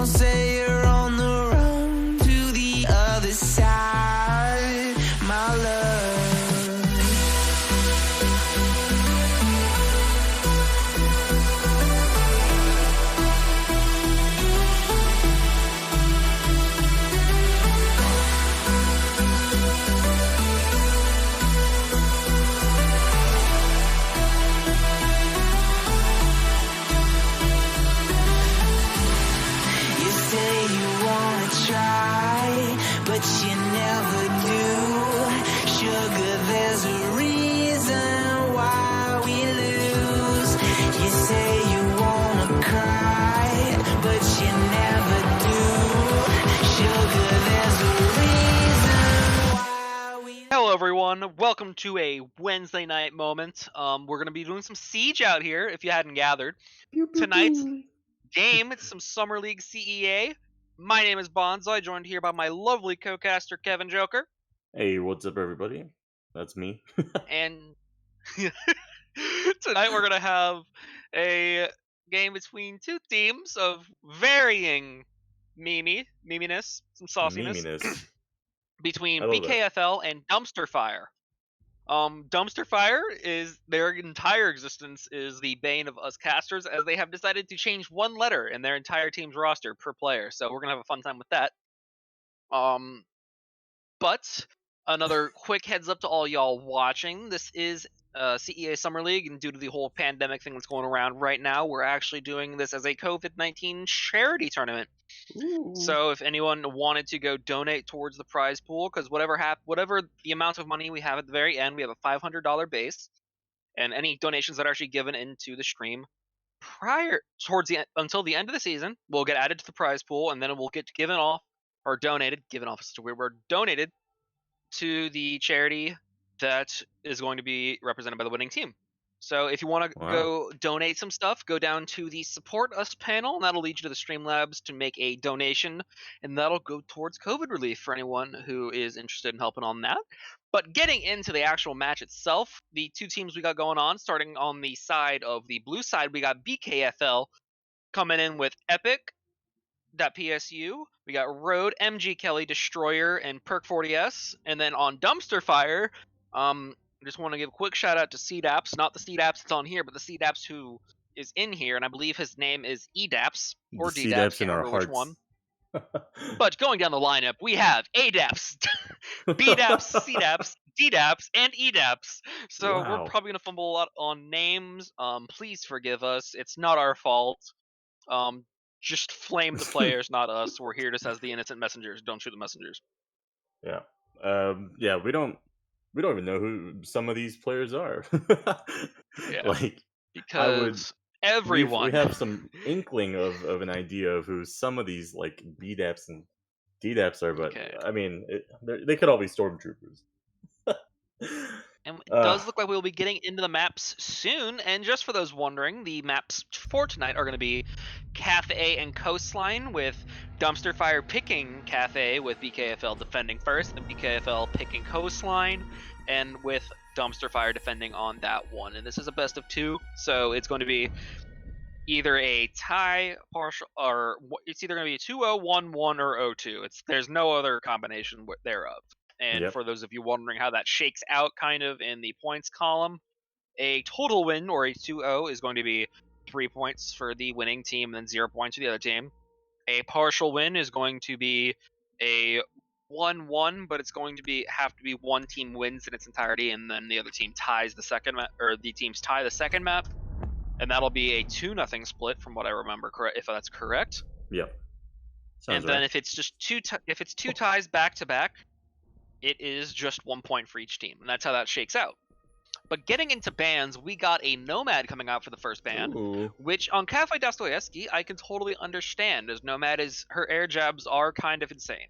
Don't say you're on the run to the other side, my love. You say you wanna try, but you never do. Sugar, there's a reason why we lose. You say you wanna cry, but you never do. Sugar, there's a reason why we Hello everyone, welcome to a Wednesday night moment. We're going to be doing some Siege out here, if you hadn't gathered. Tonight's game, it's some Summer League CEA. My name is Bonzo, joined here by my lovely co-caster Kevin Joker. Hey, what's up, everybody? That's me. And tonight we're going to have a game between two teams of varying meminess, some sauciness, Meminess. between I love that. BKFL and Dumpster Fire. Dumpster Fire is their entire existence is the bane of us casters, as they have decided to change one letter in their entire team's roster per player. So we're gonna have a fun time with that. But another quick heads up to all y'all watching: this is CEA Summer League, and due to the whole pandemic thing that's going around right now, we're actually doing this as a COVID-19 charity tournament. Ooh. So if anyone wanted to go donate towards the prize pool, because whatever the amount of money we have at the very end, we have a $500 base, and any donations that are actually given into the stream until the end of the season will get added to the prize pool, and then it will get given off or donated. Given off is such a weird word. Donated to the charity that is going to be represented by the winning team. So if you want to go donate some stuff, go down to the Support Us panel, and that'll lead you to the Streamlabs to make a donation, and that'll go towards COVID relief for anyone who is interested in helping on that. But getting into the actual match itself, the two teams we got going on, starting on the side of the blue side, we got BKFL coming in with Epic.psu, we got Road, MG Kelly, Destroyer, and Perk40S, and then on Dumpster Fire, I just want to give a quick shout out to CDAPS, not the CDAPS that's on here, but the CDAPS who is in here, and I believe his name is EDAPS or The DDAPS, CDAPS in can't our remember which hearts. one. But going down the lineup, we have ADAPS, BDAPS, CDAPS, DDAPS, and EDAPS. So Wow. we're probably gonna fumble a lot on names. Please forgive us. It's not our fault. Just flame the players, not us. We're here just as the innocent messengers. Don't shoot the messengers. Yeah. Yeah, we don't even know who some of these players are. Yeah. Like, Because everyone we have some inkling of an idea of who some of these like BDAPs and DDAPs are, but Okay. I mean, they could all be stormtroopers. And it does look like we'll be getting into the maps soon. And just for those wondering, the maps for tonight are going to be Cafe and Coastline, with Dumpster Fire picking Cafe, with BKFL defending first, and BKFL picking Coastline, and with Dumpster Fire defending on that one. And this is a best of two, so it's going to be either a tie, partial, or it's either going to be 2-0, 1-1, or 0-2. There's no other combination thereof. And Yep. for those of you wondering how that shakes out kind of in the points column, a total win or a 2-0 is going to be 3 points for the winning team and then 0 points for the other team. A partial win is going to be a 1-1, but it's going to have to be one team wins in its entirety, and then the other team ties the second map, or the teams tie the second map, and that'll be a 2-0 split from what I remember, if that's correct. Yep. And then if it's just two ties back to back, it is just 1 point for each team, and that's how that shakes out. But getting into bans, we got a Nomad coming out for the first ban, Ooh. which on Cafe Dostoevsky I can totally understand, as Nomad her air jabs are kind of insane.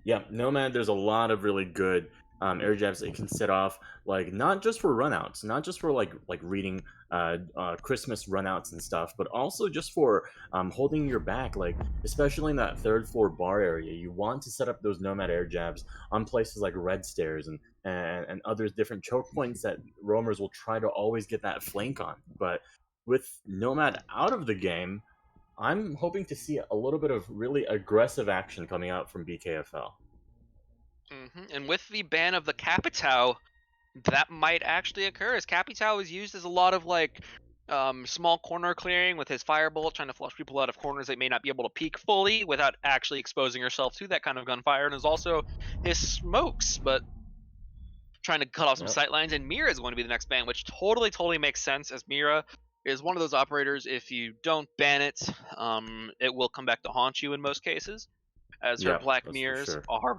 Yeah, Nomad, there's a lot of really good air jabs that you can set off, like not just for runouts, not just for like reading Christmas runouts and stuff, but also just for holding your back, like especially in that third floor bar area. You want to set up those Nomad air jabs on places like Red Stairs and other different choke points that roamers will try to always get that flank on. But with Nomad out of the game, I'm hoping to see a little bit of really aggressive action coming out from BKFL. And with the ban of the Capitao, that might actually occur, as Capitao is used as a lot of like small corner clearing with his firebolt, trying to flush people out of corners they may not be able to peek fully without actually exposing yourself to that kind of gunfire, and is also his smokes, but trying to cut off some sight lines. And Mira is going to be the next ban, which totally makes sense, as Mira is one of those operators, if you don't ban it, it will come back to haunt you in most cases, as her black mirrors are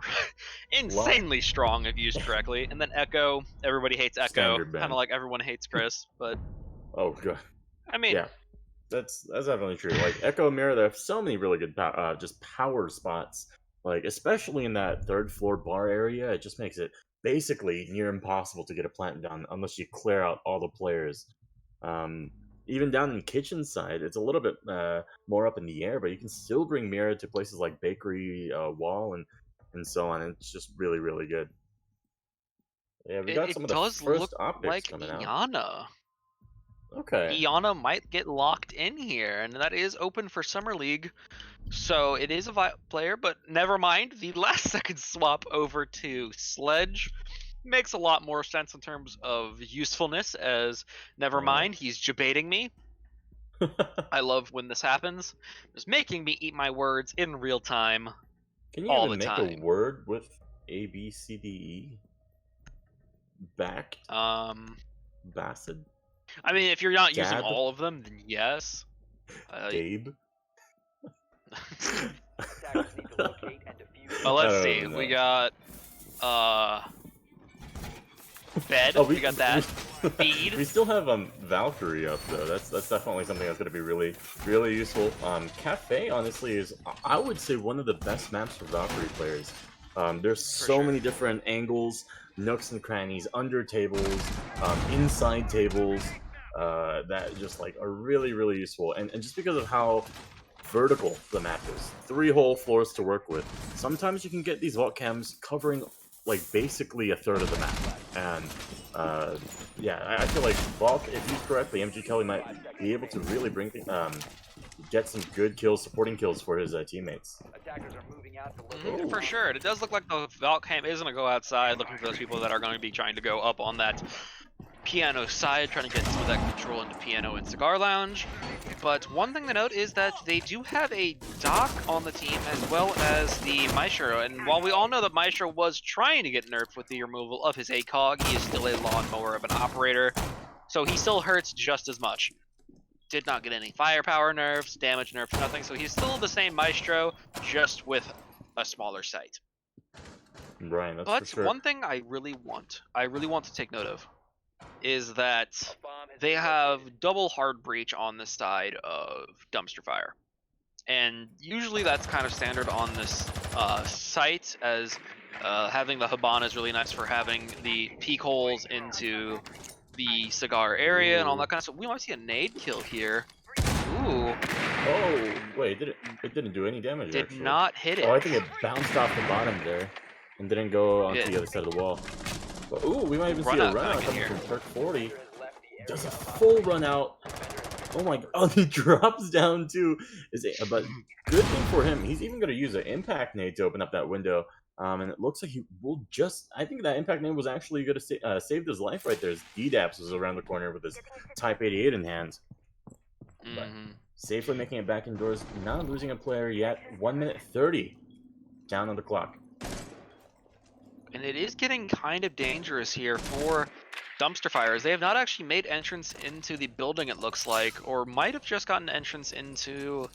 insanely strong if used correctly. And then Echo, everybody hates Echo, kind of like everyone hates Chris, but oh god, I mean, yeah, that's definitely true. Like Echo, Mirror, they have so many really good just power spots, like especially in that third floor bar area. It just makes it basically near impossible to get a plant down unless you clear out all the players. Even down in kitchen side, it's a little bit more up in the air, but you can still bring Mira to places like bakery, wall, and so on. And it's just really good. Yeah, we got some of the first optics coming out. Iana. Okay. Iana might get locked in here, and that is open for Summer League. So it is a player, but never mind. The last second swap over to Sledge makes a lot more sense in terms of usefulness, as never mind, he's debating me. I love when this happens. It's making me eat my words in real time. Can you even make a word with A, B, C, D, E? Backed? Bassett? I mean, if you're not using all of them, then yes. Gabe? Well, let's see. We got bed. We got that. Feed. We still have Valkyrie up though. That's definitely something that's going to be really useful. Cafe honestly is, I would say, one of the best maps for Valkyrie players. There's so many different angles, nooks and crannies, under tables, inside tables, that just like are really useful. And just because of how vertical the map is, 3 whole floors to work with, sometimes you can get these vault cams covering like basically a third of the map. And yeah, I feel like Vault, if used correctly, MG Kelly might be able to really bring get some good kills, supporting kills for his teammates. For sure. It does look like the Vault cam is going to go outside, looking for those people that are going to be trying to go up on that piano side, trying to get some of that control into piano and cigar lounge. But one thing to note is that they do have a Doc on the team, as well as the Maestro. And while we all know that Maestro was trying to get nerfed with the removal of his ACOG, he is still a lawnmower of an operator, so he still hurts just as much. Did not get any firepower nerfs, damage nerfs, nothing, so he's still the same Maestro, just with a smaller sight. Right, that's but for sure. One thing I really want to take note of, is that they have double hard breach on the side of dumpster fire, and usually that's kind of standard on this site, as having the Habana is really nice for having the peek holes into the cigar area and all that kind of stuff. We might see a nade kill here. Ooh. Oh wait, it didn't do any damage. Did not hit it. Oh, I think it bounced off the bottom there and didn't go onto the other side of the wall. But, ooh, we might even see a run out coming from Perk 40. Does a full run out. Oh my god. Oh, he drops down too. But good thing for him, he's even going to use an impact nade to open up that window. And it looks like he will just, I think that impact nade was actually going to save his life right there. As D-Daps was around the corner with his Type 88 in hand. But safely making it back indoors, not losing a player yet. 1 minute 30 down on the clock. And it is getting kind of dangerous here for dumpster fires. They have not actually made entrance into the building, it looks like, or might have just gotten entrance into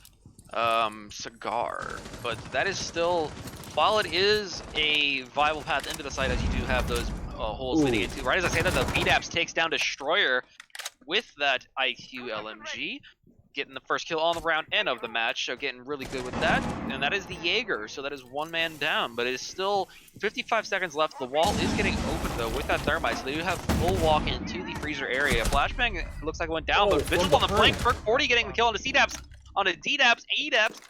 cigar. But that is still, while it is a viable path into the site, as you do have those holes leading into. Right as I say that, the BDAPS takes down Destroyer with that IQ LMG, getting the first kill on the round and of the match, so getting really good with that. And that is the Jaeger, so that is 1 man down, but it is still 55 seconds left. The wall is getting open though with that thermite, so they do have full walk into the freezer area. Flashbang looks like it went down, but Vigil on the flank. Perk 40 getting the kill on a C-Daps, on a D-Daps, A-Daps.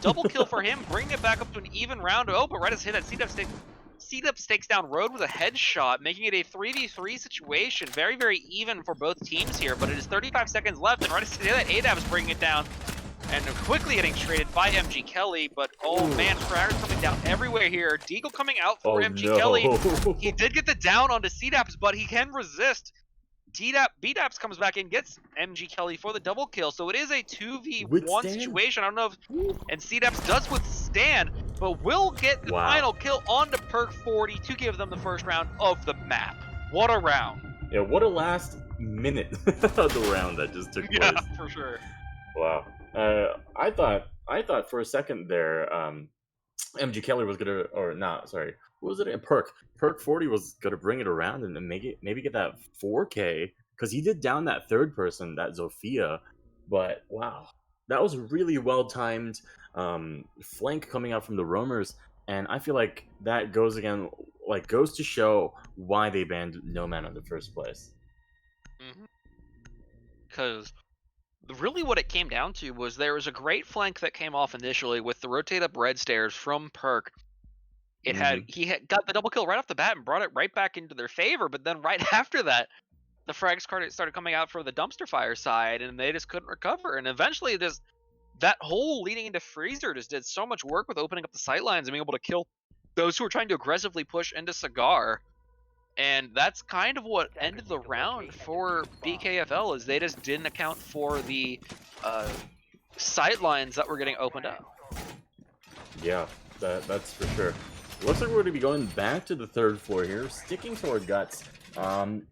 Double kill for him, bringing it back up to an even round. Oh, but right as hit that C-Daps takes down Road with a headshot, making it a 3v3 situation. Very even for both teams here, but it is 35 seconds left, and right as that A-Daps bringing it down. and quickly getting traded by MG Kelly, but oh man, Fraggers coming down everywhere here. Deagle coming out for MG Kelly. He did get the down onto CDAPS, but he can resist. BDAPS comes back in, gets MG Kelly for the double kill, so it is a 2v1 situation. I don't know if, and CDAPS does withstand, but will get the final kill onto Perk 40 to give them the first round of the map. What a round. Yeah, what a last minute of the round that just took place. Yeah, for sure. Wow. I thought for a second there, MG Kelly was gonna, or not, sorry, what was it? Perk 40 was gonna bring it around and then maybe get that 4K, because he did down that third person, that Zofia. But wow, that was really well timed flank coming out from the roamers, and I feel like that goes to show why they banned Nomad in the first place. Because really what it came down to was there was a great flank that came off initially with the rotate up red stairs from Perk. He had got the double kill right off the bat and brought it right back into their favor, but then right after that, the frags started coming out for the dumpster fire side, and they just couldn't recover. And eventually, that whole leading into Freezer just did so much work with opening up the sight lines and being able to kill those who were trying to aggressively push into Cigar. And that's kind of what ended the round for BKFL, is they just didn't account for the sight lines that were getting opened up. Yeah, that's for sure. Looks like we're going to be going back to the third floor here, sticking to our guts.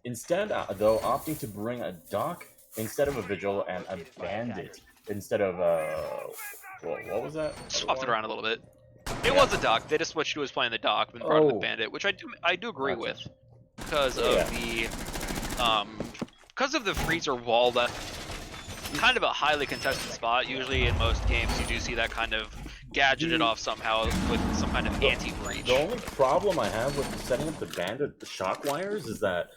Instead, though, opting to bring a Doc instead of a Vigil and a Bandit instead of, what was that? Swapped it around a little bit. It was a Doc. They just switched to was playing the Doc and brought in the Bandit, which I do agree with, because of the freezer wall. That kind of a highly contested spot. Usually in most games, you do see that kind of gadgeted off somehow with some kind of anti-breach. The only problem I have with setting up the Bandit, the shock wires, is that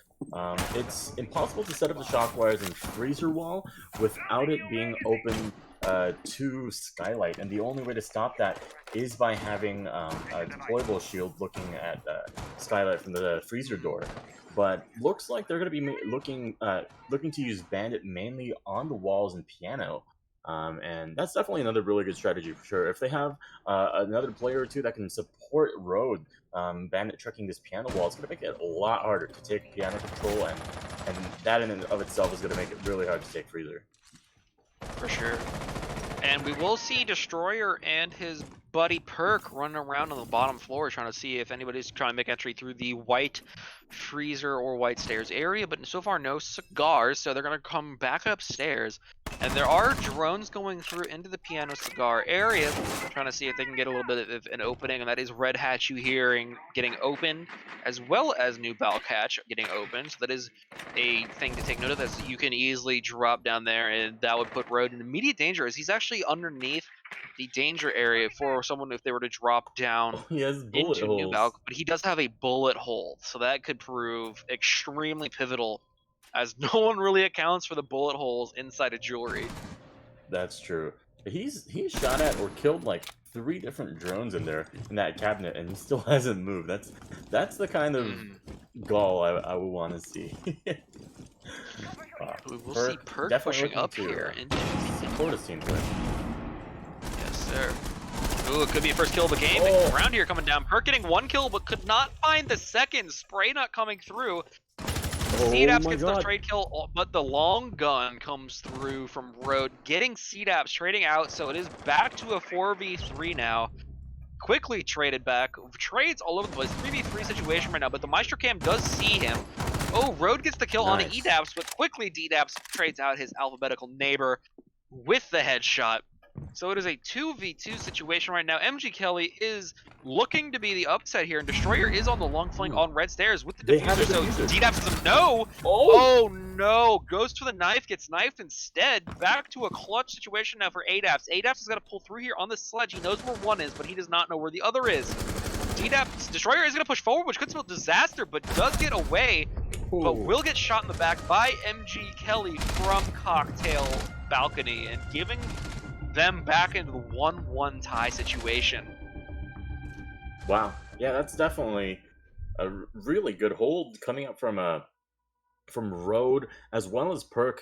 it's impossible to set up the shock wires in freezer wall without it being open to Skylight, and the only way to stop that is by having a deployable shield looking at Skylight from the freezer door. But looks like they're going to be looking to use Bandit mainly on the walls and piano. And that's definitely another really good strategy for sure. If they have another player or two that can support Road, Bandit trekking this piano wall, it's going to make it a lot harder to take piano control, and that in and of itself is going to make it really hard to take Freezer. For sure. And we will see Destroyer and his buddy Perk running around on the bottom floor trying to see if anybody's trying to make entry through the white freezer or white stairs area, but so far no Cigars, so they're going to come back upstairs. And there are drones going through into the piano cigar area, trying to see if they can get a little bit of an opening, and that is Red Hatch you hearing getting open, as well as New Balcatch getting open. So that is a thing to take note of, as you can easily drop down there, and that would put Road in immediate danger, as he's actually underneath the danger area for someone if they were to drop down into New Balc. But he does have a bullet hole, so that could prove extremely pivotal, as no one really accounts for the bullet holes inside of jewelry. That's true. He's shot at or killed like 3 different drones in that cabinet, and he still hasn't moved. That's the kind of gall I would want to see. We will see Perk pushing up here into support his team with. Yes, sir. Ooh, it could be a first kill of the game. Around here coming down. Perk getting 1 kill, but could not find the second. Spray not coming through. CDAPS gets the trade kill, but the long gun comes through from Road, getting CDAPS trading out, so it is back to a 4v3 now. Quickly traded back. Trades all over the place. 3v3 situation right now, but the Maestro Cam does see him. Oh, Road gets the kill on the EDAPS, but quickly DDAPS trades out his alphabetical neighbor with the headshot. So it is a 2v2 situation right now. MG Kelly is looking to be the upset here, and Destroyer is on the long flank on red stairs with the diffuser. So DDAPS is a no. Oh no, goes for the knife, gets knifed instead. Back to a clutch situation now for ADAPS. ADAPS has got to pull through here on the sledge. He knows where one is, but he does not know where the other is. Destroyer is going to push forward, which could spell disaster, but does get away, but will get shot in the back by MG Kelly from Cocktail Balcony, and giving them back into the 1-1 tie situation. Wow. Yeah, that's definitely a really good hold coming up from Road as well as Perk.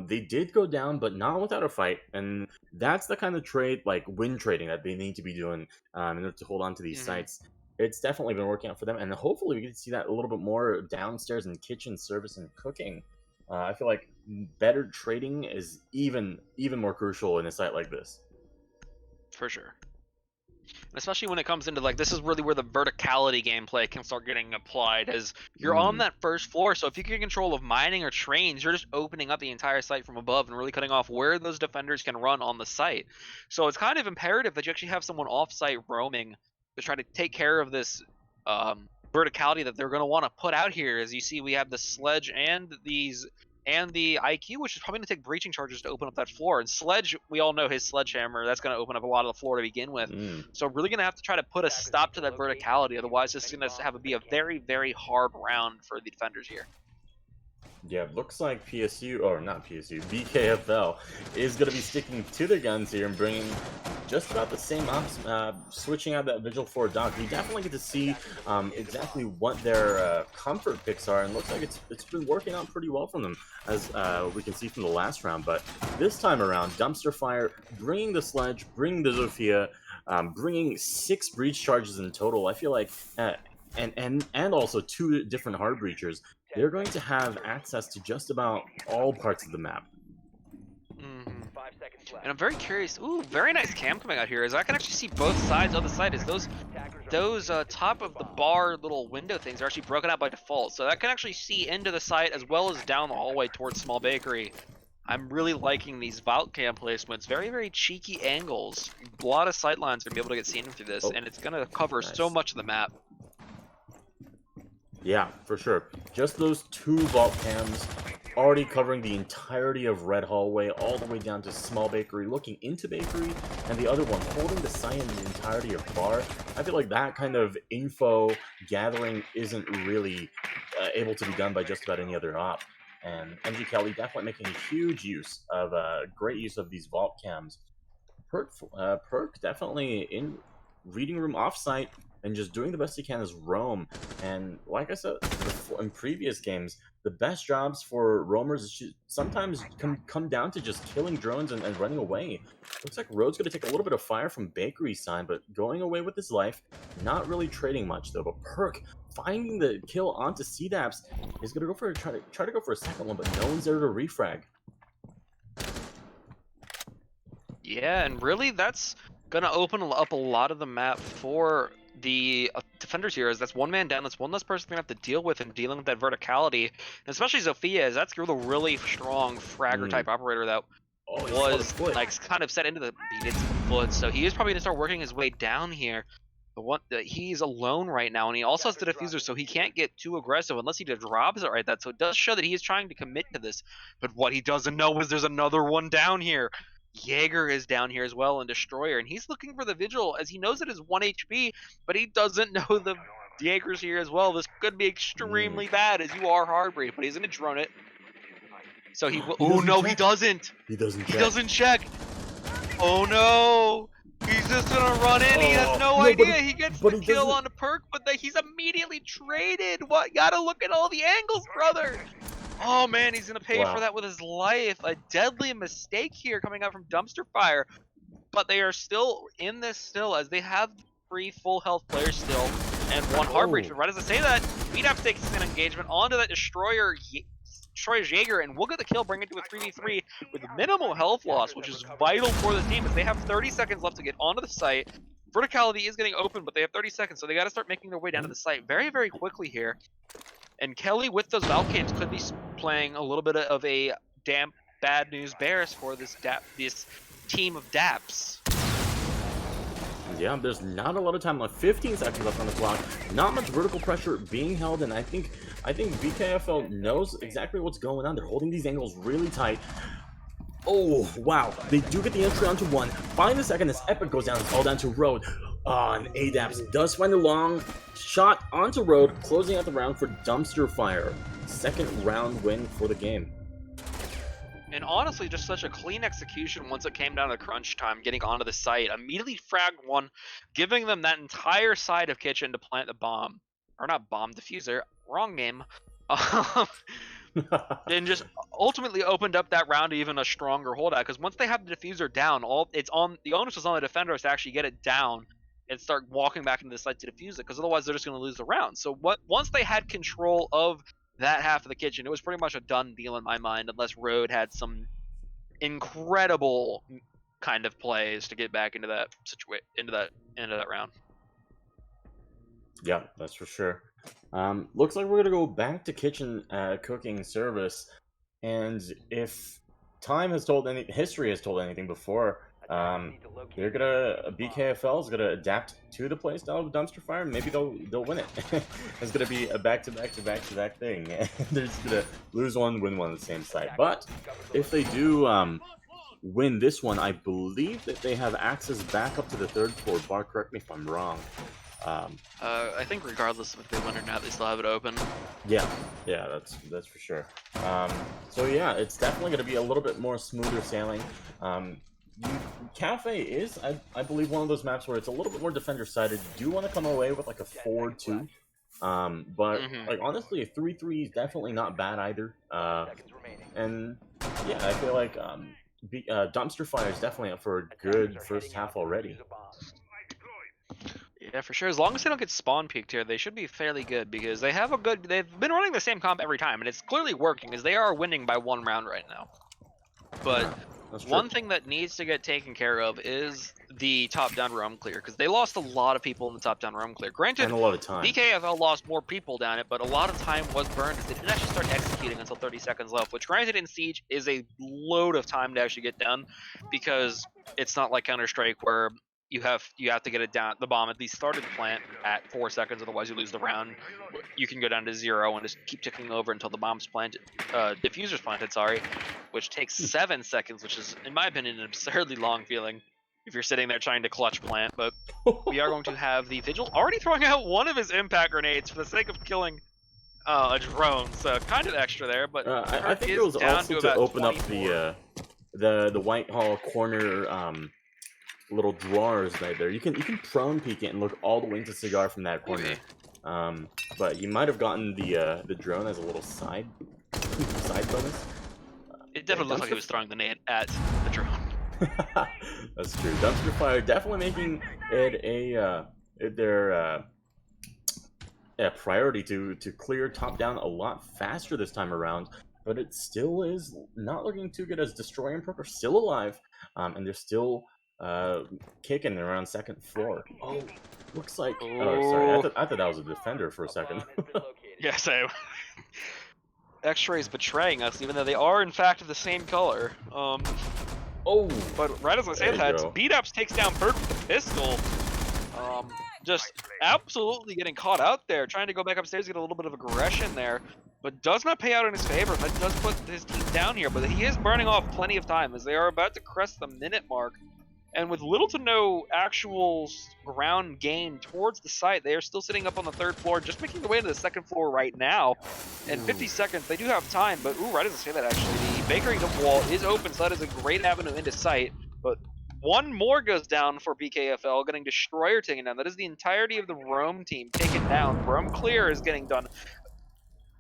They did go down, but not without a fight, and that's the kind of trade, like win trading, that they need to be doing in order to hold on to these sites. It's definitely been working out for them, and hopefully we get to see that a little bit more downstairs in kitchen service and cooking. I feel like better trading is even more crucial in a site like this. For sure. And especially when it comes into like, this is really where the verticality gameplay can start getting applied, as you're on that first floor, so if you get control of mining or trains, you're just opening up the entire site from above and really cutting off where those defenders can run on the site. So it's kind of imperative that you actually have someone off-site roaming to try to take care of this verticality that they're going to want to put out here. As you see, we have the sledge and the IQ, which is probably going to take breaching charges to open up that floor. And Sledge, we all know his sledgehammer, that's going to open up a lot of the floor to begin with. So really going to have to try to put a stop to that verticality. Otherwise, it's going to be a very, very hard round for the defenders here. Yeah, looks like PSU, or not PSU, BKFL is going to be sticking to their guns here and bringing just about the same ops, switching out that Vigil 4 Doc. We definitely get to see exactly what their comfort picks are, and looks like it's been working out pretty well for them, as we can see from the last round. But this time around, Dumpster Fire bringing the Sledge, bringing the Zofia, bringing 6 breach charges in total. I feel like, and also 2 different hard breachers. They're going to have access to just about all parts of the map. And I'm very curious. Ooh, very nice cam coming out here, as I can actually see both sides of the site. As those top of the bar little window things are actually broken out by default, so that can actually see into the site as well as down the hallway towards Small Bakery. I'm really liking these vault cam placements. Very, very cheeky angles. A lot of sight lines are gonna be able to get seen through this, and it's gonna cover so much of the map. Yeah, for sure. Just those 2 vault cams already covering the entirety of Red Hallway, all the way down to Small Bakery, looking into Bakery, and the other one holding the site in the entirety of Bar. I feel like that kind of info gathering isn't really able to be done by just about any other op. And MG Kelly definitely making a huge use of, great use of these vault cams. Perk definitely in reading room offsite, and just doing the best he can as roam. And like I said in previous games, the best jobs for roamers sometimes come down to just killing drones and running away. Looks like Road's going to take a little bit of fire from Bakery's side, but going away with his life, not really trading much though. But Perk finding the kill onto CDAPS is going to go for try to go for a second one, but no one's there to refrag. Yeah, and really that's gonna open up a lot of the map for the defenders here, as that's one man down. That's one less person gonna have to deal with, and dealing with that verticality, and especially Zofia, as that's the really strong fragger type operator that was like kind of set into the beat into the foot. So he is probably gonna start working his way down here. The one that he's alone right now, and he also has the diffuser, so he can't get too aggressive unless he drops it right. That so it does show that he is trying to commit to this, but what he doesn't know is there's another one down here. Jaeger is down here as well, and Destroyer, and he's looking for the Vigil, as he knows it is 1 HP, but he doesn't know the Jaeger's here as well. This could be extremely bad, as you are Hardbreed, but he's gonna drone it. So he will. Oh no, he doesn't. He doesn't check. Oh no. He's just gonna run in. He has no idea. He gets the kill on the Perk, but he's immediately traded. What? You gotta look at all the angles, brother. Oh man, he's gonna pay for that with his life. A deadly mistake here coming out from Dumpster Fire, but they are still in this still, as they have 3 full health players still and 1 hard breach. But right as I say that, Speedup takes an engagement onto that Destroyer. Destroys Jaeger, and we'll get the kill, bring it to a 3v3 with minimal health loss, which is vital for this team, as they have 30 seconds left to get onto the site. Verticality is getting open, but they have 30 seconds, so they got to start making their way down to the site very, very quickly here. And Kelly, with those Valcams, could be playing a little bit of a damp bad news bears for this team of DAPs. Yeah, there's not a lot of time left. 15 seconds left on the clock. Not much vertical pressure being held, and I think BKFL knows exactly what's going on. They're holding these angles really tight. Oh, wow. They do get the entry onto 1. Find the second as Epic goes down. It's all down to Road. And ADAPS does find a long shot onto Road, closing out the round for Dumpster Fire. Second round win for the game. And honestly, just such a clean execution once it came down to crunch time, getting onto the site. Immediately fragged 1, giving them that entire side of kitchen to plant the bomb. Or not bomb, diffuser. Wrong name. and just ultimately opened up that round to even a stronger holdout. Because once they have the diffuser down, the onus was on the defenders to actually get it down and start walking back into the site to defuse it. Because otherwise, they're just going to lose the round. So once they had control of that half of the kitchen, it was pretty much a done deal in my mind, unless Road had some incredible kind of plays to get back into that into that round. Yeah, that's for sure. Looks like we're gonna go back to kitchen cooking service, and if history has told anything before, BKFL is gonna adapt to the playstyle of dumpster fire. Maybe they'll win it. It's gonna be a back-to-back thing. They're just gonna lose one, win one on the same side. But if they do win this one, I believe that they have access back up to the third floor. Bar, correct me if I'm wrong. I think regardless of if they win or not, they still have it open. Yeah, that's for sure. So yeah, it's definitely going to be a little bit more smoother sailing. Cafe is, I believe, one of those maps where it's a little bit more defender-sided. You do want to come away with like a 4-2. But like honestly, a 3-3 is definitely not bad either. And yeah, I feel like Dumpster Fire is definitely up for a good first half already. Yeah, for sure. As long as they don't get spawn peaked here, they should be fairly good because they've been running the same comp every time, and it's clearly working as they are winning by 1 round right now. But one thing that needs to get taken care of is the top-down roam clear, because they lost a lot of people in the top-down roam clear. Granted, and a lot of time. BKFL lost more people down it, but a lot of time was burned because they didn't actually start executing until 30 seconds left, which granted in Siege is a load of time to actually get done, because it's not like Counter-Strike where you have to get it down. The bomb at least started the plant at 4 seconds, otherwise you lose the round. You can go down to 0 and just keep ticking over until the bomb's planted, diffuser's planted, sorry, which takes 7 seconds, which is, in my opinion, an absurdly long feeling if you're sitting there trying to clutch plant. But we are going to have the Vigil already throwing out one of his impact grenades for the sake of killing a drone, so kind of extra there. But I think it was also to open 24. Up the Whitehall corner little drawers right there. You can prone peek it and look all the way into Cigar from that corner. But you might have gotten the drone as a little side bonus. It definitely looked like he was throwing the nade at the drone. That's true. Dumpster Fire definitely making it their priority to clear top down a lot faster this time around. But it still is not looking too good as Destroyer and Perk are still alive, and they're still kicking around second floor. Oh, looks like. Oh, sorry. I thought that was a defender for a second. Yes, X-Ray's betraying us, even though they are in fact of the same color. Oh, but right as I say that, Beat-Ups takes down Perk with the pistol. Just absolutely getting caught out there, trying to go back upstairs, get a little bit of aggression there, but does not pay out in his favor. That does put his team down here, but he is burning off plenty of time as they are about to crest the minute mark. And with little to no actual ground gain towards the site, they are still sitting up on the third floor, just making their way to the second floor right now. And 50 seconds, they do have time, but right as I say that, actually, the bakery wall is open, so that is a great avenue into sight. But one more goes down for BKFL, getting Destroyer taken down. That is the entirety of the Roam team taken down. Roam clear is getting done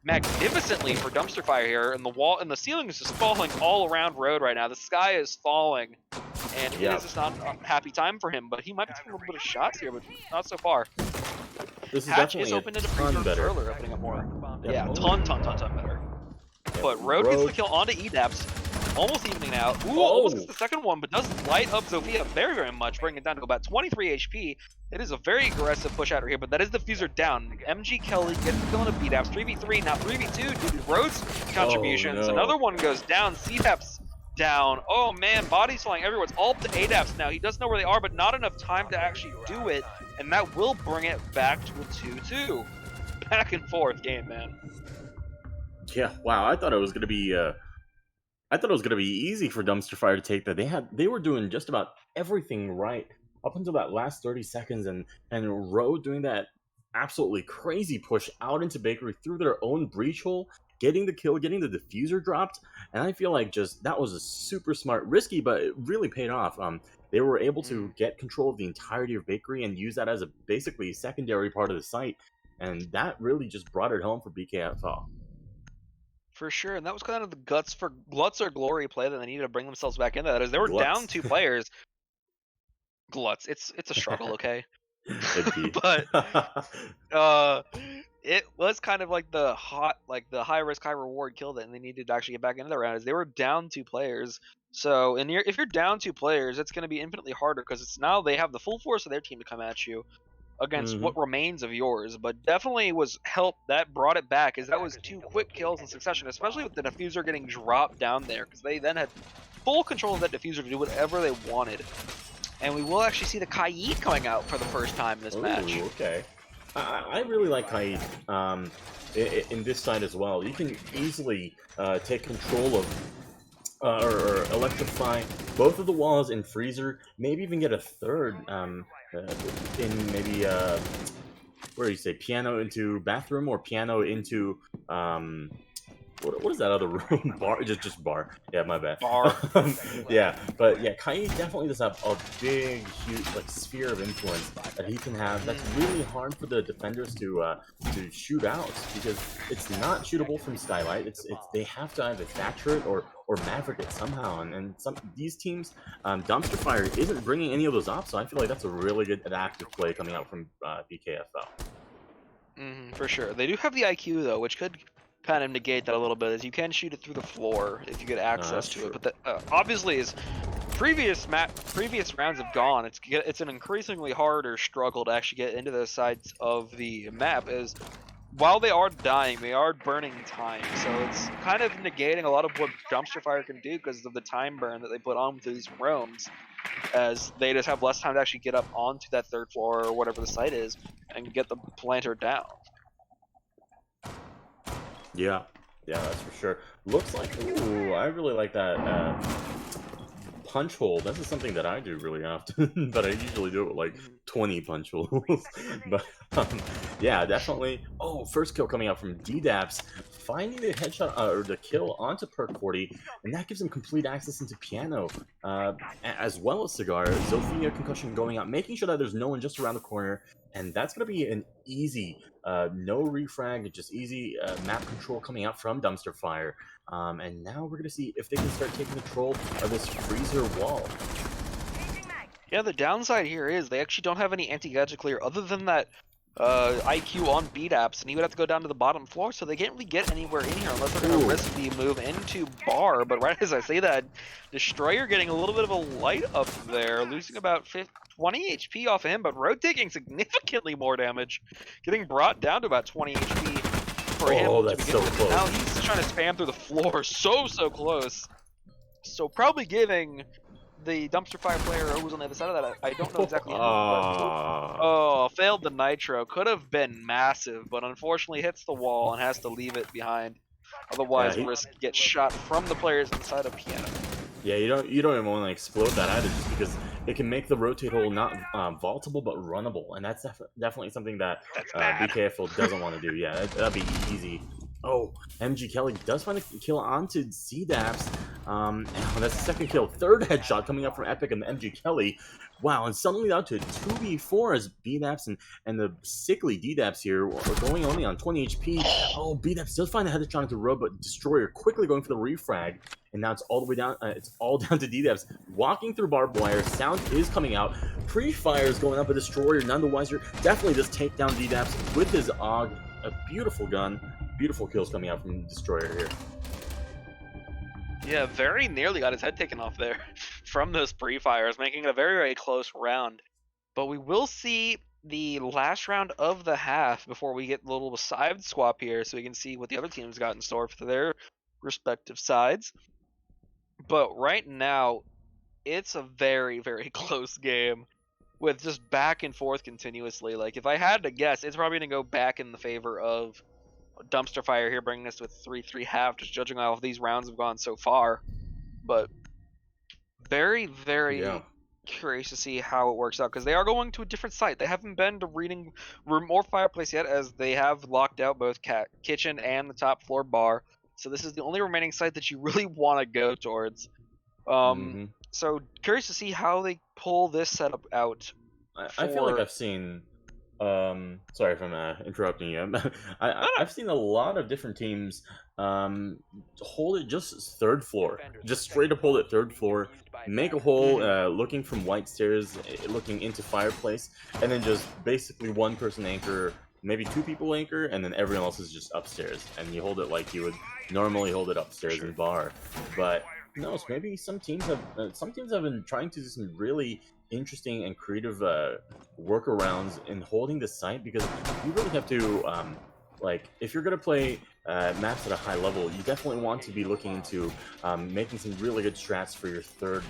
magnificently for Dumpster Fire here, and the ceiling is just falling all around Road right now. The sky is falling, and it is just not a happy time for him, but he might be taking a little bit of shots here, but not so far. This is Hatch definitely is open into ton better. Earlier, opening up more. Yeah, ton better. But Road gets the kill onto EDAPS, almost evening out. Ooh, almost gets the second one, but does light up Zofia very, very much, bringing it down to about 23 HP. It is a very aggressive push out here, but that is the diffuser down. MG Kelly gets the kill on a BDAPS. 3v3, now 3v2 due to Road's contributions. Oh, no. Another one goes down. CDAPS down. Oh man, bodies flying everywhere. It's all up to ADAPS now. He does know where they are, but not enough time to actually do it, and that will bring it back to a 2-2. Back and forth game, man. Yeah, wow. I thought it was gonna be easy for Dumpster Fire to take that. They were doing just about everything right up until that last 30 seconds, and Road doing that absolutely crazy push out into Bakery through their own breach hole, getting the kill, getting the diffuser dropped, and I feel like that was a super smart, risky, but it really paid off. They were able to get control of the entirety of Bakery and use that as basically a secondary part of the site, and that really just brought it home for BKFL. For sure, and that was kind of the Glutz or Glory play that they needed to bring themselves back into that. As they were down Glutz. 2 players, Glutz. It's a struggle, okay? It'd be. But uh, it was kind of like the high risk, high reward kill that they needed to actually get back into the round. As they were down 2 players, so if you're down 2 players, it's going to be infinitely harder because it's now they have the full force of their team to come at you against what remains of yours. But definitely was help that brought it back, as that was 2 quick kills in succession, especially with the diffuser getting dropped down there, because they then had full control of that diffuser to do whatever they wanted. And we will actually see the Kaid coming out for the first time in this match. Okay. I really like Kaid in this side as well. You can easily take control of or electrify both of the walls in Freezer, maybe even get a third in maybe, where do you say, piano into bathroom or piano into, what is that other room? Bar? Just bar. Yeah, my bad. Bar. Yeah, but yeah, Kai definitely does have a big, huge, like, sphere of influence that he can have. That's really hard for the defenders to shoot out, because it's not shootable from Skylight. It's they have to either Thatcher it or Maverick it somehow. And these teams, Dumpster Fire isn't bringing any of those up, so I feel like that's a really good active play coming out from BKFL. For sure. They do have the IQ though, which could kind of negate that a little bit, as you can shoot it through the floor if you get access to it. But that, obviously, as previous rounds have gone, it's an increasingly harder struggle to actually get into the sides of the map, as while they are dying, they are burning time. So it's kind of negating a lot of what Dumpster Fire can do because of the time burn that they put on through these roams, as they just have less time to actually get up onto that 3rd floor or whatever the site is and get the planter down. Yeah, that's for sure. Looks like, ooh, I really like that punch hole. This is something that I do really often, but I usually do it with like 20 punch holes. But yeah, definitely. Oh, first kill coming out from DDAPS, finding the headshot or the kill onto Perk 40, and that gives him complete access into piano, as well as Cigar. Zofia concussion going out, making sure that there's no one just around the corner, and that's going to be an easy, no refrag, just easy map control coming out from Dumpster Fire. And now we're going to see if they can start taking control of this Freezer wall. Yeah, the downside here is they actually don't have any anti-gadget clear other than that IQ on BDAPS, and he would have to go down to the bottom floor, so they can't really get anywhere in here unless they're going to risk the move into bar. But right as I say that, Destroyer getting a little bit of a light up there, losing about 20 HP off of him, but Road taking significantly more damage, getting brought down to about 20 HP for him. Oh, that's so close. Now he's trying to spam through the floor, so close. So probably giving the Dumpster Fire player who was on the other side of that, I don't know exactly. Oh, failed the nitro. Could have been massive, but unfortunately hits the wall and has to leave it behind. Otherwise, risk gets shot from the players inside of piano. Yeah, you don't even want to explode that either, just because it can make the rotate hole not vaultable but runnable, and that's definitely something that BKFL doesn't want to do. Yeah, that'd be easy. Oh, MG Kelly does find a kill onto CDAPS. That's the second kill. 3rd headshot coming up from Epic and MG Kelly. Wow, and suddenly down to 2v4 as BDAPS and the sickly DDAPS here are going only on 20 HP. Oh, BDAPS does find a headshot into Road, but Destroyer quickly going for the refrag. And now it's all the way down. It's all down to DDAPS walking through barbed wire. Sound is coming out. Pre-fire is going up. A Destroyer, none the wiser. Definitely does take down DDAPS with his AUG. A beautiful gun. Beautiful kills coming out from Destroyer here. Yeah, very nearly got his head taken off there from those pre-fires, making it a very close round. But we will see the last round of the half before we get a little side swap here, so we can see what the other teams got in store for their respective sides. But right now, it's a very close game with just back and forth continuously. Like, if I had to guess, it's probably going to go back in the favor of Dumpster Fire here, bringing us to a 3-3 half, just judging how these rounds have gone so far. But very curious to see how it works out, because they are going to a different site. They haven't been to Reading Room or Fireplace yet, as they have locked out both kitchen and the top floor bar. So this is the only remaining site that you really want to go towards. So curious to see how they pull this setup out. I feel like I've seen Sorry if I'm interrupting you. I've seen a lot of different teams hold it just third floor, just straight up hold it third floor, make a hole looking from white stairs, looking into fireplace, and then just basically one person anchor, maybe two people anchor, and then everyone else is just upstairs, and you hold it like you would normally hold it upstairs in bar. But no, so maybe some teams have been trying to do some really interesting and creative workarounds in holding the site, because you really have to like, if you're going to play maps at a high level, you definitely want to be looking into making some really good strats for your third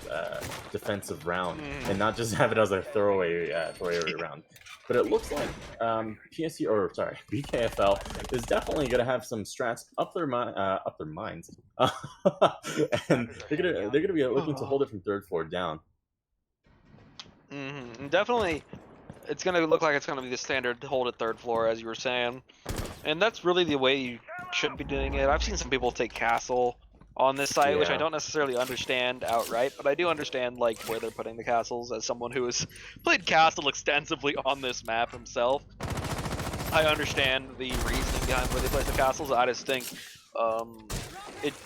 defensive round, and not just have it as a throwaway round. But it looks like BKFL is definitely going to have some strats up their minds, and they're gonna be looking to hold it from third floor down. Definitely, it's going to look like it's going to be the standard to hold at third floor, as you were saying. And that's really the way you should be doing it. I've seen some people take castle on this site, which I don't necessarily understand outright, but I do understand like where they're putting the castles, as someone who has played castle extensively on this map himself. I understand the reasoning behind where they place the castles. I just think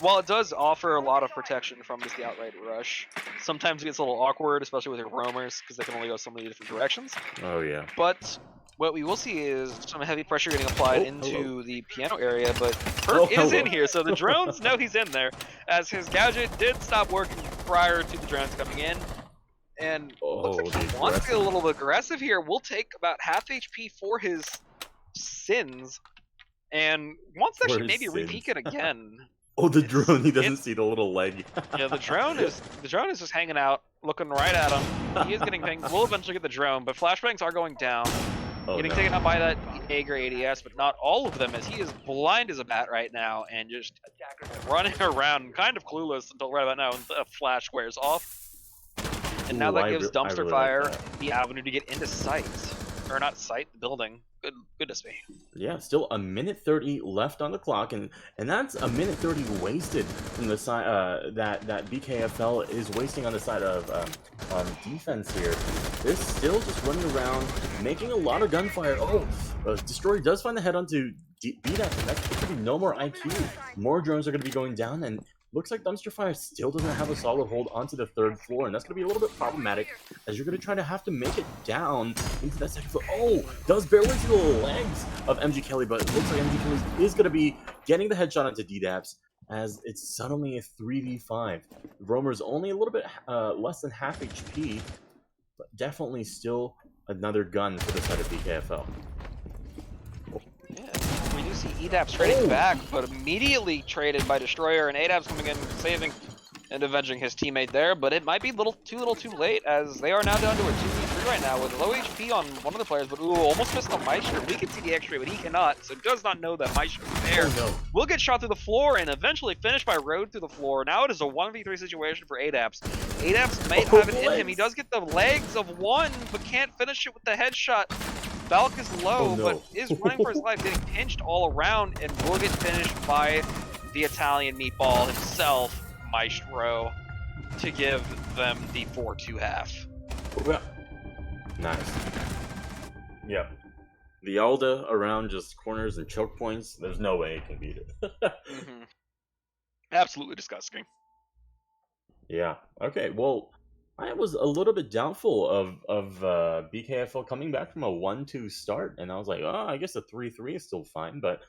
while it does offer a lot of protection from just the outright rush, sometimes it gets a little awkward, especially with your roamers, because they can only go so many different directions. Oh yeah. But what we will see is some heavy pressure getting applied into the piano area, but Perk is in here, so the drones know he's in there, as his gadget did stop working prior to the drones coming in. And looks like he wants to get a little bit aggressive here. We'll take about half HP for his sins, and wants to actually maybe re-peek it again. Oh, the drone, he doesn't see the little leg. Yeah, the drone is just hanging out, looking right at him. He is getting things. We'll eventually get the drone, but flashbangs are going down. Getting taken up by that Jaeger ADS, but not all of them, as he is blind as a bat right now and just running around, kind of clueless until right about now, and the flash wears off. And now that gives Dumpster Fire the avenue to get into sight. Or not sight, the building. Goodness me. Yeah, still a minute 30 left on the clock, and that's a minute 30 wasted from the side that BKFL is wasting on the side of defense here. They're still just running around, making a lot of gunfire. Oh, Destroyer does find the head onto BDAP, and that's going to be no more IQ. More drones are going to be going down, and looks like Dumpster Fire still doesn't have a solid hold onto the third floor, and that's going to be a little bit problematic, as you're going to try to have to make it down into that second floor. Oh, does barely see the legs of MG Kelly, but it looks like MG Kelly is going to be getting the headshot onto DDAPS, as it's suddenly a 3v5. Roamer's only a little bit less than half HP, but definitely still another gun for the side of BKFL. We do see EDAPS trading back, but immediately traded by Destroyer, and ADAPS coming in, saving and avenging his teammate there, but it might be too little too late, as they are now down to a 2v3 right now with low HP on one of the players, but almost missed on Maestro. We can see the X-ray, but he cannot, so does not know that Maestro's there. Will get shot through the floor and eventually finished by Road through the floor. Now it is a 1v3 situation for ADAPS. ADAPS might have it in him. He does get the legs of one, but can't finish it with the headshot. Valk is low, but is running for his life, getting pinched all around, and will get finished by the Italian meatball himself, Maestro, to give them the 4-2 half. Nice. Yep. The Alda around just corners and choke points, there's no way it can beat it. Absolutely disgusting. Yeah. Okay, well, I was a little bit doubtful of BKFL coming back from a 1-2 start, and I was like, oh, I guess a 3-3 is still fine, but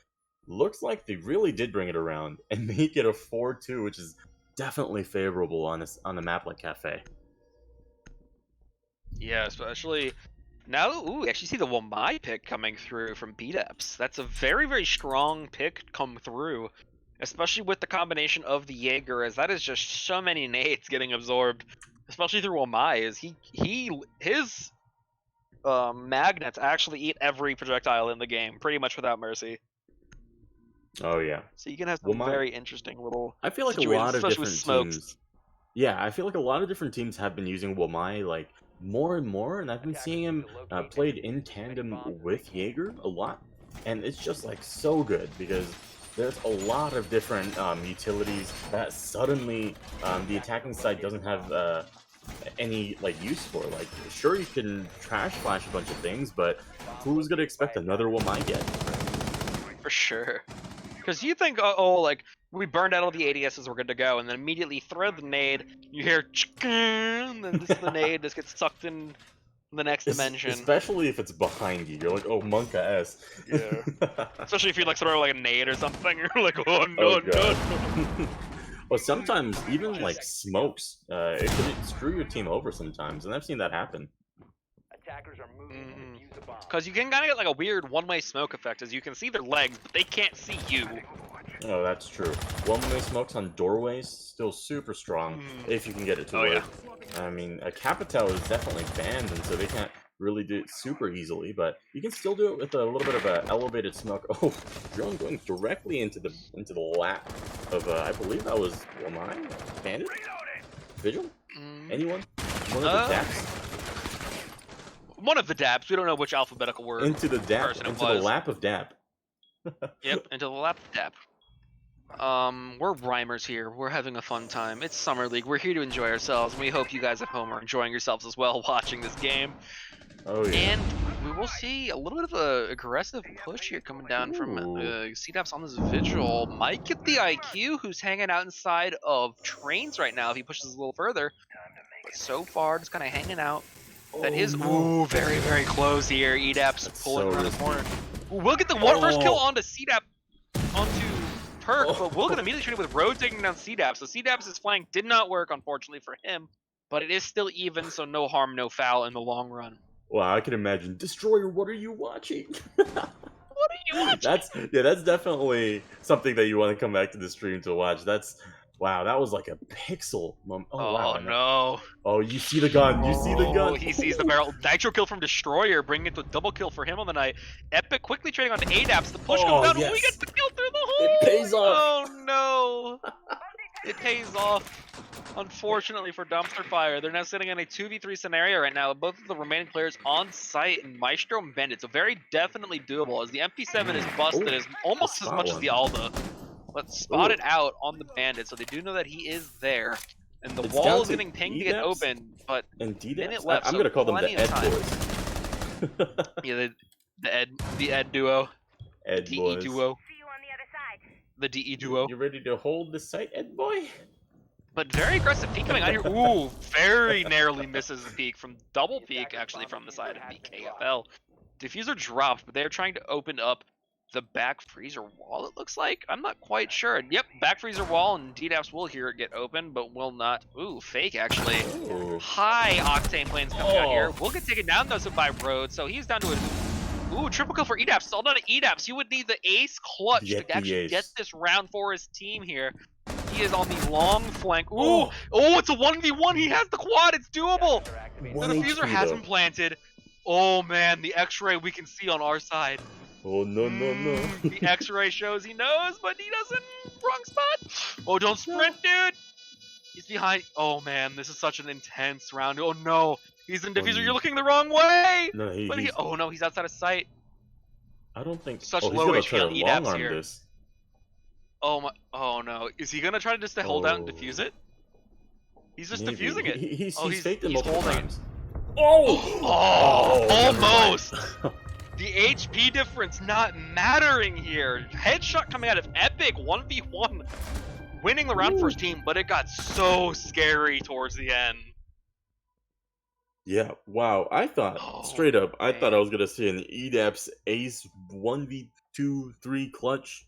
looks like they really did bring it around and make it a 4-2, which is definitely favorable on the map like Cafe. Yeah, especially now. Ooh, we actually see the Wamai pick coming through from BDEPS. That's a very, very strong pick come through, especially with the combination of the Jaeger, as that is just so many nades getting absorbed, especially through Wamai. Is his magnets actually eat every projectile in the game, pretty much without mercy. Oh yeah. So you can have some very interesting little. I feel like a lot of different teams. Yeah, I feel like a lot of different teams have been using Wamai like more and more, and I've been seeing him played in tandem with Jaeger a lot, and it's just like so good because there's a lot of different utilities that suddenly the attacking side doesn't have any like use for. Like, sure you can trash flash a bunch of things, but who's gonna expect another one I get? For sure. Because you think, oh, like, we burned out all the ADSs, we're good to go, and then immediately throw the nade, you hear, and then this is the nade, this gets sucked in the next dimension. Especially if it's behind you. You're like, oh, Monka S. Yeah. Especially if you, like, throw, like, a nade or something, you're like, oh, no, no. Well, sometimes even, like, smokes, it can screw your team over sometimes, and I've seen that happen. Attackers are moving to defuse the bomb. Because you can kind of get, like, a weird one-way smoke effect, as you can see their legs, but they can't see you. Oh, that's true. One-way smokes on doorways, still super strong, if you can get it to work. Yeah. I mean, a Capital is definitely banned, and so they can't really do it super easily, but you can still do it with a little bit of an elevated smoke. Oh, drone going directly into the lap of, I believe that was mine? Bandit? Vigil? Anyone? One of the daps? One of the daps. We don't know which alphabetical word. Into the dap, person into the lap of dap. Yep, into the lap of dap. We're rhymers here. We're having a fun time. It's Summer League. We're here to enjoy ourselves, and we hope you guys at home are enjoying yourselves as well watching this game. Oh yeah. And we will see a little bit of a aggressive push here coming down from CDAPS on this Vigil. Might get the IQ, who's hanging out inside of trains right now if he pushes a little further. But so far, just kind of hanging out. That is, ooh, very, very close here. EDAP's pulling around the corner. Ooh, we'll get the first kill onto CDAP, onto Perk, but we'll get immediately treated with Road taking down CDAPS. So CDAP's flank did not work, unfortunately, for him. But it is still even, so no harm, no foul in the long run. Wow, I can imagine. Destroyer, what are you watching? What are you watching? That's definitely something that you want to come back to the stream to watch. Wow, that was like a pixel moment. Oh, wow. No. Oh, you see the gun. You see the gun. He sees the barrel. Nitro kill from Destroyer, bringing it to a double kill for him on the night. Epic quickly trading on to ADAPS. The push comes down. Yes. We get the kill through the hole. It pays off. Oh, no. It pays off. Unfortunately for Dumpster Fire, they're now sitting in a 2v3 scenario right now with both of the remaining players on site, and Maestro and Bandit. So very definitely doable, as the MP7 is busted as almost as much as the Alda. But spotted out on the Bandit, so they do know that he is there. And the wall is getting pinged to get open, but minute left. I'm so gonna call them the Ed boys. Yeah, the Ed duo. Ed DE boys. duo. See you on the other side. The DE duo. You ready to hold the site, Ed boy? But very aggressive peek coming out here. Ooh, very narrowly misses the peek from double peek, actually, from the side of BKFL. Diffuser dropped, but they're trying to open up the back freezer wall, it looks like. I'm not quite sure. Yep, back freezer wall, and DDAPS will hear it get open, but will not. Ooh, fake, actually. Ooh. High octane planes coming out here. Will get taken down, though, so by Road, so he's down to a... Ooh, triple kill for EDAPS. It's all down to EDAPS. You would need the ace clutch to actually get this round for his team here. He is on the long flank. Ooh, it's a 1v1. He has the quad. It's doable. The diffuser has been planted. Oh, man, the X-ray we can see on our side. Oh, no. The X-ray shows he knows, but he doesn't. Wrong spot. Oh, don't sprint, dude. He's behind. Oh, man, this is such an intense round. Oh, no. He's in diffuser. You're looking the wrong way. No, oh, no, he's outside of sight. I don't think. Such he's low gonna HP try on to EDAPS long-arm here. this. Oh, my. Oh, no. Is he going to try to just hold out and defuse it? He's just defusing it. He's faked it he's multiple holding times. Almost. The HP difference not mattering here. Headshot coming out of Epic 1v1, winning the round for his team, but it got so scary towards the end. Yeah, wow. I thought, straight up, I thought I was going to see an EDAPS ace 1v2-3 clutch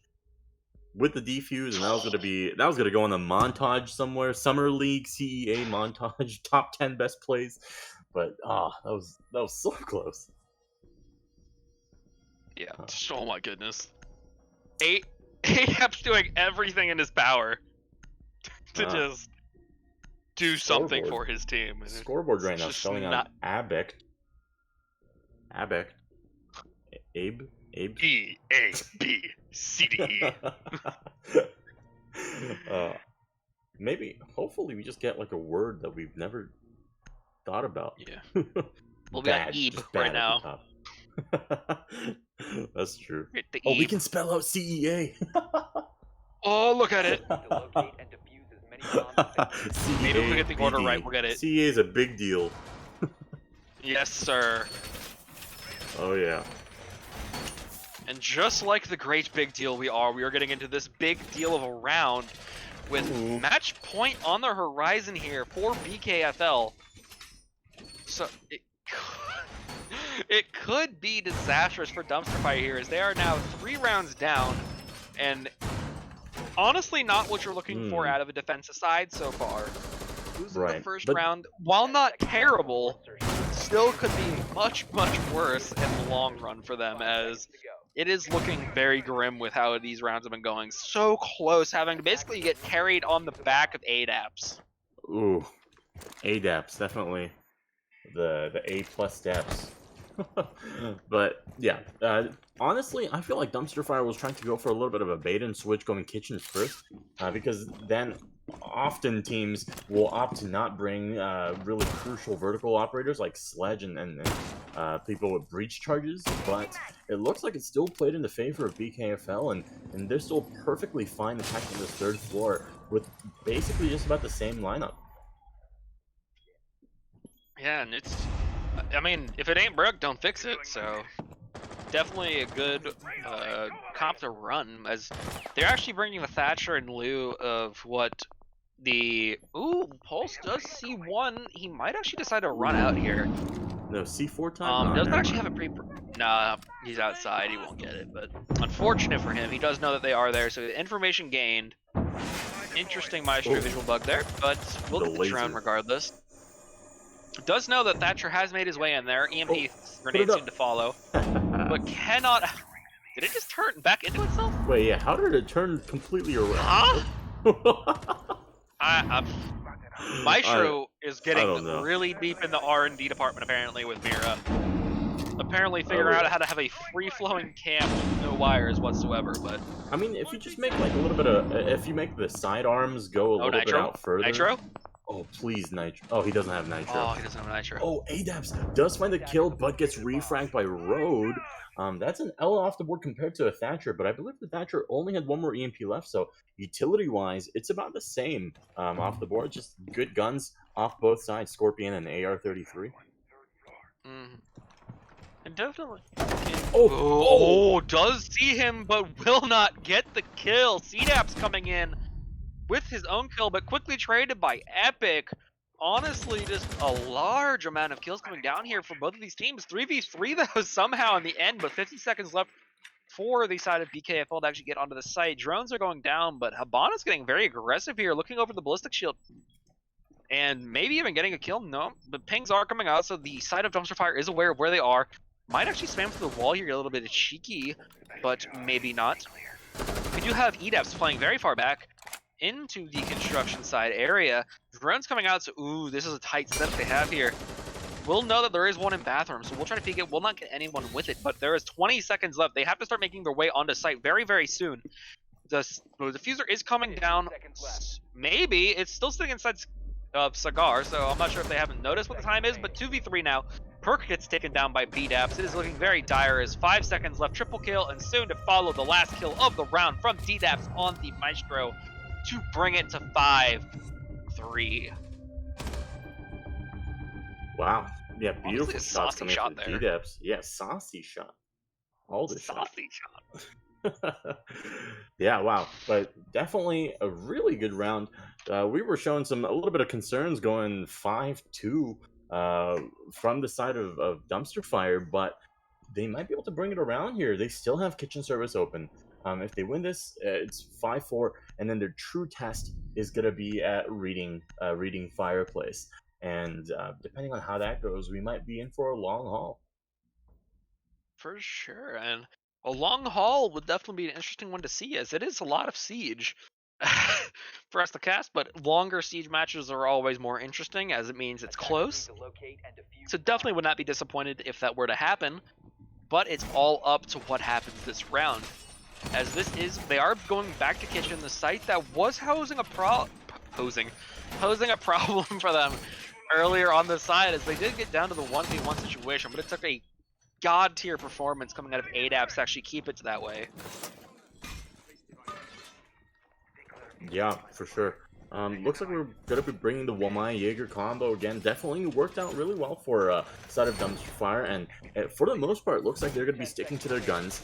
with the defuse, and that was going to go on a montage somewhere. Summer League CEA montage, top 10 best plays. But, that was so close. Yeah, oh my goodness. ADAP's doing everything in his power to just do something for his team. Scoreboard right now spelling out Abec. Abec. Abe? E-A-B-C-D-E. Maybe, hopefully we just get like a word that we've never thought about. Yeah. We'll be on Ebe right now. That's true. We can spell out CEA. Oh, look at it. Maybe if we get the order CEA, right, we'll get it. CEA is a big deal. Yes, sir. Oh yeah. And just like the great big deal we are getting into this big deal of a round with Ooh. match point on the horizon here for BKFL. So it could be disastrous for Dumpster Fire here, as they are now 3 rounds down, and honestly not what you're looking for out of a defensive side so far. Losing the first round, while not terrible, still could be much, much worse in the long run for them, as it is looking very grim with how these rounds have been going. So close, having to basically get carried on the back of ADAPs. Ooh, ADAPs, definitely the A+ steps. But yeah, honestly, I feel like Dumpster Fire was trying to go for a little bit of a bait and switch, going kitchens first, because then often teams will opt to not bring really crucial vertical operators like Sledge and people with breach charges, but it looks like it's still played in the favor of BKFL, and they're still perfectly fine attacking the 3rd floor with basically just about the same lineup. Yeah, and it's, I mean, if it ain't broke, don't fix it, so definitely a good comp to run, as they're actually bringing the Thatcher in lieu of what the... Ooh, Pulse does see one. He might actually decide to run out here. No, C4 time? Doesn't actually have a pre... Nah, he's outside, he won't get it, but unfortunate for him, he does know that they are there, so information gained. Interesting Maestro visual bug there, but we'll get the drone regardless. Does know that Thatcher has made his way in there. EMP grenades seem to follow, but cannot... Did it just turn back into itself? Wait, yeah, how did it turn completely around? Huh? Maestro is getting really deep in the R&D department, apparently, with Mira. Apparently figuring out how to have a free-flowing cam with no wires whatsoever, but... I mean, if you just make, like, a little bit of... If you make the sidearms go a little bit out further... Nitro? Oh, please, Nitro. Oh, he doesn't have Nitro. Oh, he doesn't have Nitro. Oh, ADAPS does find the kill, but gets refragged by Road. That's an L off the board compared to a Thatcher, but I believe the Thatcher only had one more EMP left, so utility-wise, it's about the same off the board. Just good guns off both sides, Scorpion and AR-33. And definitely. Oh, does see him, but will not get the kill. CDAP's coming in with his own kill, but quickly traded by Epic. Honestly, just a large amount of kills coming down here for both of these teams. 3v3 though, somehow in the end, but 50 seconds left for the side of BKFL to actually get onto the site. Drones are going down, but Habana's getting very aggressive here, looking over the ballistic shield. And maybe even getting a kill. No, but pings are coming out, so the side of Dumpster Fire is aware of where they are. Might actually spam through the wall here, a little bit cheeky, but maybe not. We do have EDAPs playing very far back into the construction side area. Drones coming out, so ooh, this is a tight setup they have here. We'll know that there is one in bathroom, so we'll try to peek it. We'll not get anyone with it, but there is 20 seconds left. They have to start making their way onto site very, very soon. The diffuser is coming down. Maybe it's still sitting inside of Cigar, so I'm not sure if they haven't noticed what the time is, but 2v3 now. Perk gets taken down by BDAPS. It is looking very dire as 5 seconds left. Triple kill, and soon to follow the last kill of the round from DDAPS on the Maestro to bring it to 5-3. Wow. Yeah, beautiful shots coming from DDAPS. Yeah, saucy shot. All the saucy shot. Yeah, wow. But definitely a really good round. We were showing a little bit of concerns going 5-2 from the side of Dumpster Fire, but they might be able to bring it around here. They still have kitchen service open. If they win this, it's 5-4, and then their true test is going to be at reading Fireplace. And depending on how that goes, we might be in for a long haul. For sure, and a long haul would definitely be an interesting one to see, as it is a lot of siege for us to cast, but longer siege matches are always more interesting, as it means it's close. So definitely would not be disappointed if that were to happen, but it's all up to what happens this round. As they are going back to kitchen, the site that was posing a problem for them earlier on the side, as they did get down to the 1v1 situation, but it took a god tier performance coming out of ADAPS to actually keep it that way. Yeah, for sure. Looks like we're going to be bringing the Wamai Jaeger combo again. Definitely worked out really well for side of Dumpster Fire, and for the most part, looks like they're going to be sticking to their guns.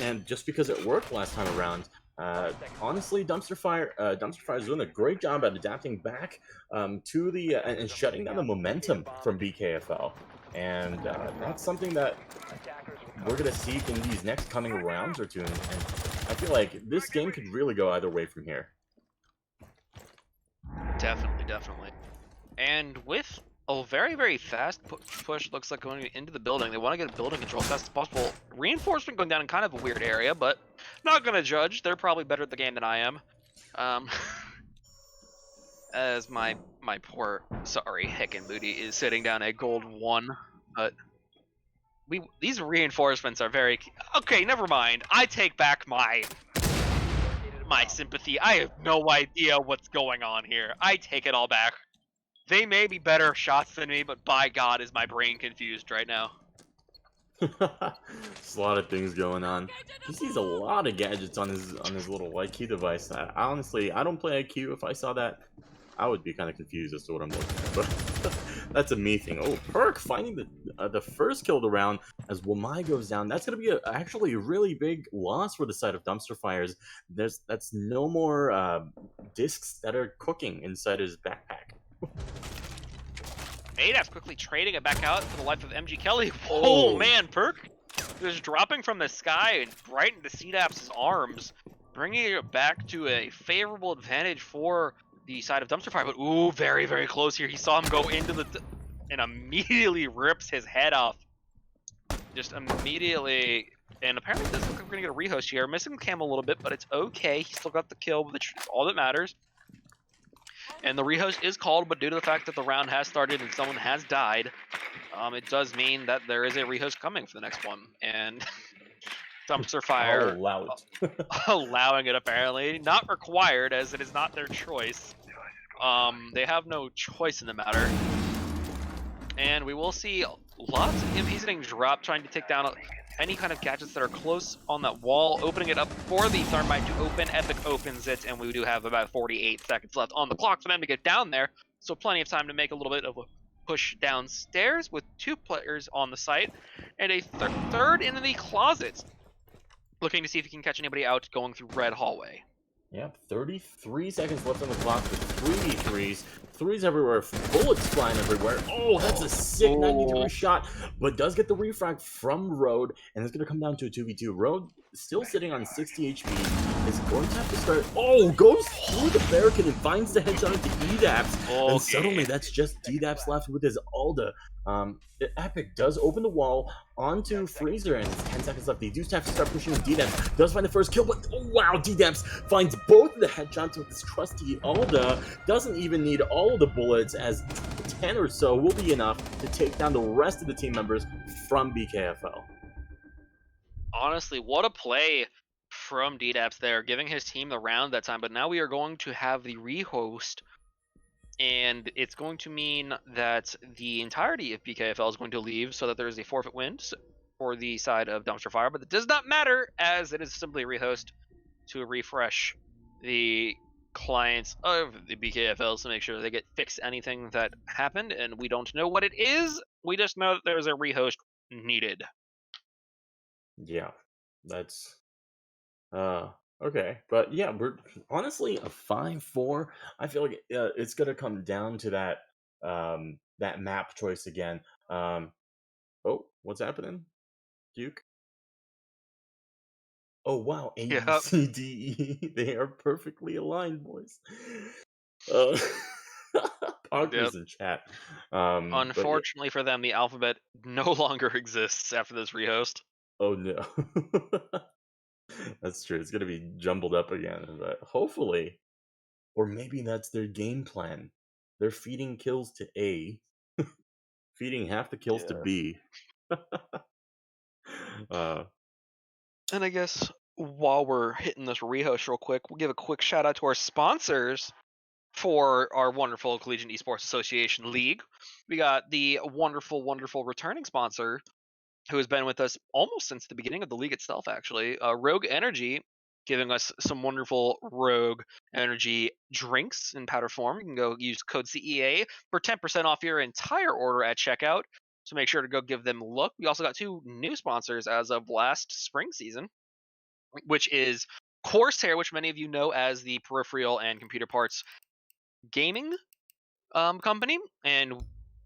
And just because it worked last time around, honestly, Dumpster Fire is doing a great job at adapting back to the and shutting down the momentum from BKFL, and that's something that we're gonna see in these next coming rounds or two. And I feel like this game could really go either way from here. Definitely. And with a very, very fast push, looks like going into the building. They want to get building control as fast as possible. Reinforcement going down in kind of a weird area, but not going to judge. They're probably better at the game than I am. As my poor, sorry, Heckin' Booty is sitting down at gold 1, but these reinforcements are very... Okay, never mind. I take back my sympathy. I have no idea what's going on here. I take it all back. They may be better shots than me, but by God, is my brain confused right now. There's a lot of things going on. He sees a lot of gadgets on his little IQ device. Honestly, I don't play IQ. If I saw that, I would be kind of confused as to what I'm looking at. But that's a me thing. Oh, Perk finding the first kill of the round as Wamai goes down. That's going to be actually a really big loss for the side of Dumpster Fires. That's no more discs that are cooking inside his backpack. ADAP's quickly trading it back out for the life of MG Kelly. Oh man, Perk just dropping from the sky and right into CDAP's arms, bringing it back to a favorable advantage for the side of Dumpster Fire. But ooh, very, very close here. He saw him go into and immediately rips his head off. Just immediately. And apparently it doesn't look like we're going to get a rehost here. Missing the cam a little bit, but it's okay. He still got the kill, which is all that matters. And the rehost is called, but due to the fact that the round has started and someone has died, it does mean that there is a rehost coming for the next one. And Dumpster Fire allowing it, apparently. Not required, as it is not their choice. They have no choice in the matter. And we will see lots of EMPs getting dropped, trying to take down any kind of gadgets that are close on that wall, opening it up for the Thermite to open. Epic opens it, and we do have about 48 seconds left on the clock for them to get down there, so plenty of time to make a little bit of a push downstairs with 2 players on the site, and a third in the closet, looking to see if he can catch anybody out going through Red Hallway. Yep, 33 seconds left on the clock with 3v3s. Threes everywhere, bullets flying everywhere. Oh, that's a sick 90-degree shot, but does get the refrag from Road, and it's going to come down to a 2v2. Road still sitting on 60 HP. Is going to have to start... Oh, goes through the barricade and finds the headshot into EDAPS. Okay. And suddenly that's just DDAPS left with his Alda. Epic does open the wall onto Freezer, and it's 10 seconds left. They do have to start pushing with DDAPS. Does find the first kill, but oh wow, DDAPS finds both of the headshots with his trusty Alda. Doesn't even need all of the bullets, as 10 or so will be enough to take down the rest of the team members from BKFL. Honestly, what a play from DDAPS there, giving his team the round that time. But now we are going to have the rehost, and it's going to mean that the entirety of BKFL is going to leave, so that there is a forfeit win for the side of Dumpster Fire. But it does not matter, as it is simply a rehost to refresh the clients of the BKFL to make sure they get fixed anything that happened, and we don't know what it is. We just know that there's a rehost needed. Yeah, that's okay, but yeah, we're honestly a 5-4. I feel like it's gonna come down to that that map choice again. Oh, what's happening, Duke? Oh wow, A, B, C, D, E. They are perfectly aligned, boys. Parker's in chat. Unfortunately for them, the alphabet no longer exists after this rehost. Oh no. That's true. It's gonna be jumbled up again, but hopefully, or maybe that's their game plan. They're feeding kills to A, feeding half the kills to B. And I guess while we're hitting this rehost real quick, we'll give a quick shout out to our sponsors for our wonderful Collegiate Esports Association League. We got the wonderful, wonderful returning sponsor who has been with us almost since the beginning of the league itself, actually, Rogue Energy, giving us some wonderful Rogue Energy drinks in powder form. You can go use code CEA for 10% off your entire order at checkout. So make sure to go give them a look. We also got 2 new sponsors as of last spring season, which is Corsair, which many of you know as the peripheral and computer parts gaming company, and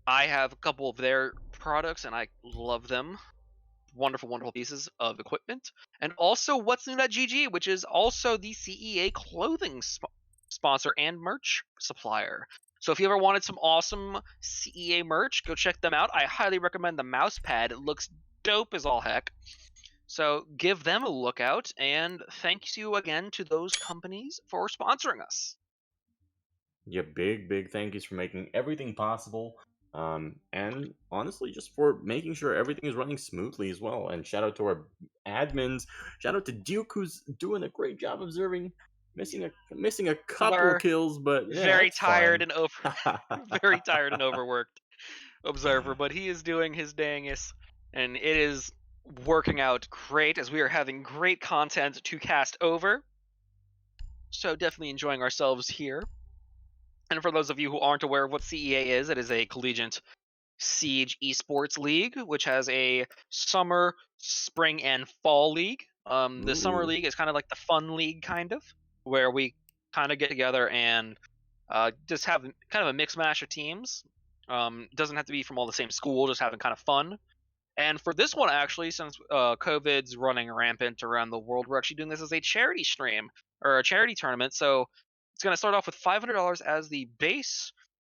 I have a couple of their products and I love them. Wonderful, wonderful pieces of equipment. And also What's New.gg, which is also the CEA clothing sponsor and merch supplier. So if you ever wanted some awesome CEA merch, go check them out. I highly recommend the mouse pad. It looks dope as all heck. So give them a look out, and thank you again to those companies for sponsoring us. Yeah, big thank yous for making everything possible. And honestly, just for making sure everything is running smoothly as well. And shout out to our admins. Shout out to Duke, who's doing a great job observing. Missing a couple kills, but yeah, very it's tired fine. and very tired and overworked observer, but he is doing his dangest, and it is working out great as we are having great content to cast over. So definitely enjoying ourselves here. And for those of you who aren't aware of what CEA is, it is a collegiate Siege esports league, which has a summer, spring, and fall league. The summer Ooh. league is kind of like the fun league, kind of, where we kind of get together and just have kind of a mix mash of teams. Doesn't have to be from all the same school, just having kind of fun. And for this one, actually, since COVID's running rampant around the world, we're actually doing this as a charity stream or a charity tournament. So it's going to start off with $500 as the base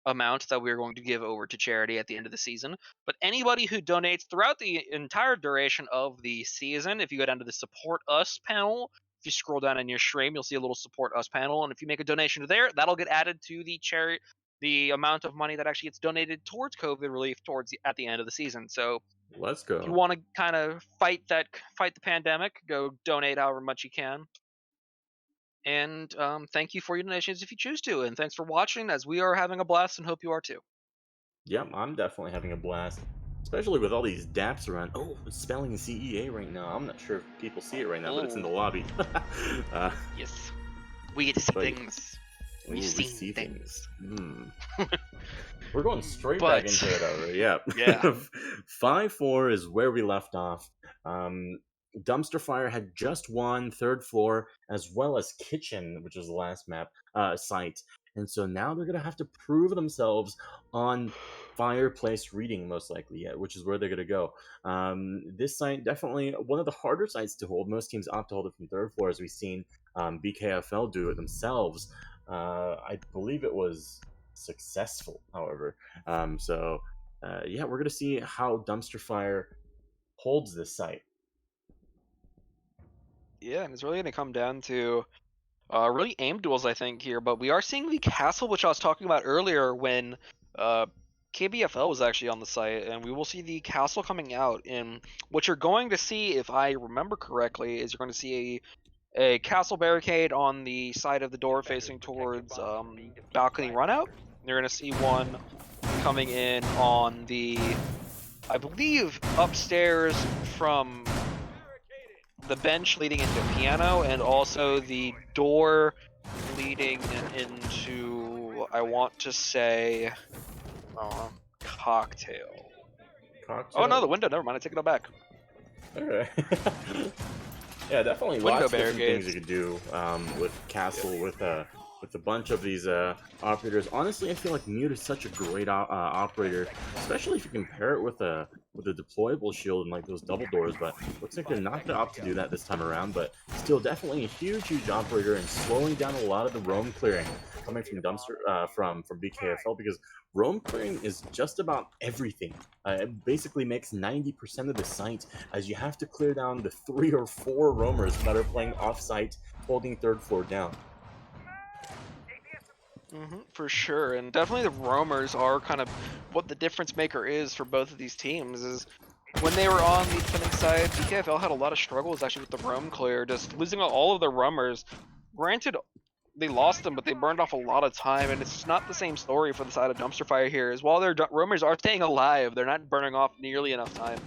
amount that we're going to give over to charity at the end of the season. But anybody who donates throughout the entire duration of the season, if you go down to the Support Us panel, if you scroll down in your stream, you'll see a little Support Us panel. And if you make a donation there, that'll get added to the amount of money that actually gets donated towards COVID relief at the end of the season. So Let's go. if you want to kind of fight the pandemic, go donate however much you can. And thank you for your donations if you choose to. And thanks for watching, as we are having a blast and hope you are too. Yep, I'm definitely having a blast. Especially with all these daps around. Oh, it's spelling CEA right now. I'm not sure if people see it right now, but it's in the lobby. Yes. We get to see but- things. Ooh, We've we seen see things. We're going straight But- back into it already. Yeah. Yeah. 5-4 is where we left off. Dumpster Fire had just won third floor as well as Kitchen, which was the last map site. And so now they're going to have to prove themselves on Fireplace Reading, most likely, which is where they're going to go. This site, definitely one of the harder sites to hold. Most teams opt to hold it from third floor, as we've seen BKFL do it themselves. I believe it was successful, however. Yeah, we're going to see how Dumpster Fire holds this site. Yeah, and it's really going to come down to really aim duels, I think, here. But we are seeing the castle, which I was talking about earlier when KBFL was actually on the site, and we will see the castle coming out. And what you're going to see, if I remember correctly, is you're going to see a castle barricade on the side of the door facing towards balcony runout. You're going to see one coming in on the, I believe, upstairs from the bench leading into piano, and also the door leading into, I want to say, cocktail. Oh no, the window. Never mind. I take it all back. Okay. Yeah, definitely Window lots of different barricades. things you could do with Castle, with a bunch of these operators. Honestly, I feel like Mute is such a great operator, especially if you compare it with a deployable shield and like those double doors. But looks like they're not going to opt to do that this time around. But still, definitely a huge operator and slowing down a lot of the roam clearing coming from Dumpster from BKFL, because roam clearing is just about everything. It basically makes 90% of the site, as you have to clear down the 3 or 4 roamers that are playing off-site, holding third floor down. For sure, and definitely the roamers are kind of what the difference maker is for both of these teams. Is when they were on the defending side, BKFL had a lot of struggles actually with the roam clear, just losing all of their roamers. Granted, they lost them, but they burned off a lot of time, and it's not the same story for the side of Dumpster Fire here. As while their roamers are staying alive, they're not burning off nearly enough time.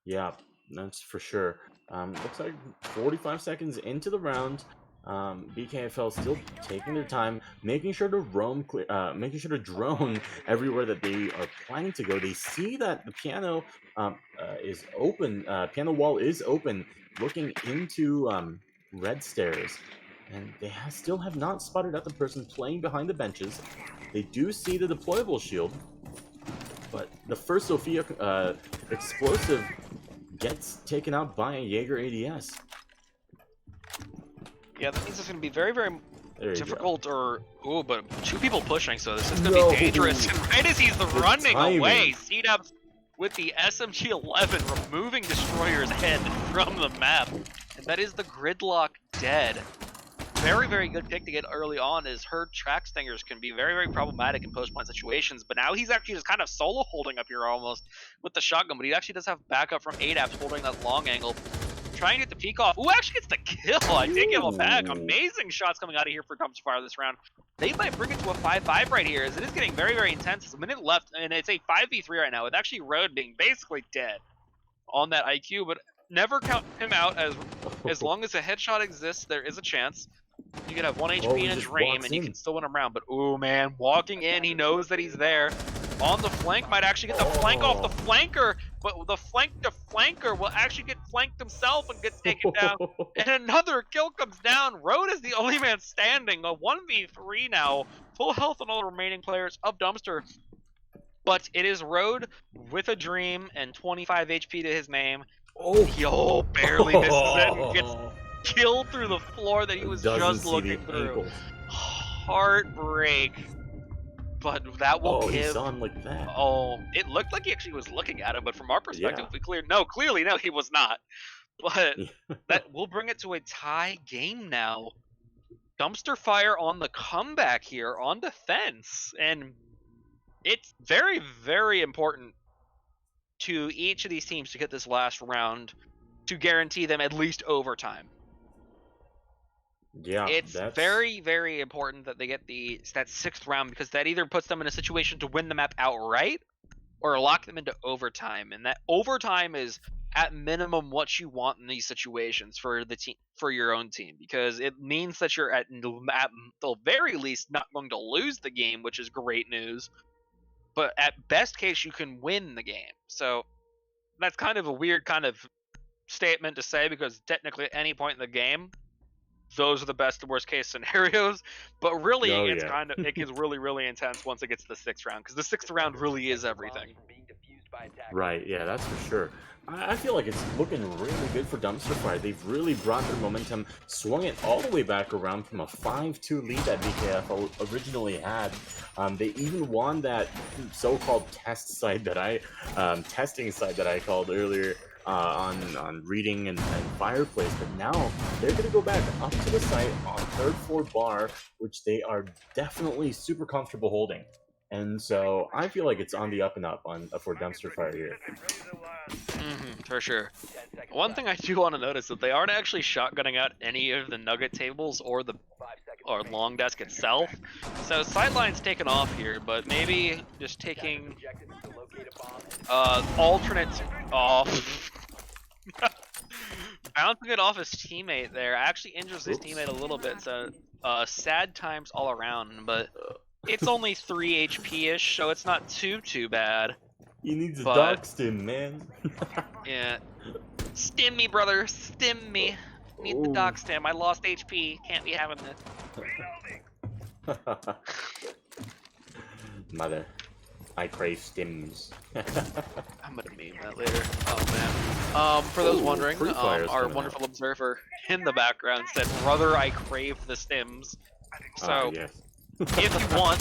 Yeah, that's for sure. Looks like 45 seconds into the round. BKFL still taking their time, making sure to making sure to drone everywhere that they are planning to go. They see that the piano is open. Piano wall is open, looking into red stairs, and they still have not spotted out the person playing behind the benches. They do see the deployable shield, but the first Sophia explosive gets taken out by a Jaeger ADS. Yeah, that means it's going to be very, very There you difficult go. but two people pushing, so this is going to be dangerous. And right as he's running timing. away, C-Dubs with the SMG-11 removing Destroyer's head from the map. And that is the Gridlock dead. Very, very good pick to get early on, as her track stingers can be very, very problematic in post-point situations. But now he's actually just kind of solo holding up here almost with the shotgun, but he actually does have backup from ADAPS holding that long angle. Trying to get the peek off. Ooh, actually gets the kill. I did give him back. Amazing shots coming out of here for Dumpster Fire this round. They might bring it to a 5-5 right here, as it is getting very, very intense. There's a minute left, and it's a 5v3 right now, with actually Road being basically dead on that IQ, but never count him out. As long as a headshot exists, there is a chance. You can have 1 HP in a dream, and you can still win him around. But ooh, man, walking in, he knows that he's there. On the flank, might actually get the flank off the flanker, but the flanker will actually get flanked himself and get taken down. And another kill comes down. Road is the only man standing. A 1v3 now. Full health on all the remaining players of Dumpster. But it is Road with a dream and 25 HP to his name. Yo, barely misses it and gets killed through the floor that he was just looking through. Heartbreak. But that will give. He's on like that. Oh, it looked like he actually was looking at him, but from our perspective, clearly no, he was not. But that will bring it to a tie game now. Dumpster Fire on the comeback here on defense, and it's very, very important to each of these teams to get this last round to guarantee them at least overtime. Yeah, it's very, very important that they get that 6th round, because that either puts them in a situation to win the map outright or lock them into overtime. And that overtime is at minimum what you want in these situations for the team, for your own team, because it means that you're at the very least not going to lose the game, which is great news. But at best case, you can win the game. So that's kind of a weird kind of statement to say, because technically at any point in the game, those are the best and worst case scenarios, but really it gets really, really intense once it gets to the 6th round, because the 6th round really is everything. Right, yeah, that's for sure. I feel like it's looking really good for Dumpster Fire. They've really brought their momentum, swung it all the way back around from a 5-2 lead that BKFL originally had. They even won that so-called testing site that I called earlier. On reading and fireplace, but now they're going to go back up to the site on 3rd floor bar, which they are definitely super comfortable holding. And so I feel like it's on the up and up for Dumpster Fire here. For sure. One thing I do want to notice that they aren't actually shotgunning out any of the nugget tables or long desk itself. So sideline's taken off here, but maybe just taking alternate off. Bouncing it off his teammate there actually injures his teammate a little bit, so sad times all around, but it's only 3 HP-ish, so it's not too bad. He needs a dog stim, man. Yeah. Stim me, brother. Stim me. Need the dog stim. I lost HP. Can't be having this. Mother. I crave stims. I'm gonna meme that later. Oh man. For those wondering, our wonderful observer in the background said, "Brother, I crave the stims." So, yes. if you want,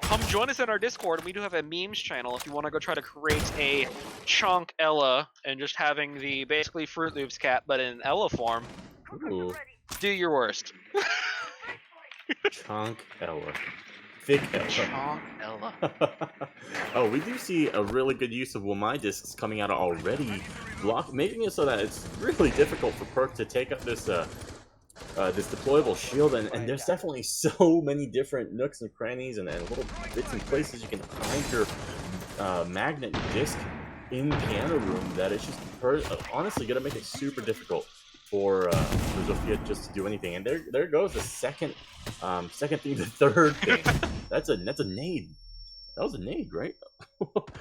come join us in our Discord. We do have a memes channel if you want to go try to create a Chunk Ella and just having the basically Fruit Loops cat, but in Ella form. Ooh. Do your worst. Chunk Ella. Thick Ella. Chunk Ella. Oh, we do see a really good use of Wamai discs coming out already, making it so that it's really difficult for Perk to take up this this deployable shield, and there's definitely so many different nooks and crannies and little bits and places you can hide your magnet disc in Piano Room that it's just honestly gonna make it super difficult for Zofia just to do anything. And there goes the second thing, the third thing. That's a nade. That was a nade, right?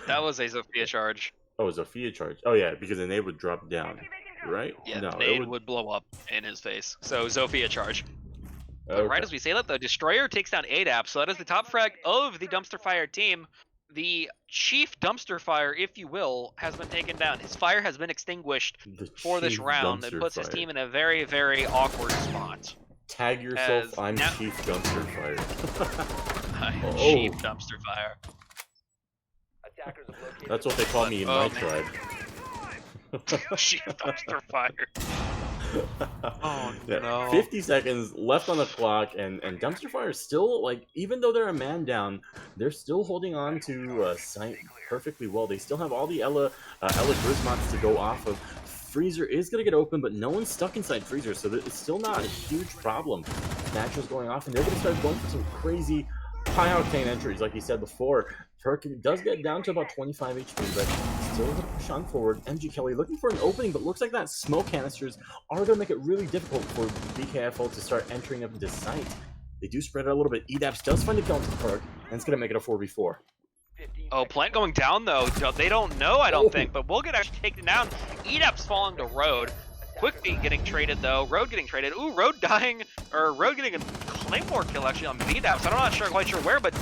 That was a Zofia charge. Oh, Zofia charge. Oh yeah, because the nade would drop down, right? Yeah, no, the nade would blow up in his face. So Zofia charge. But Okay. right as we say that, the Destroyer takes down ADAP, so that is the top frag of the Dumpster Fire team. The chief Dumpster Fire, if you will, has been taken down. His fire has been extinguished for this Chief round. It Dumpster puts his Fire. team in a very, very awkward spot. Tag yourself, as I'm now- Chief Dumpster Fire. Chief Dumpster Fire. Attackers have located That's what they call me in Oh, my man. tribe. Chief Dumpster Fire. Oh, Yeah, no. 50 seconds left on the clock, and Dumpster Fire is still, like, even though they're a man down, they're still holding on to site perfectly well. They still have all the Ella Grismots to go off of. Freezer is going to get open, but no one's stuck inside Freezer, so it's still not a huge problem. Natural's going off, and they're going to start going for some crazy high-octane entries, like you said before. Perk does get down to about 25 HP, but still able to push on forward. MG Kelly looking for an opening, but looks like that smoke canisters are going to make it really difficult for BKFL to start entering up into sight. They do spread it a little bit. EDAPS does find a kill to Perk, and it's going to make it a 4v4. 15 Oh, seconds. Plant going down though. They don't know, I don't Oh. think, but we'll get actually taken down. EDAP's falling to Road. Quickly getting traded though. Road getting traded. Ooh, Road dying, or Road getting a Claymore kill actually on DDAPS. I'm not quite sure where, but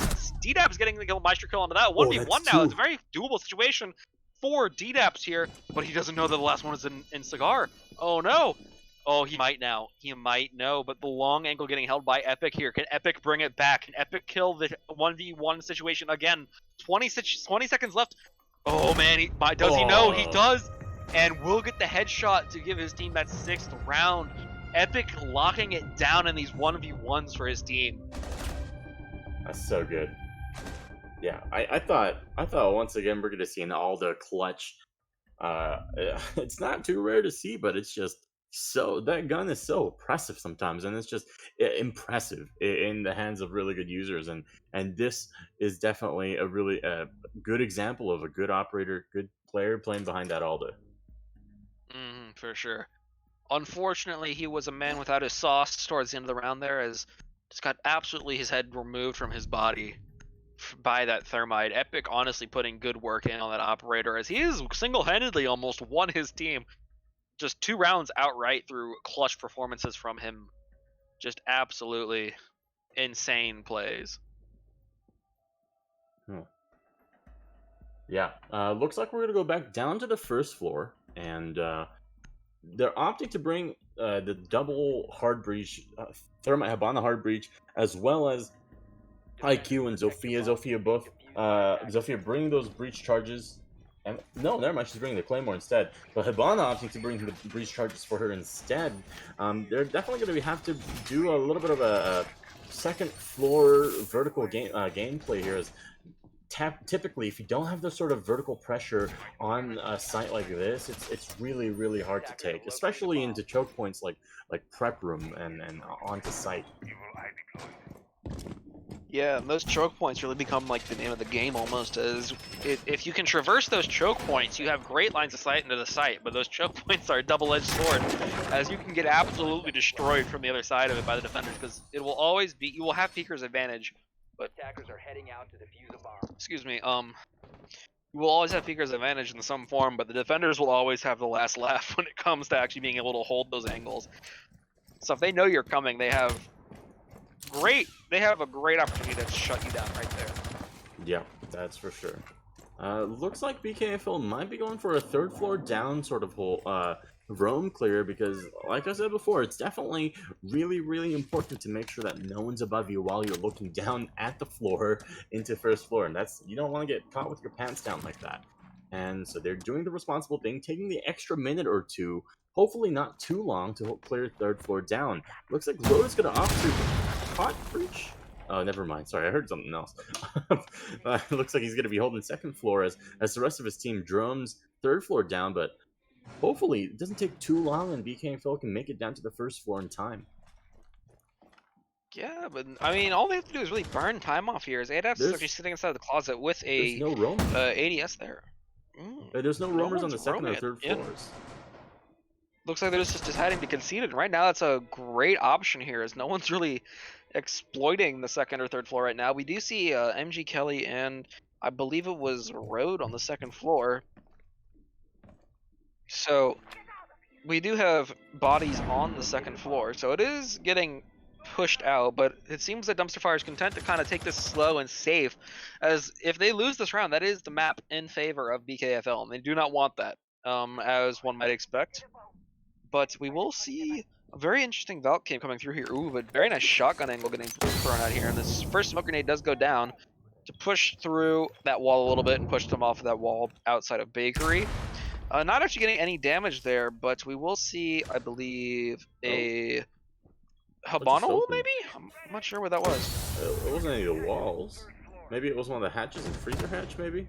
DDAP's getting the kill Meister kill onto that. 1v1 that's now. two. It's a very doable situation for DDAPS here, but he doesn't know that the last one is in Cigar. Oh no. Oh, he might now. He might know, but the long angle getting held by Epic here. Can Epic bring it back? Can Epic kill the 1v1 situation again? 20 seconds left. Oh man, does he know? He Oh. does. And will get the headshot to give his team that 6th round. Epic locking it down in these 1v1s for his team. That's so good. Yeah, I thought once again we're gonna see an Alda clutch. It's not too rare to see, but it's just that gun is so oppressive sometimes, and it's just impressive in the hands of really good users. And this is definitely a really good example of a good operator, good player playing behind that Alda. For sure. Unfortunately, he was a man without his sauce towards the end of the round there, as just got absolutely his head removed from his body by that thermite. Epic honestly putting good work in on that operator, as he is single-handedly almost won his team. Just 2 rounds outright through clutch performances from him. Just absolutely insane plays. Yeah, looks like we're gonna go back down to the first floor, and they're opting to bring the double hard breach, Thermite Habana hard breach, as well as IQ and Zofia. Zofia both. Zofia bringing those breach charges. And no, never mind. She's bringing the Claymore instead. But Habana opting to bring the breach charges for her instead. They're definitely going to have to do a little bit of a second floor vertical gameplay here. As typically, if you don't have the sort of vertical pressure on a site like this, it's really, really hard to take, especially into choke points like prep room and onto site. Yeah, and those choke points really become like the name of the game almost, as if you can traverse those choke points, you have great lines of sight into the site, but those choke points are a double-edged sword, as you can get absolutely destroyed from the other side of it by the defenders, because it will always be, you will have Peeker's advantage, but, Attackers are heading out to defuse a bomb. excuse me, you will always have Peeker's advantage in some form, but the defenders will always have the last laugh when it comes to actually being able to hold those angles. So if they know you're coming, they have a great opportunity to shut you down right there. Yeah, that's for sure. Looks like BKFL might be going for a third floor down sort of whole roam clear, because like I said before, it's definitely really, really important to make sure that no one's above you while you're looking down at the floor into first floor, and you don't want to get caught with your pants down like that. And so they're doing the responsible thing, taking the extra minute or two, hopefully not too long, to clear third floor down. Looks like Road is going to opt to hot breach. Oh, never mind. Sorry, I heard something else. It looks like he's going to be holding second floor as the rest of his team drums third floor down, but hopefully it doesn't take too long and BKFL can make it down to the first floor in time. Yeah, but I mean, all they have to do is really burn time off here. As ADAPS is actually sitting inside the closet with There's a no roam. ADS there. There's no roamers on one's the second or roaming it, third yeah. floors. Looks like they're just deciding to concede it. And right now, that's a great option here, as no one's really exploiting the second or third floor right now. We do see MG Kelly and I believe it was Road on the second floor. So we do have bodies on the second floor, so it is getting pushed out, but it seems that Dumpster Fire is content to kind of take this slow and safe, as if they lose this round, that is the map in favor of BKFL, and they do not want that, as one might expect. But we will see a very interesting Valk came coming through here. Ooh, but very nice shotgun angle getting thrown out here, and this first smoke grenade does go down to push through that wall a little bit and push them off of that wall outside of Bakery. Not actually getting any damage there, but we will see, I believe, a Habana hole, maybe? I'm not sure what that was. It wasn't any of the walls. Maybe it was one of the hatches in Freezer Hatch, maybe?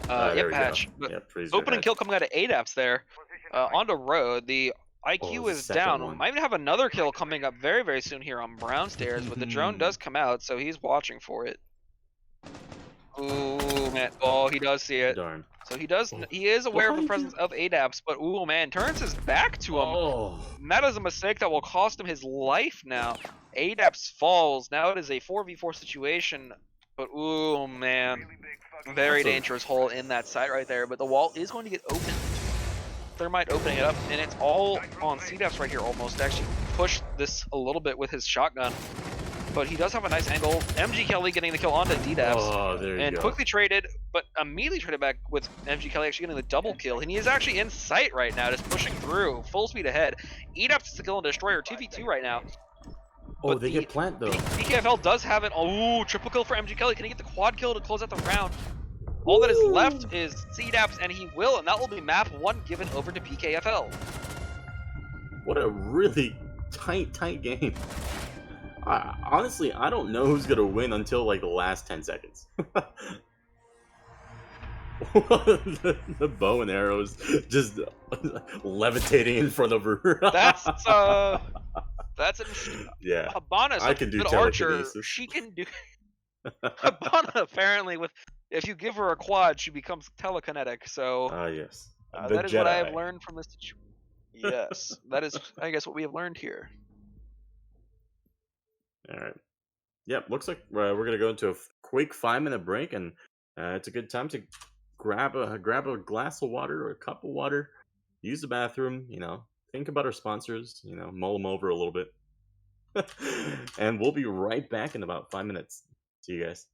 Yep, there we hatch. go. But Yep, Freezer opening Hatch. kill coming out of ADAPS there. Onto Road. The IQ Oh, the is second down. one. Might even have another kill coming up very, very soon here on Brownstairs, but the drone does come out, so he's watching for it. Ooh, man. Oh, he does see it. Darn. So he does. He is aware of the Why presence of ADAPS, but ooh, man, turns his back to him. Oh. And that is a mistake that will cost him his life now. ADAPS falls. Now it is a 4v4 situation. But ooh, man. Very dangerous hole in that site right there. But the wall is going to get opened. Thermite opening it up. And it's all on CDAPS right here almost to actually push this a little bit with his shotgun. But he does have a nice angle. MG Kelly getting the kill onto DDAPS. Oh, there you and go. quickly traded, but immediately traded back with MG Kelly actually getting the double kill. And he is actually in sight right now, just pushing through, full speed ahead. EDAPS to kill and destroyer, 2v2 right now. Oh, But they get plant though. BKFL does have it. Oh, triple kill for MG Kelly. Can he get the quad kill to close out the round? All that is left is CDAPS, and he will, and that will be map 1 given over to BKFL. What a really tight game. Honestly, I don't know who's gonna win until like the last 10 seconds. the bow and arrows just levitating in front of her. That's an yeah. Habana, I can do good archer. telekinesis. She can do. Habana apparently, with if you give her a quad, she becomes telekinetic. So Yes. that is Jedi. what I have learned from this. Yes, that is, I guess, what we have learned here. All right. Yep. Looks like we're gonna go into a quick 5-minute break, and it's a good time to grab a glass of water or a cup of water, use the bathroom. Think about our sponsors. Mull them over a little bit, and we'll be right back in about 5 minutes. See you guys.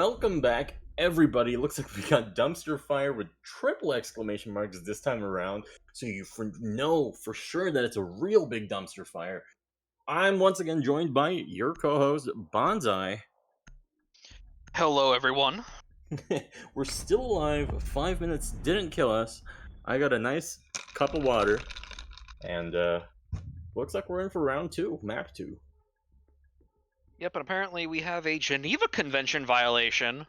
welcome back, everybody. Looks like we got dumpster fire with triple exclamation marks this time around, so you know for sure that it's a real big dumpster fire. I'm once again joined by your co-host, Bonsai. Hello, everyone. We're still alive. 5 minutes didn't kill us. I got a nice cup of water, and looks like we're in for round 2, map 2. Yep, and apparently we have a Geneva Convention violation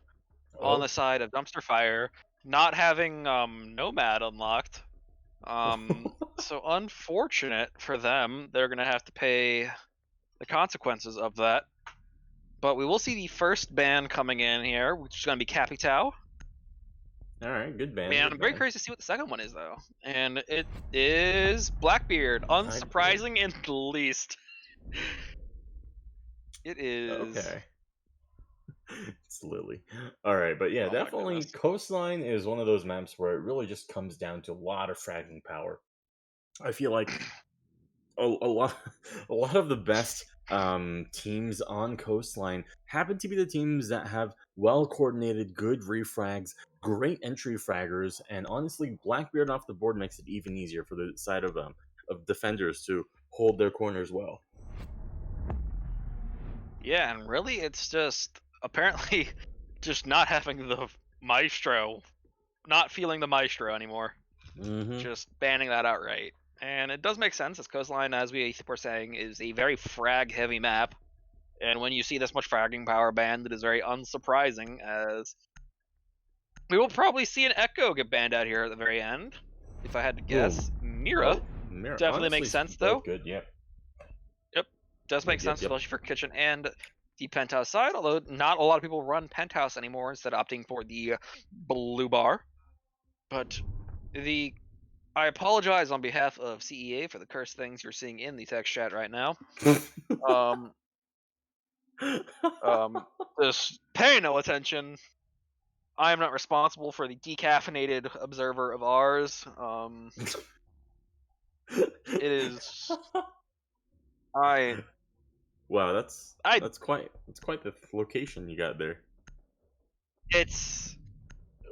on the side of dumpster fire, not having Nomad unlocked. So unfortunate for them, they're gonna have to pay the consequences of that. But we will see the first ban coming in here, which is gonna be Capitao. Alright, good ban. Man, good I'm very ban. curious to see what the second one is, though. And it is Blackbeard, unsurprising in the least. It is. Okay. It's Lily. Alright, but yeah, Oh my definitely goodness. Coastline is one of those maps where it really just comes down to a lot of fragging power. I feel like a lot of the best teams on Coastline happen to be the teams that have well coordinated, good refrags, great entry fraggers, and honestly, Blackbeard off the board makes it even easier for the side of defenders to hold their corners well. Yeah, and really, it's just apparently just not having the Maestro, not feeling the Maestro anymore. Mm-hmm. Just banning that outright. And it does make sense, as Coastline, as we were saying, is a very frag-heavy map. And when you see this much fragging power banned, it is very unsurprising, as we will probably see an Echo get banned out here at the very end, if I had to guess. Mira Mira definitely honestly, makes sense, both though. Good, yep. Does make sense, especially for Kitchen and the Penthouse side, although not a lot of people run Penthouse anymore instead of opting for the blue bar. But I apologize on behalf of CEA for the cursed things you're seeing in the text chat right now. Just pay no attention. I am not responsible for the decaffeinated observer of ours. It is. Wow, that's quite the location you got there. It's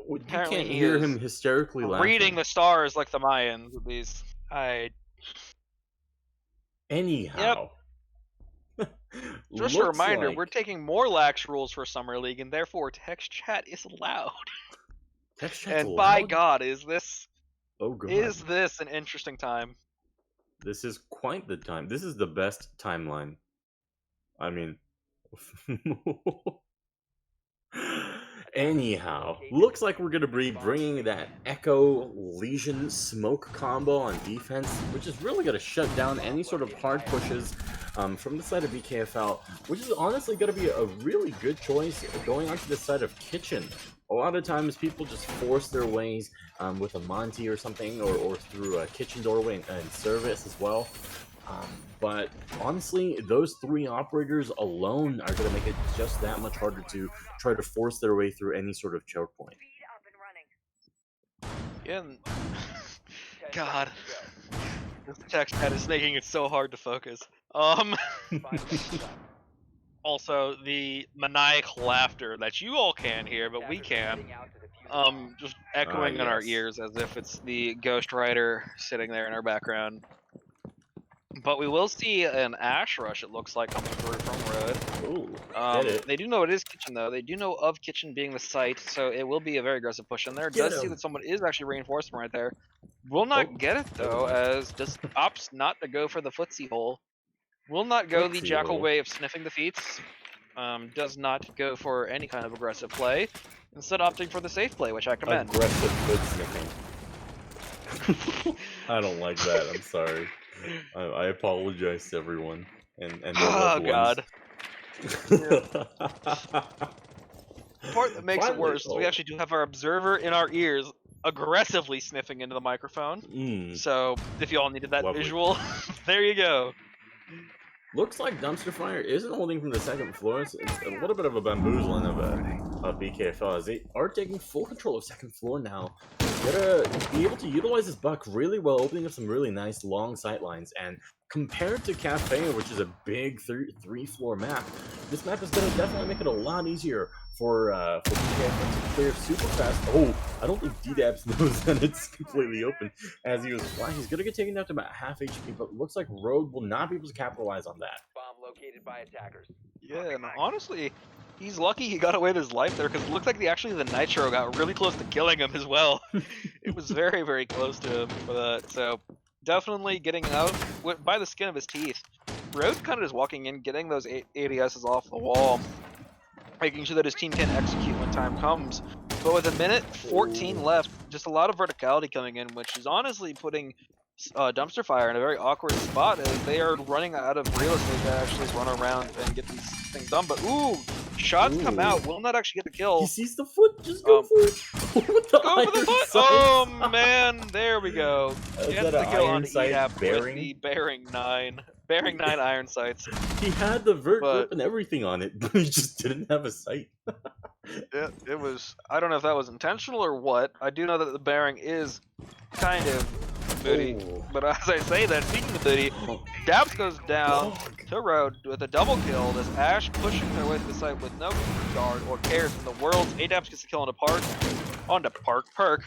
You apparently can't he hear is him hysterically laughing. reading the stars like the Mayans. At least Anyhow. Just a reminder, we're taking more lax rules for Summer League, and therefore text chat is allowed. Text chat's And by allowed? God, is this an interesting time? This is quite the time. This is the best timeline. I mean, anyhow, looks like we're going to be bringing that Echo Legion smoke combo on defense, which is really going to shut down any sort of hard pushes from the side of BKFL, which is honestly going to be a really good choice going onto the side of Kitchen. A lot of times people just force their ways with a Monty or something, or through a kitchen doorway and service as well. But honestly, those 3 operators alone are going to make it just that much harder to try to force their way through any sort of choke point. Yeah. God. This text chat is making it so hard to focus. Also, the maniacal laughter that you all can't hear, but we can, just echoing in our yes. ears as if it's the Ghost Rider sitting there in our background. But we will see an Ash Rush, it looks like, coming through from Road. Ooh, they do know it is Kitchen, though. They do know of Kitchen being the site, so it will be a very aggressive push in there. It does see that someone is actually reinforcing right there. Will not get it, though, as just opts not to go for the footsie hole. Will not go the Jackal way of sniffing the feats. Does not go for any kind of aggressive play. Instead opting for the safe play, which I commend. Aggressive foot sniffing. I don't like that, I'm sorry. I apologize to everyone and their loved God. The part that makes it worse is we actually do have our observer in our ears aggressively sniffing into the microphone. So if you all needed that visual, there you go. Looks like Dumpster Fire isn't holding from the second floor. It's a little bit of a bamboozling of BKFL as they are taking full control of second floor now. Gotta be able to utilize this buck really well, opening up some really nice long sight lines. And compared to Cafe, which is a big 3-floor map, this map is gonna definitely make it a lot easier for BKFL to clear super fast. Oh, I don't think D-Dabs knows that it's completely open as he was flying. He's gonna get taken down to about half HP, but it looks like Road will not be able to capitalize on that. Bomb located by attackers. Yeah, and honestly, he's lucky he got away with his life there because it looked like actually the Nitro got really close to killing him as well. It was very, very close to him for that. So definitely getting out by the skin of his teeth. Road kind of just walking in, getting those ADSs off the wall, making sure that his team can execute when time comes. But with a minute 14 left, just a lot of verticality coming in, which is honestly putting Dumpster Fire in a very awkward spot as they are running out of real estate to actually run around and get these things done. But ooh, shots come out, will not actually get the kill. He sees the foot, just go for it. With the Go for the foot! sights. Oh man, there we go. Is Gets that the an kill iron on sight EDAP with bearing? the bearing 9. Bearing 9 iron sights. He had the vert But- grip and everything on it, but he just didn't have a sight. It was, I don't know if that was intentional or what. I do know that the bearing is kind of booty. Oh. But as I say that, speaking of booty, Dabs goes down to Road with a double kill. This Ash pushing their way to the site with no guard or cares in the world. Dabs gets the kill onto Perk,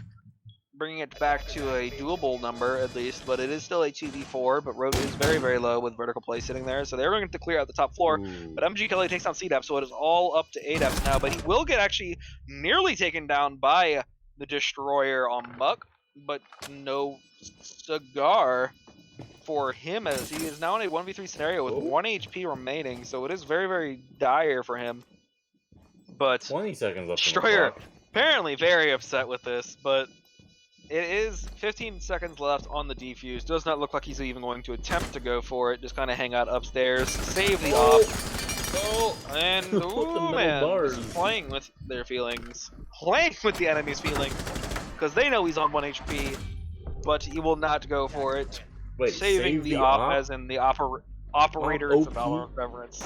bringing it back to a doable number at least, but it is still a 2v4, but Road is very, very low with vertical play sitting there, so they're going to clear out the top floor. Ooh. But MG Kelly takes down CDAP, so it is all up to ADAPS now, but he will get actually nearly taken down by the Destroyer on Muck, but no cigar for him as he is now in a 1v3 scenario with 1 HP remaining, so it is very, very dire for him. But 20 seconds left. on the Destroyer clock. apparently very upset with this, but it is 15 seconds left on the defuse. Does not look like he's even going to attempt to go for it. Just kind of hang out upstairs, save the op. Oh, and The ooh metal man, bars. this is playing with their feelings, playing with the enemy's feelings, because they know he's on 1 HP, but he will not go for it. Wait, Saving save the op as in the operator. It's a Valorant reference.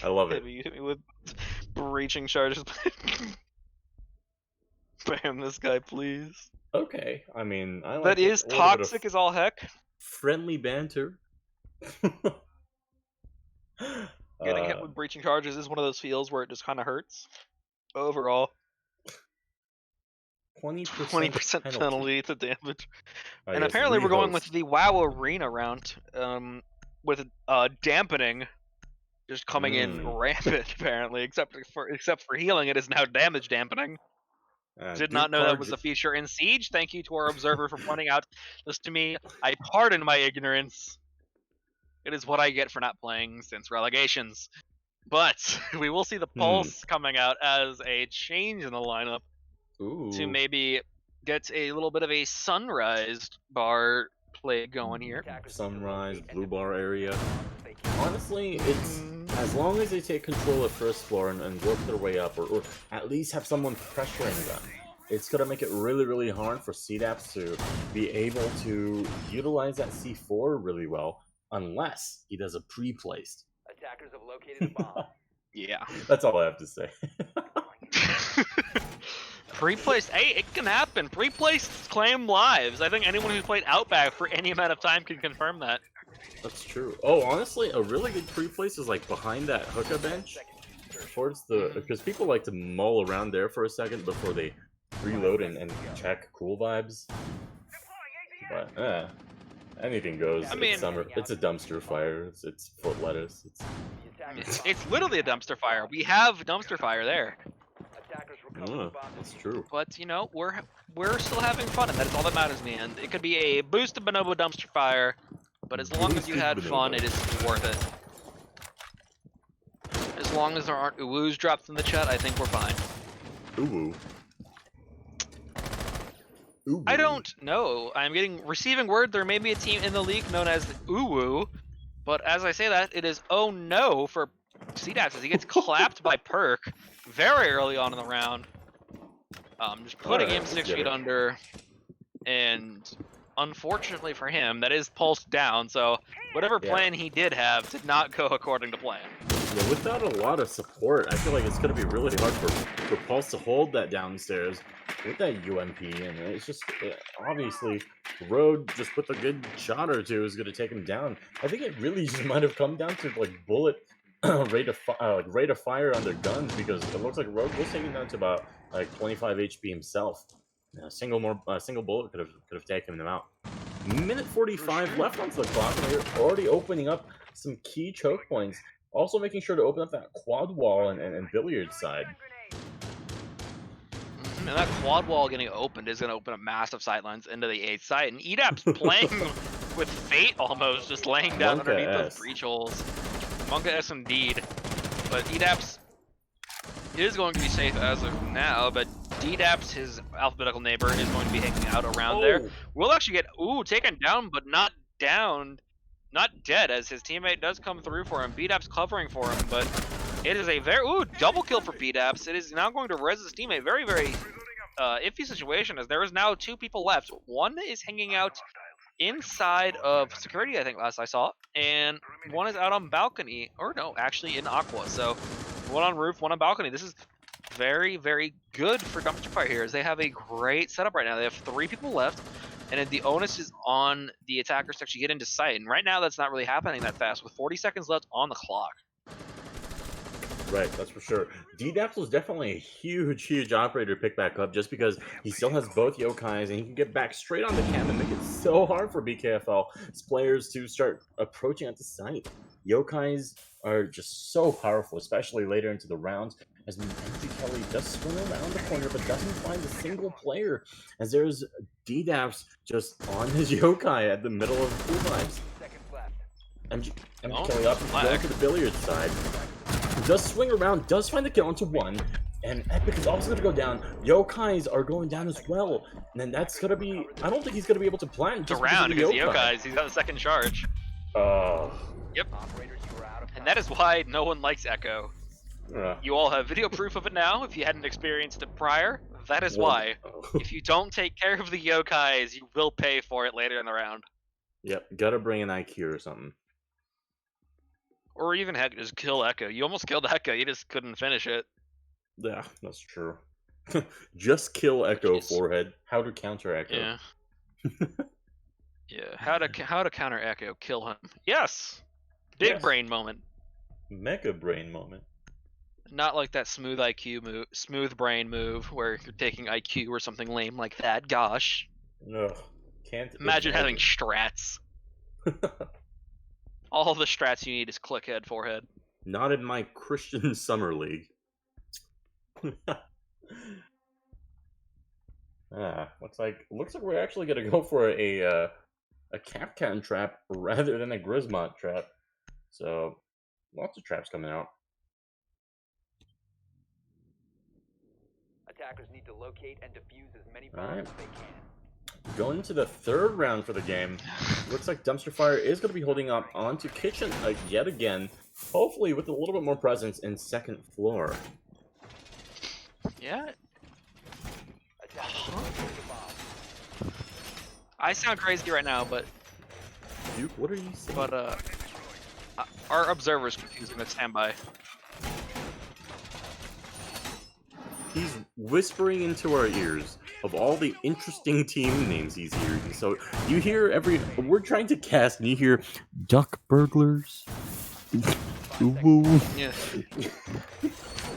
I love it. You hit me with breaching charges. Bam this guy, please. Okay, I mean, I like That it. is A little bit of toxic as all heck. friendly banter. Getting hit with breaching charges is one of those feels where it just kind of hurts. Overall, 20% penalty to damage. Oh, And yes, apparently we're going with rehost. the WoW Arena round, with dampening just coming in rampant. Apparently, except for healing, it is now damage dampening. Did not know that was a feature in Siege. Thank you to our observer for pointing out this to me. I pardon my ignorance. It is what I get for not playing since relegations. But we will see the Pulse coming out as a change in the lineup to maybe get a little bit of a Sunrise bar play going here. Sunrise, Blue Bar area. Honestly, it's as long as they take control of first floor and work their way up, or at least have someone pressuring them, it's gonna make it really, really hard for CDAPS to be able to utilize that C4 really well, unless he does a pre-placed. Attackers have located a bomb. Yeah. That's all I have to say. Pre-placed, hey, it can happen. Pre-placed claim lives. I think anyone who's played Outback for any amount of time can confirm that. That's true. Oh, honestly, a really good pre-place is like behind that hookah bench, towards the, because people like to mull around there for a second before they reload and check cool vibes. But anything goes. I mean- It's summer. It's a dumpster fire. It's foot lettuce. It's literally a dumpster fire. We have dumpster fire there. Attackers recover the bomb. That's true. But you know, we're still having fun, and that is all that matters, man. It could be a boost of Bonobo dumpster fire, but as long as you had fun, it is worth it. As long as there aren't uwoos dropped in the chat, I think we're fine. Ooh. Ooh. I don't know. I'm receiving word there may be a team in the league known as the Uwu, but as I say that, it is oh no for CDAPS as he gets clapped by Perk very early on in the round. Just putting him 6 feet under, and unfortunately for him, that is pulsed down, so whatever plan he did have did not go according to plan. Yeah, without a lot of support, I feel like it's going to be really hard for Pulse to hold that downstairs. with that UMP, and it's just obviously Road just with a good shot or two is going to take him down. I think it really just might have come down to like bullet rate of fire on their guns, because it looks like Road was taken down to about like 25 HP himself. A single bullet could have taken him out. Minute 45 left onto the clock, and they're already opening up some key choke points. Also making sure to open up that quad wall and billiard side. And that quad wall getting opened is going to open up massive sightlines into the 8th site. And EDAP's playing with fate almost, just laying down Monka underneath S. those breach holes. Monka S indeed. But EDAP's is going to be safe as of now, but DDAP's, his alphabetical neighbor, is going to be hanging out around there. Will actually get, taken down, but not down. Not dead, as his teammate does come through for him. BDAP's covering for him, but it is a very, double kill for BDAP's. It is now going to res his teammate. Very, very iffy situation, as there is now 2 people left. One is hanging out inside of security, I think last I saw, and one is out on balcony, or no, actually in Aqua. So one on roof, one on balcony. This is very, very good for Dumpster Fire here, as they have a great setup right now. They have 3 people left, and the onus is on the attackers to actually get into sight. And right now, that's not really happening that fast, with 40 seconds left on the clock. Right, that's for sure. DDAPS was definitely a huge operator to pick back up, just because he still has both yokais, and he can get back straight on the cam and make it so hard for BKFL's players to start approaching at the site. Yokais are just so powerful, especially later into the rounds, as Nancy Kelly does swing around the corner but doesn't find a single player, as there's DDAPS just on his yokai at the middle of the pool vibes. MG Kelly up and going to the billiard side. Does swing around, does find the kill onto one, and Epic is also going to go down. Yokais are going down as well, and then that's going to be, I don't think he's going to be able to plant just around because the yokais, he's got the second charge. Yep. And that is why no one likes Echo. You all have video proof of it now. If you hadn't experienced it prior, that is why. If you don't take care of the yokais, you will pay for it later in the round. Yep, gotta bring an IQ or something. Or even heck, just kill Echo. You almost killed Echo, you just couldn't finish it. Yeah, that's true. Just kill Echo, forehead. How to counter Echo. Yeah. Yeah, how to counter Echo, kill him. Yes! Big brain moment. Mega brain moment. Not like that smooth IQ move, smooth brain move where you're taking IQ or something lame like that. Gosh. Ugh, can't imagine having strats. All the strats you need is click head, forehead. Not in my Christian Summer League. Looks like we're actually gonna go for a Capcan trap rather than a Grismont trap. So lots of traps coming out. Attackers need to locate and defuse as many bombs as they can. Going into the 3rd round for the game. Looks like Dumpster Fire is going to be holding up onto Kitchen yet again. Hopefully with a little bit more presence in 2nd floor. Yeah. I sound crazy right now, but... Duke, what are you saying? But, our observer's confusing at standby. He's whispering into our ears of all the interesting team names he's hearing. So you hear we're trying to cast, and you hear duck burglars. Ooh. Yeah.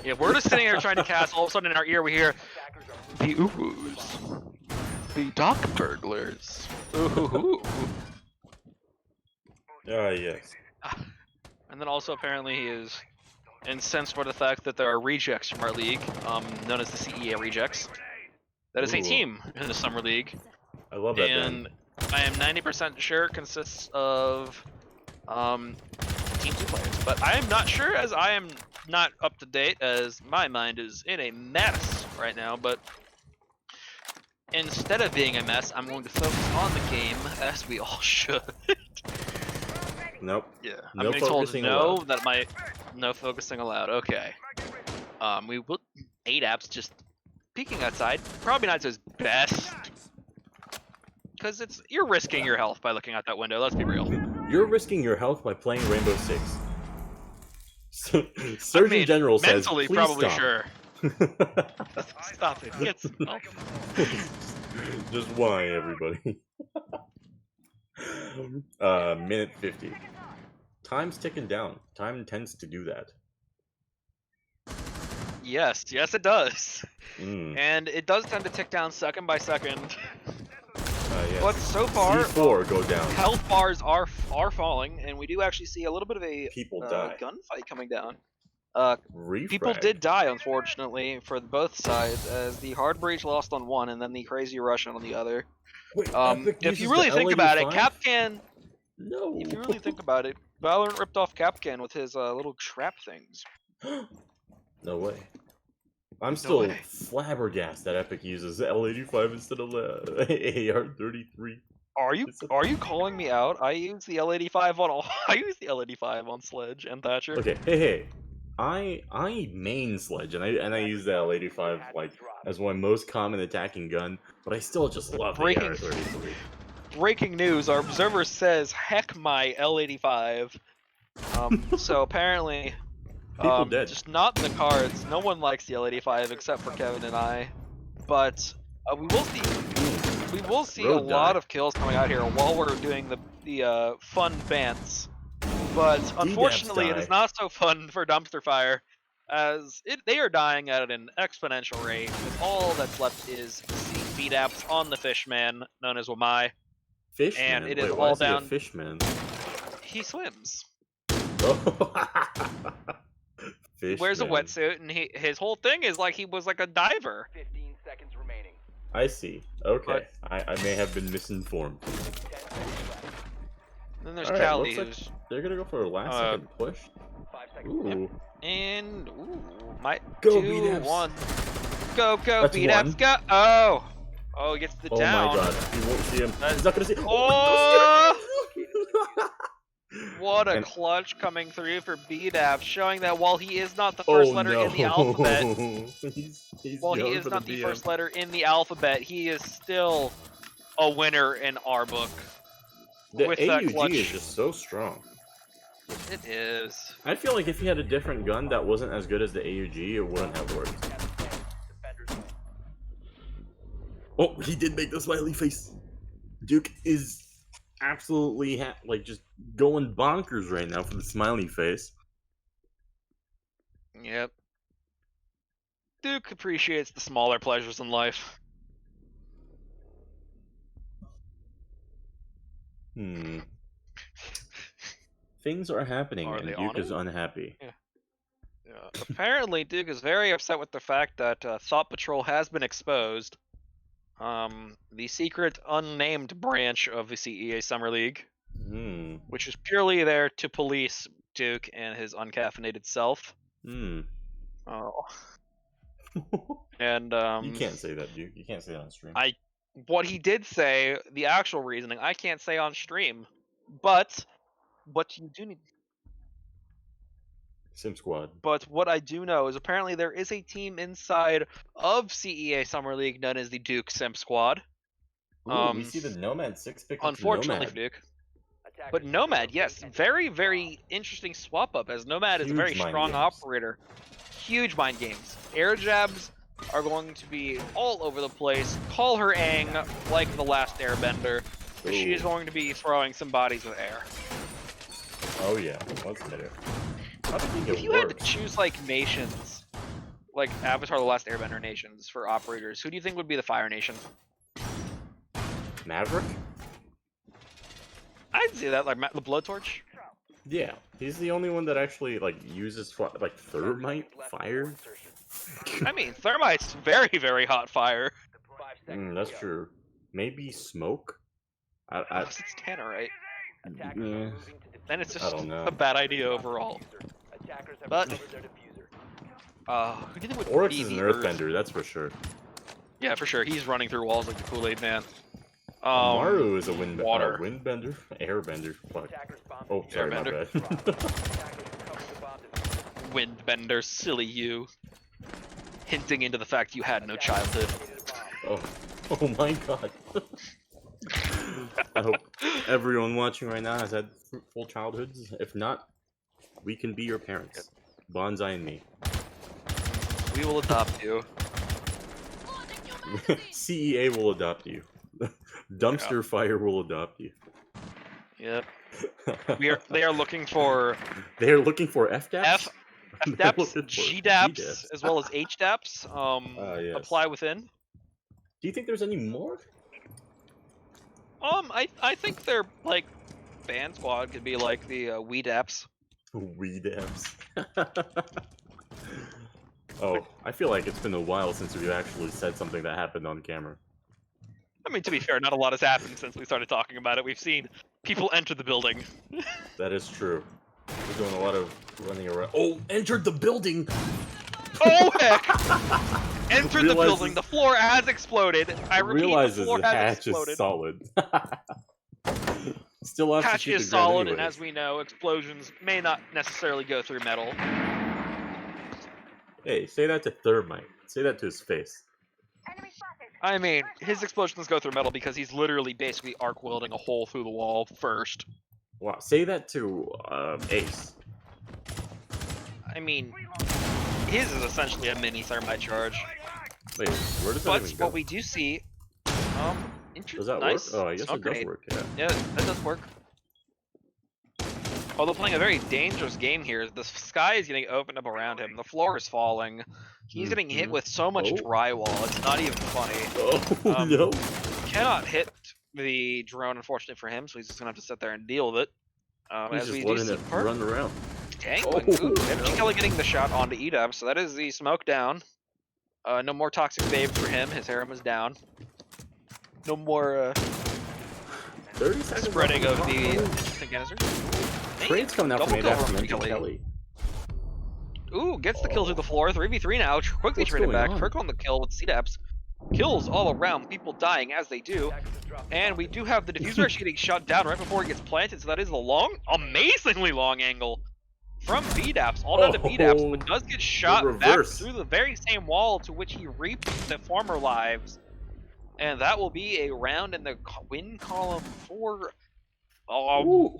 Yeah, we're just sitting here trying to cast. All of a sudden, in our ear, we hear the oohs, the duck burglars. Ooh. Yes. And then also apparently he is incensed by the fact that there are rejects from our league, known as the CEA rejects. That is a team in the summer league. I love that. And I am 90% sure it consists of team 2 players. But I am not sure, as I am not up to date, as my mind is in a mess right now. But instead of being a mess, I'm going to focus on the game, as we all should. Nope. Yeah, No I'm getting told no, allowed. that no focusing allowed. Okay. We will 8 apps just peeking outside. Probably not his best, because you're risking your health by looking out that window. Let's be real. You're risking your health by playing Rainbow Six. Surgeon General says, mentally, please probably stop. sure. Stop it. Get some help. Just whine, everybody. Minute 50. Time's ticking down. Time tends to do that. Yes, it does. Mm. And it does tend to tick down second by second. Yes. But so far, C4 go down. health bars are falling, and we do actually see a little bit of a People die. gunfight coming down. Refrag. People did die, unfortunately, for both sides, as the Hard Breach lost on one, and then the Crazy Russian on the other. Wait, Epic If you uses really the think about it, L85? Capcan. No. If you really think about it, Valorant ripped off Capcan with his little trap things. No way. I'm No still way. flabbergasted that Epic uses L85 instead of AR33. Are you calling me out? I use the L85 on all. I use the L85 on Sledge and Thatcher. Okay, hey. I main Sledge and I use the L85 like as my most common attacking gun, but I still just love the Breaking- AR33. Breaking news: our observer says, "Heck my L85." So apparently, People dead. just not in the cards. No one likes the L85 except for Kevin and I. But we will see a Road lot die. of kills coming out here while we're doing the fun bants. But unfortunately, it is die. not so fun for dumpster fire, as they are dying at an exponential rate. With all that's left is beat apps on the Fishman, known as Wamai. Fishman. And it is Wait, why all is he a down- Fishman. He swims. Oh. He wears a Fishman. wetsuit, and his whole thing is like he was like a diver. 15 seconds remaining. I see. Okay. But- I may have been misinformed. 10 seconds left. Then there's Alright, Callie, looks who's They're gonna go for a last second push. 5 seconds left. Ooh. and my Go, 2, B-Dubs. 1. Go That's beat ups, one. go! Oh, he gets the Oh down. my god. He won't see him. That- He's not gonna see Oh! What a And- clutch coming through for BDAP, showing that while he is not the first letter in the alphabet, he's while he going is for not the BM. first letter in the alphabet, he is still a winner in our book. The with that AUG clutch. is just so strong. It is. I feel like if he had a different gun that wasn't as good as the AUG, it wouldn't have worked. Defenders. Oh, he did make the smiley face. Duke is absolutely like just going bonkers right now for the smiley face. Yep. Duke appreciates the smaller pleasures in life. Things are happening, Are and they Duke on is it? unhappy. Apparently, Duke is very upset with the fact that Thought Patrol has been exposed. The secret unnamed branch of the CEA Summer League, which is purely there to police Duke and his uncaffeinated self. Oh. And You can't say that, Duke. You can't say that on stream. what he did say, the actual reasoning, I can't say on stream. But what you do need. Sim Squad. But what I do know is apparently there is a team inside of CEA Summer League known as the Duke Simp Squad. Ooh, we see the Nomad 6 pick up Unfortunately Nomad. for Duke. Attackers But Nomad, yes, and very, very interesting swap up, as Nomad is a very Huge mind strong games. operator. Huge mind games. Air jabs are going to be all over the place. Call her Aang like the last Airbender. But she is Ooh. going to be throwing some bodies with air. Oh yeah, what's better? How do you think If it you had works? to choose like nations, like Avatar: The Last Airbender nations for operators, who do you think would be the Fire Nation? Maverick? I'd say that, like the Blowtorch. Yeah, he's the only one that actually like uses like thermite fire. I mean, Thermite's very, very hot fire. 5 seconds. That's to go. true. Maybe smoke. I Unless it's Tannerite. Attackers Yeah. are moving to defuse. Then it's I just don't know. a bad idea overall. Attackers have But- recovered their diffuser. Who do you think would Oryx be is an the Earth? earthbender, that's for sure. Yeah, for sure. He's running through walls like the Kool-Aid Man. Maru is a water. windbender, airbender. Fuck. Attackers bomb. Oh, sorry, my Airbender. bad. Attackers recover the bomb diffuser. Windbender, silly you. Hinting into the fact you had no childhood. oh, oh my god. I hope everyone watching right now has had fruitful childhoods. If not, we can be your parents. Bonsai and me. We will adopt you. CEA will adopt you. Dumpster Fire will adopt you. Yep. They are looking for They are looking for FDAPs? They're FDAPs, looking for GDAPs, as well as HDAPs. Yes. Apply within. Do you think there's any more? I think their like band squad could be like the WeDAPs. WeDAPs. Oh, I feel like it's been a while since we've actually said something that happened on camera. I mean, to be fair, not a lot has happened since we started talking about it. We've seen people enter the building. That is true. We're doing a lot of running around. Oh, entered the building! Oh heck! Entered the Realizes- building. The floor has exploded. I repeat, the Realizes floor the has hatch exploded. is solid. Still has to Hatch shoot is the gun solid, and anyways. as we know, explosions may not necessarily go through metal. Hey, say that to Thermite. Say that to his face. I mean, his explosions go through metal because he's literally basically arc welding a hole through the wall first. Wow, say that to Ace. I mean, his is essentially a mini thermite charge. Wait, where does that But even go? what we do see, Does that nice. work? Oh, I guess Smoke it does grenade. work, yeah. Yeah, that does work. Although playing a very dangerous game here, the sky is getting opened up around him. The floor is falling. He's getting hit with so much Oh. drywall. It's not even funny. Oh, no. Cannot hit the drone, unfortunately for him, so he's just gonna have to sit there and deal with it. He's As just we do letting see it Perk run around. dangling. Oh, Ooh, no. MG Kelly getting the shot onto EDAP, so that is the smoke down. No more toxic babes for him. His harem is down. No more 30 seconds spreading left of on the clock. interesting canister. Trade's coming out from Double kill ADAP from from Kelly. Kelly. Ooh, gets the kill through the floor. 3v3 now. Quickly What's traded going back. on? Perk on the kill with CDAPs. Kills all around. People dying as they do. And we do have the diffuser actually getting shot down right before he gets planted. So that is a long, amazingly long angle from BDAPs. All down to BDAPs, but does get shot back reverse. through the very same wall to which he reaped the former lives. And that will be a round in the win column for Ooh.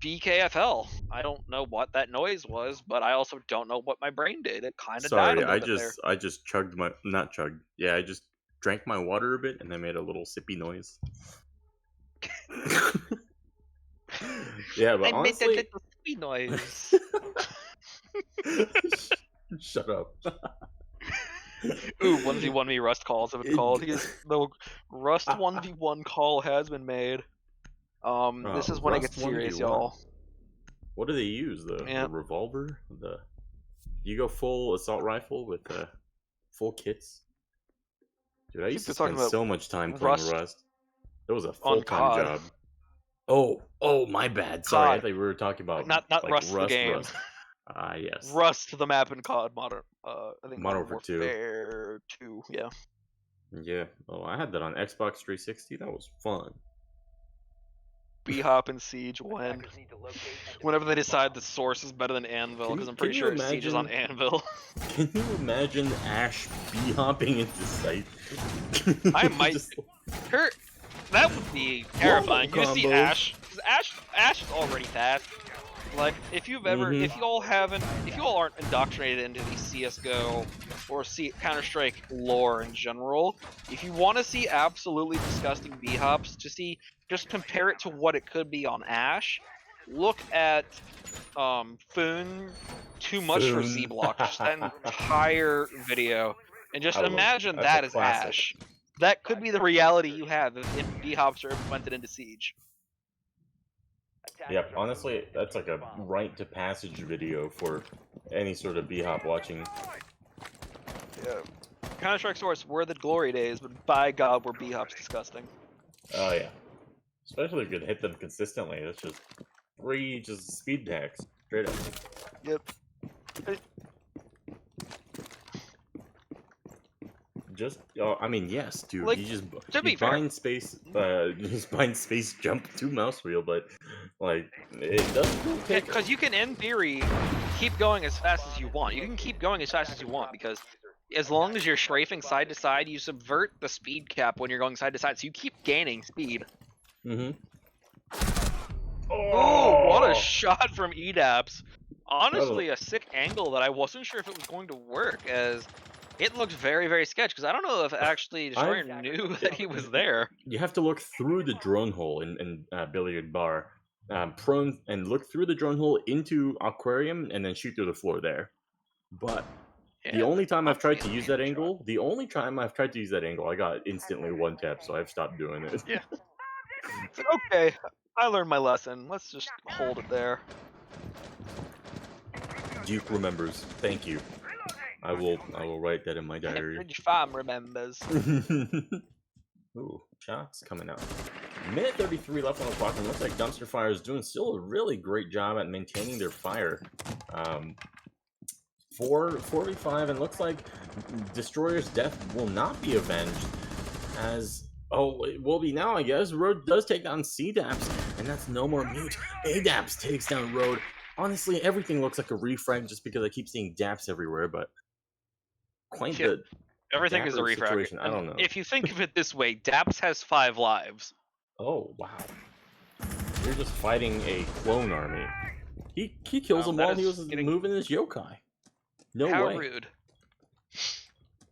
BKFL. I don't know what that noise was, but I also don't know what my brain did. It kind of died Sorry, a little bit there. I just chugged my not chugged. Yeah, I just drank my water a bit and then made a little sippy noise. Yeah, but I made that honestly, little sweet noise. shut up. Ooh, 1v1 Rust calls have been called. The Rust 1v1 call has been made. This is when it Rust gets serious, 1v1. y'all. What do they use? The revolver? You go full assault rifle with full kits? Dude, I used to talking spend about so much time playing Rust. It was a full-time COD. job. Oh, my bad. Sorry, I thought we were talking about Not like, Rust the game. Rust. Ah, yes. Rust the map in COD Modern. I think Modern Warfare 2. Yeah. Yeah. Oh, I had that on Xbox 360. That was fun. B-Hop and Siege whenever they decide the Source is better than Anvil, because I'm pretty sure Siege is on Anvil. Can you imagine Ash b-hopping into sight? I might. That would be terrifying. You see combos. Ash, because Ash is already fast. Like, if you've ever, if you all aren't indoctrinated into the CS:GO or Counter-Strike lore in general, if you want to see absolutely disgusting B-hops, just compare it to what it could be on Ash. Look at Foon, Too Much for Foon. Z-Block, just that entire video, and just I love imagine it. that That's as a classic. Ash. That could be the reality you have if B-hops are implemented into Siege. Yep, honestly, that's like a rite to passage video for any sort of b-hop watching. Yeah. Counter-Strike Source were the glory days, but by God, were B-hops disgusting. Oh yeah. Especially if you could hit them consistently. That's just free, just speed hacks. Straight up. Yep. Just, I mean, yes, dude. Like, you just to be you fair- bind space, jump to mouse wheel, but like it doesn't take. Because you can, in theory, keep going as fast as you want. You can keep going as fast as you want, because as long as you're strafing side to side, you subvert the speed cap when you're going side to side, so you keep gaining speed. Mm-hmm. Oh, what a shot from EDAPS. Honestly, a sick angle that I wasn't sure if it was going to work, as it looked very, very sketch. Because I don't know if actually Destroyer knew that he was there. You have to look through the drone hole in Billiard Bar, prone, and look through the drone hole into Aquarium, and then shoot through the floor there. But the Yeah, only time I've tried to obviously. use that angle, I got instantly one tap, so I've stopped doing it. Yeah. It's like, okay, I learned my lesson. Let's just hold it there. Duke remembers. Thank you. I will write that in my diary. Bridge Farm remembers. Ooh, shots coming out. Minute 33 left on the clock, and looks like Dumpster Fire is doing still a really great job at maintaining their fire. 4:45, and looks like Destroyer's death will not be avenged, as it will be now, I guess. Road does take down C-Daps, and that's no more mute. A-Daps takes down Road. Honestly, everything looks like a refrag just because I keep seeing Daps everywhere, but quite the Everything is a dapper refrag. situation. I don't know. If you think of it this way, Daps has 5 lives. Oh, wow. You're just fighting a clone army. He kills them while he was moving his yokai. No How way. rude.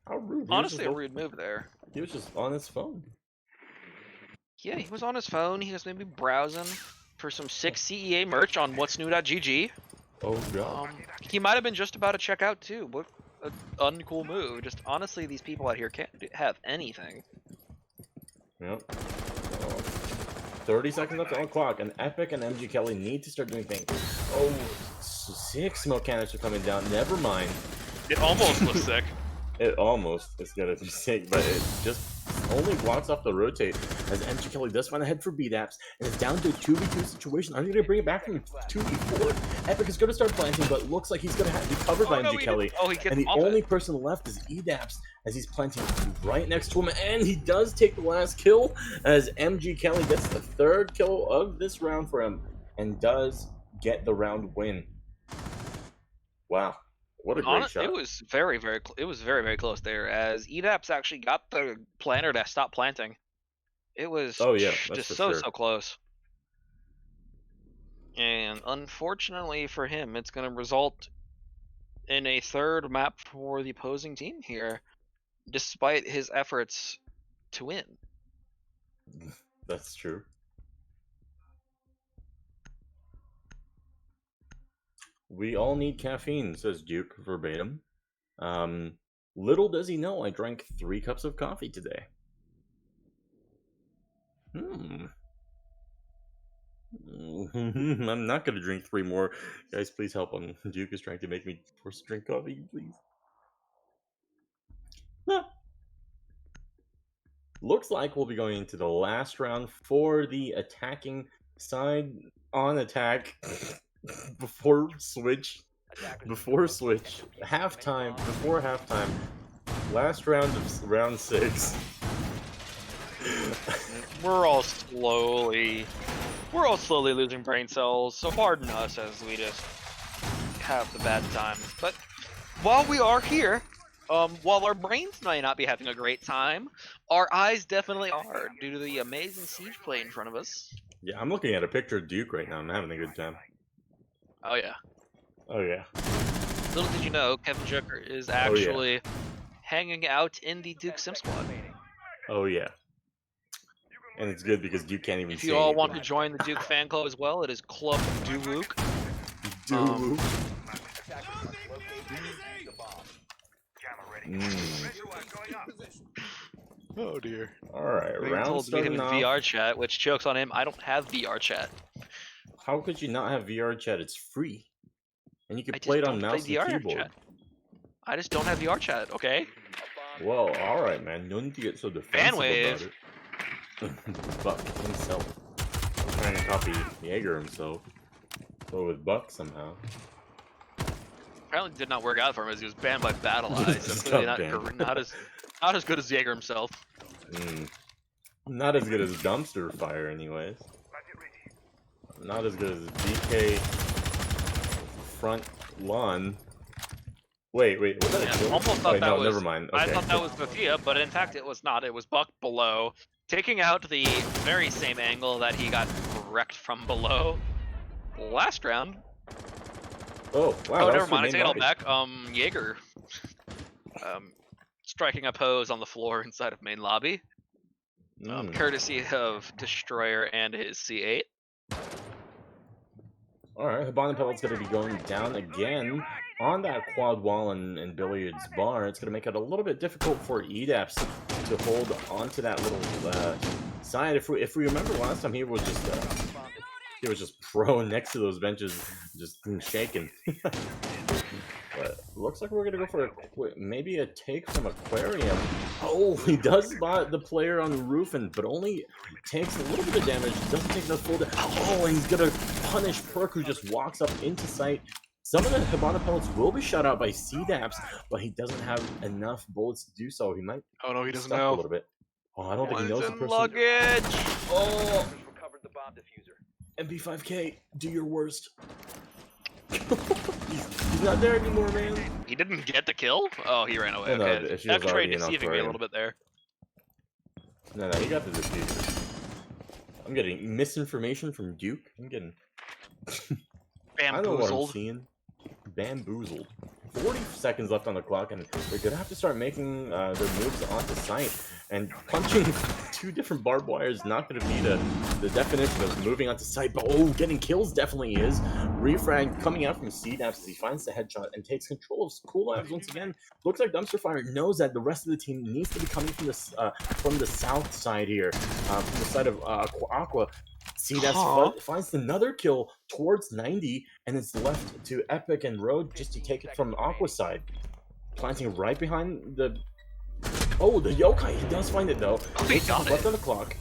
How rude. Honestly, a rude move there. He was just on his phone. Yeah, he was on his phone. He was maybe browsing for some sick CEA merch on what'snew.gg. Oh, God. He might have been just about to check out, too. What an uncool move. Just honestly, these people out here can't have anything. Yep. 30 seconds left on the clock, and Epic and MG Kelly need to start doing things. Oh, 6 smoke cannons are coming down. Never mind. It almost looks sick. It almost is gonna be sick, but it just only blocks off the rotate as MG Kelly does find a head for B-Daps, and it's down to a 2v2 situation. Are they gonna bring it back from 2v4? Epic is gonna start planting, but looks like he's gonna be covered by MG Kelly. And the only person left is E-Daps as he's planting right next to him, and he does take the last kill as MG Kelly gets the 3rd kill of this round for him and does get the round win. Wow. What a great shot. It was very, very close there, as EDAPS actually got the planter to stop planting. It was just so close. And unfortunately for him, it's going to result in a 3rd map for the opposing team here, despite his efforts to win. That's true. We all need caffeine, says Duke verbatim. Little does he know I drank 3 cups of coffee today. I'm not gonna drink 3 more. Guys, please help him. Duke is trying to make me force to drink coffee, please. Looks like we'll be going into the last round for the attacking side on attack. Before switch, halftime, before halftime, last round of round 6. We're all slowly losing brain cells, so pardon us as we just have the bad times. But while we are here, while our brains might not be having a great time, our eyes definitely are, due to the amazing siege play in front of us. Yeah, I'm looking at a picture of Duke right now. I'm having a good time. Oh yeah. Oh yeah. Little did you know, Kevin Joker is actually hanging out in the Duke Sim Squad. Oh yeah. And it's good because Duke can't even If you all want to join the Duke fan club as well, it is Club Duke. Duke. Oh dear. Alright, round starting him in VR chat, which jokes on him. I don't have VR chat. How could you not have VR chat? It's free. And you can play it on mouse and keyboard. Chat. I just don't have VR chat, okay? Well, alright, man. No need to get so defensive about it. Buck himself. I'm trying to copy Jaeger himself. But with Buck somehow. Apparently did not work out for him as he was banned by Battle Eye, so clearly not as good as Jaeger himself. Not as good as Dumpster Fire anyways. Not as good as BK front lawn. Wait, was that a almost thought that was, never mind. Okay. I thought that was Thea, but in fact it was not. It was Buck below, taking out the very same angle that he got wrecked from below last round. Oh, wow. Oh, that never was for mind. I main take it all lobby. back. Jaeger, striking a pose on the floor inside of main lobby, Mm. courtesy of Destroyer and his C8. Alright, Hibana Pellet's going to be going down again on that quad wall and Billiards bar. It's going to make it a little bit difficult for EDAPS to hold onto that little side. If we remember last time, he was just prone next to those benches, just shaking. But looks like we're going to go for maybe a take from Aquarium. Oh, he does spot the player on the roof, but only takes a little bit of damage. Doesn't take the full damage. Oh, and he's going to punish Perk, who just walks up into sight. Some of the Hibana pellets will be shot out by CDAPS, but he doesn't have enough bullets to do so. He might Oh no, he be doesn't stuck know. a little bit. Oh, I don't think he knows the person. Luggage. Oh, Recovered the bomb diffuser. MP5K, do your worst. he's not there anymore, man. He didn't get the kill? Oh, he ran away. Oh, no, Okay. she was X-ray already in deceiving me a Aquarium. little bit there. No, he got the diffuser. I'm getting misinformation from Duke. I'm getting... I know what I'm Bamboozled. seeing. Bamboozled. 40 seconds left on the clock, and they're gonna have to start making their moves onto site. And punching 2 different barbed wires is not gonna be the definition of moving onto site. But oh, getting kills definitely is. Refrag coming out from CDAPS as he finds the headshot and takes control of Cool Lives once again. Looks like Dumpster Fire knows that the rest of the team needs to be coming from the south side here, from the side of Aqua. CDAPS finds another kill towards 90, and it's left to Epic and Road just to take it from Aqua side. Planting right behind the... Oh, the Yokai! He does find it, though. Oh, he got left it. on the clock.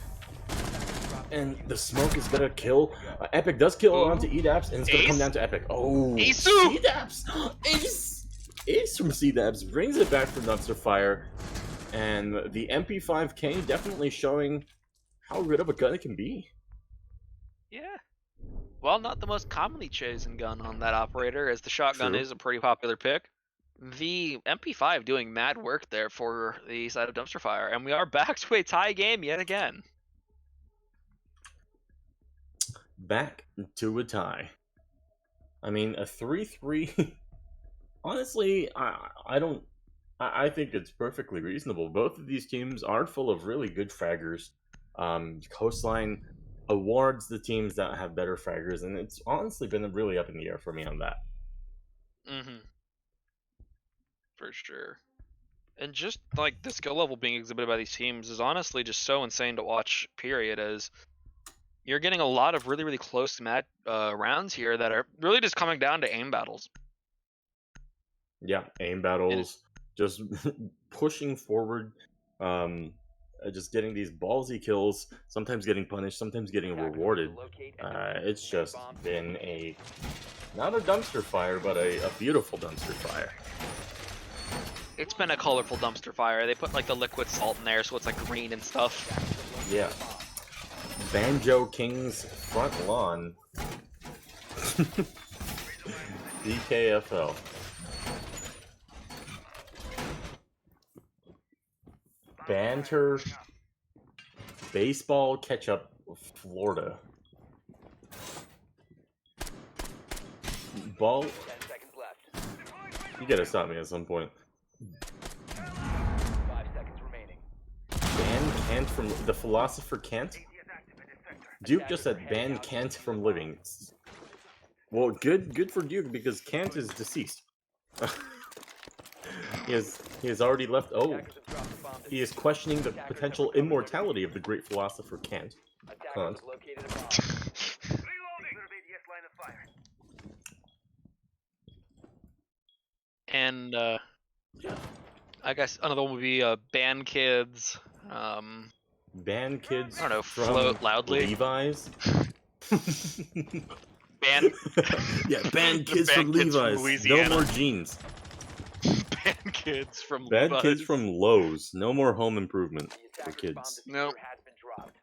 And the smoke is gonna kill. Epic does kill onto EDAPS, and it's gonna come down to Epic. Oh, CDAPS! Ace from CDAPS brings it back from Dumpster Fire. And the MP5K definitely showing how good of a gun it can be. Yeah. Well, not the most commonly chosen gun on that operator, as the shotgun True. is a pretty popular pick. The MP5 doing mad work there for the side of Dumpster Fire, and we are back to a tie game yet again. Back to a tie. I mean, a 3-3. Honestly, I think it's perfectly reasonable. Both of these teams are full of really good fraggers. Coastline awards the teams that have better fraggers, and it's honestly been really up in the air for me on that. For sure. And just like the skill level being exhibited by these teams is honestly just so insane to watch, period, as you're getting a lot of really, really close rounds here that are really just coming down to aim battles. Yeah, aim battles, just pushing forward, just getting these ballsy kills, sometimes getting punished, sometimes getting rewarded. It's just been not a dumpster fire, but a beautiful dumpster fire. It's been a colorful dumpster fire. They put like the liquid salt in there, so it's like green and stuff. Yeah. Banjo King's front lawn. BKFL. Banter. Baseball Ketchup, Florida. Ball. 10 seconds left. You gotta stop me at some point. 5 seconds remaining. Ban Kant from the philosopher Kant. Duke just said ban Kant from living. Well, good for Duke because Kant is deceased. he has already left. Oh, he is questioning the potential immortality of the great philosopher Kant. Attackers have located a bomb. And I guess another one would be ban kids. Ban kids. I don't know. From Float loudly. Levi's. Ban. Yeah, ban kids ban from kids from Levi's. Louisiana. No more jeans. Ban kids from Ban Levi's. kids from Lowe's. No more home improvement The for attacker's bomb kids. diffuser Nope. has been dropped.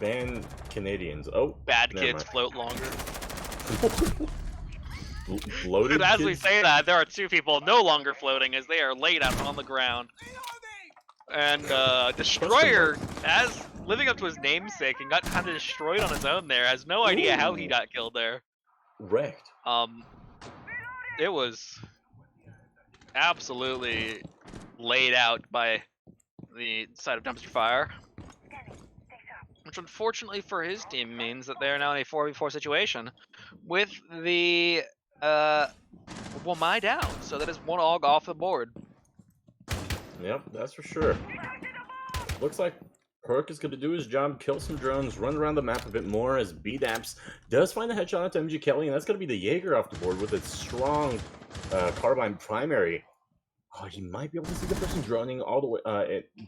Ban Canadians. Oh, Bad never kids float longer. Bloated But as we kids? say that, there are 2 people no longer floating as they are laid out on the ground. And Destroyer, as living up to his namesake and got kind of destroyed on his own there, has no idea how he got killed there. Wrecked. It was absolutely laid out by the side of Dumpster Fire, which unfortunately for his team means that they are now in a 4v4 situation with the Wamai down. So that is one AUG off the board. Yep, that's for sure. Looks like Perk is going to do his job, kill some drones, run around the map a bit more as BDAPS does find a headshot onto MG Kelly, and that's going to be the Jaeger off the board with its strong carbine primary. Oh, he might be able to see the person droning all the way.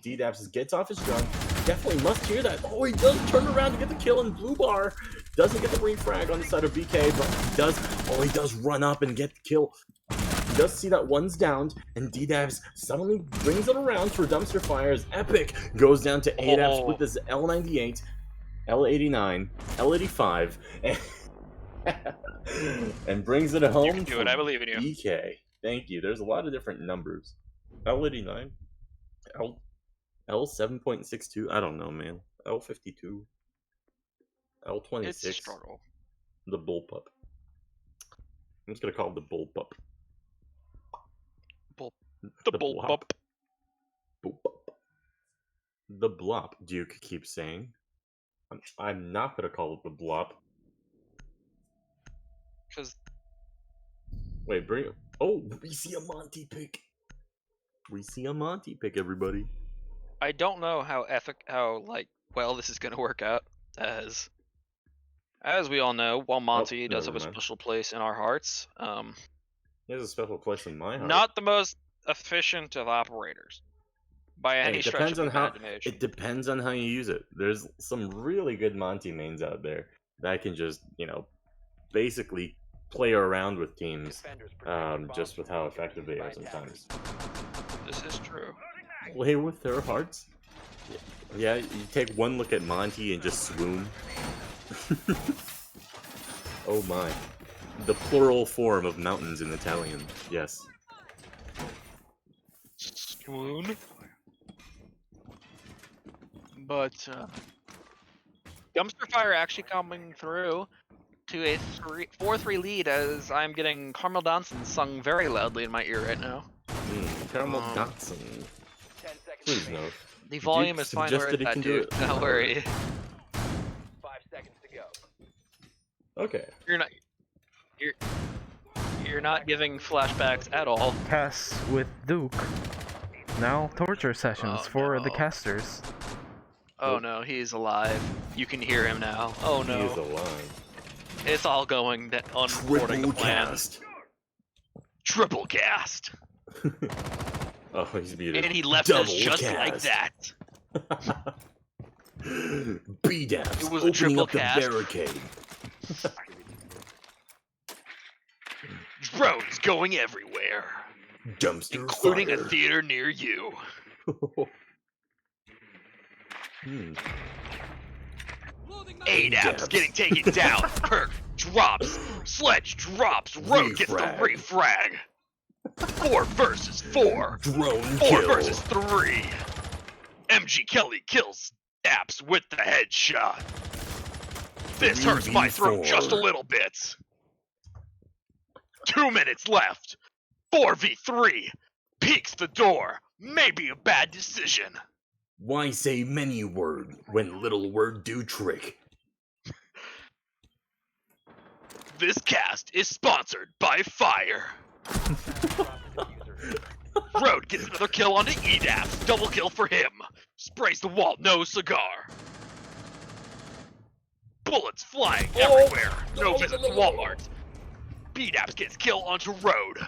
DDAPS gets off his drone. Definitely must hear that. Oh, he does turn around to get the kill in Blue Bar. Doesn't get the refrag on the side of BK, but he does. Oh, he does run up and get the kill. He does see that one's downed, and DDAPS suddenly brings it around for Dumpster Fire as Epic goes down to ADAPS with this L98, L89, L85, and brings it home. You can do it. I believe in you. BK. Thank you. There's a lot of different numbers. L89, L7.62. I don't know, man. L52, L26. It's a struggle. The bullpup. I'm just gonna call it the bullpup. The bullpup. Bullpup. The blop. Duke keeps saying. I'm not gonna call it the blop. Because Wait, bring it. Oh, we see a Monty pick. We see a Monty pick, everybody. I don't know how well this is going to work out, as we all know, while Monty does have a special place in our hearts, He has a special place in my heart. not the most efficient of operators by any stretch of imagination. It depends on how you use it. There's some really good Monty mains out there that can just, basically play around with teams, just with how effective they are sometimes. This is true. Play with their hearts? Yeah, you take one look at Monty and just swoon. Oh my. The plural form of mountains in Italian, yes. Swoon. But, Dumpster Fire actually coming through to a 4-3 lead as I'm getting Carmel Donson sung very loudly in my ear right now. Carmel Donson. 10 seconds Please remaining. no. The volume is fine where it's at, dude. Don't worry. 5 seconds to go. Okay. You're not giving flashbacks at all. Cast with Duke. Now torture sessions for the no. casters. Oh no, he's alive. You can hear him now. Oh He no. is alive. It's all going on according to plan. cast. Triple cast. Oh, he's muted. And he left Double us just cast. like that. BDAPS It was a opening triple up the cast. barricade. Drones going everywhere, Dumpster including fire. a theater near you. ADAPS getting taken down. Perk drops. Sledge drops. Road gets the refrag. 4 versus 4. Drone 4 kill. versus 3. MG Kelly kills Apps with the headshot. This hurts my throat 3v4. just a little bit. 2 minutes left. 4v3. Peeks the door. Maybe a bad decision. Why say many word when little word do trick? This cast is sponsored by Fire. Road gets another kill onto EDAPS. Double kill for him. Sprays the wall, no cigar. Bullets flying everywhere. No visit to Walmart. BDAPS gets kill onto Road.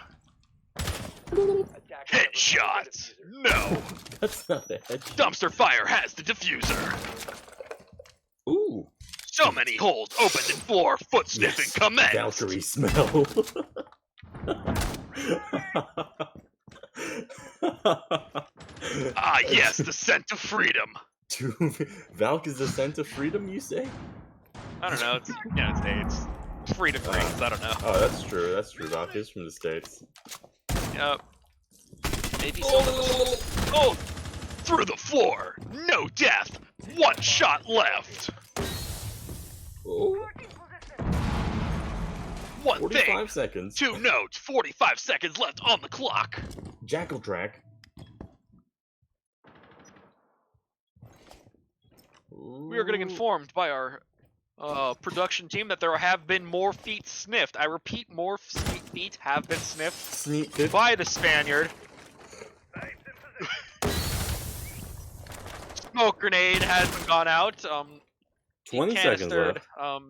Headshot. No. That's not a headshot. Dumpster Fire has the diffuser. Ooh. So many holes opened in floor. Foot sniffing commenced. Valkyrie smell. Ah yes, the scent of freedom. Valk is the scent of freedom, you say? I don't know. It's United States. Freedom rings. I don't know. Oh, that's true. That's true. Valk is from the States. Yep. Maybe so. Oh! Through the floor! No death! 1 shot left! Oh. One 45 thing, seconds. 2 notes, 45 seconds left on the clock. Jackal track. We are getting informed by our production team that there have been more feet sniffed. I repeat, more feet have been sniffed Sneak by the Spaniard. Smoke grenade hasn't gone out. 20 seconds canistered, left.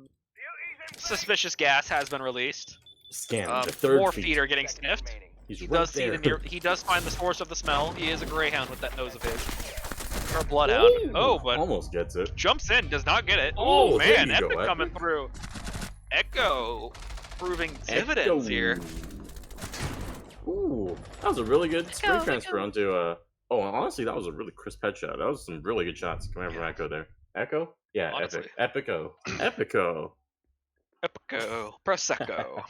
Suspicious gas has been released. Scan the third More feet. feet are getting sniffed. He's He right does see there. he does find the source of the smell. He is a greyhound with that nose of his. Or a bloodhound. Ooh, Oh, but almost gets it. jumps in, does not get it. Oh, Oh there man, you go, Epic coming Epic. through. Echo proving dividends here. Ooh, that was a really good spring transfer onto Oh, honestly, that was a really crisp headshot. That was some really good shots coming from Echo there. Echo? Yeah, Honestly. Epic. Epico. Epico. Epico. Prosecco.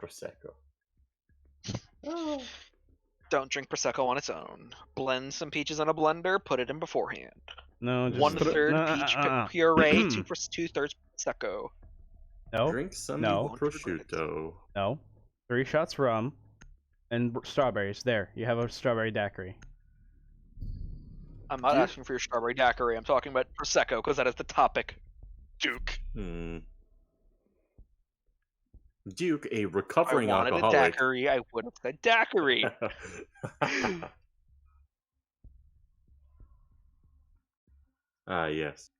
Prosecco. Oh. Don't drink Prosecco on its own. Blend some peaches in a blender, put it in beforehand. No, just 1/3 peach puree, 2/3 Prosecco. No, Drink some no. prosciutto. no. 3 shots rum and strawberries. There, you have a strawberry daiquiri. I'm not asking for your strawberry daiquiri. I'm talking about Prosecco because that is the topic. Duke. Duke, a If I recovering wanted a alcoholic. daiquiri, I would have said daiquiri. Yes.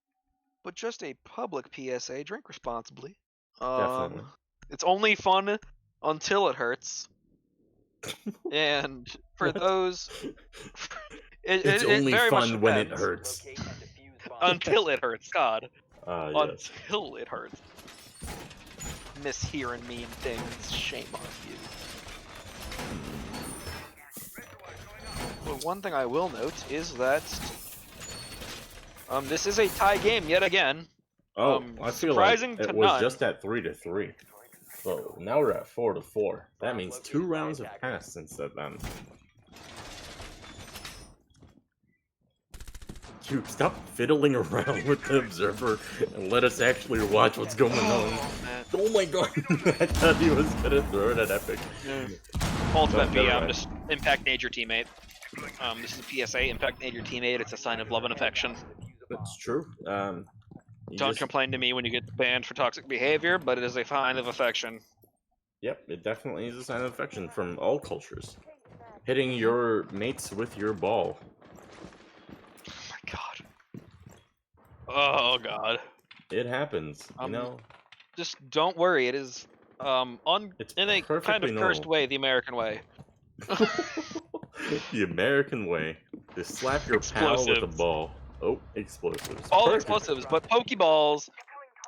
But just a public PSA, drink responsibly. Definitely. It's only fun until it hurts. And for those... It's only very much fun when it depends. hurts. Until it hurts, God. Yes. Until it hurts. Mishearing me and things, shame on you. But one thing I will note is that this is a tie game yet again. Oh, I feel surprising like to it was none. just at 3-3. So now we're at 4-4. That means 2 rounds have passed since then. Dude, stop fiddling around with the observer and let us actually watch what's going on. Man. Oh my god, I thought he was gonna throw it at Epic. Ultimate never VM, mind. just impact need your teammate. This is a PSA, impact need your teammate. It's a sign of love and affection. That's true. You Don't just- complain to me when you get banned for toxic behavior, but it is a sign of affection. Yep, it definitely is a sign of affection from all cultures. Hitting your mates with your ball. Oh my god. Oh god. It happens, you know? Just don't worry, it is It's in a kind perfectly of cursed normal. way, the American way. The American way. Just slap your pal with a Explosives. ball. Oh, explosives. All Perfect. explosives, but Pokeballs.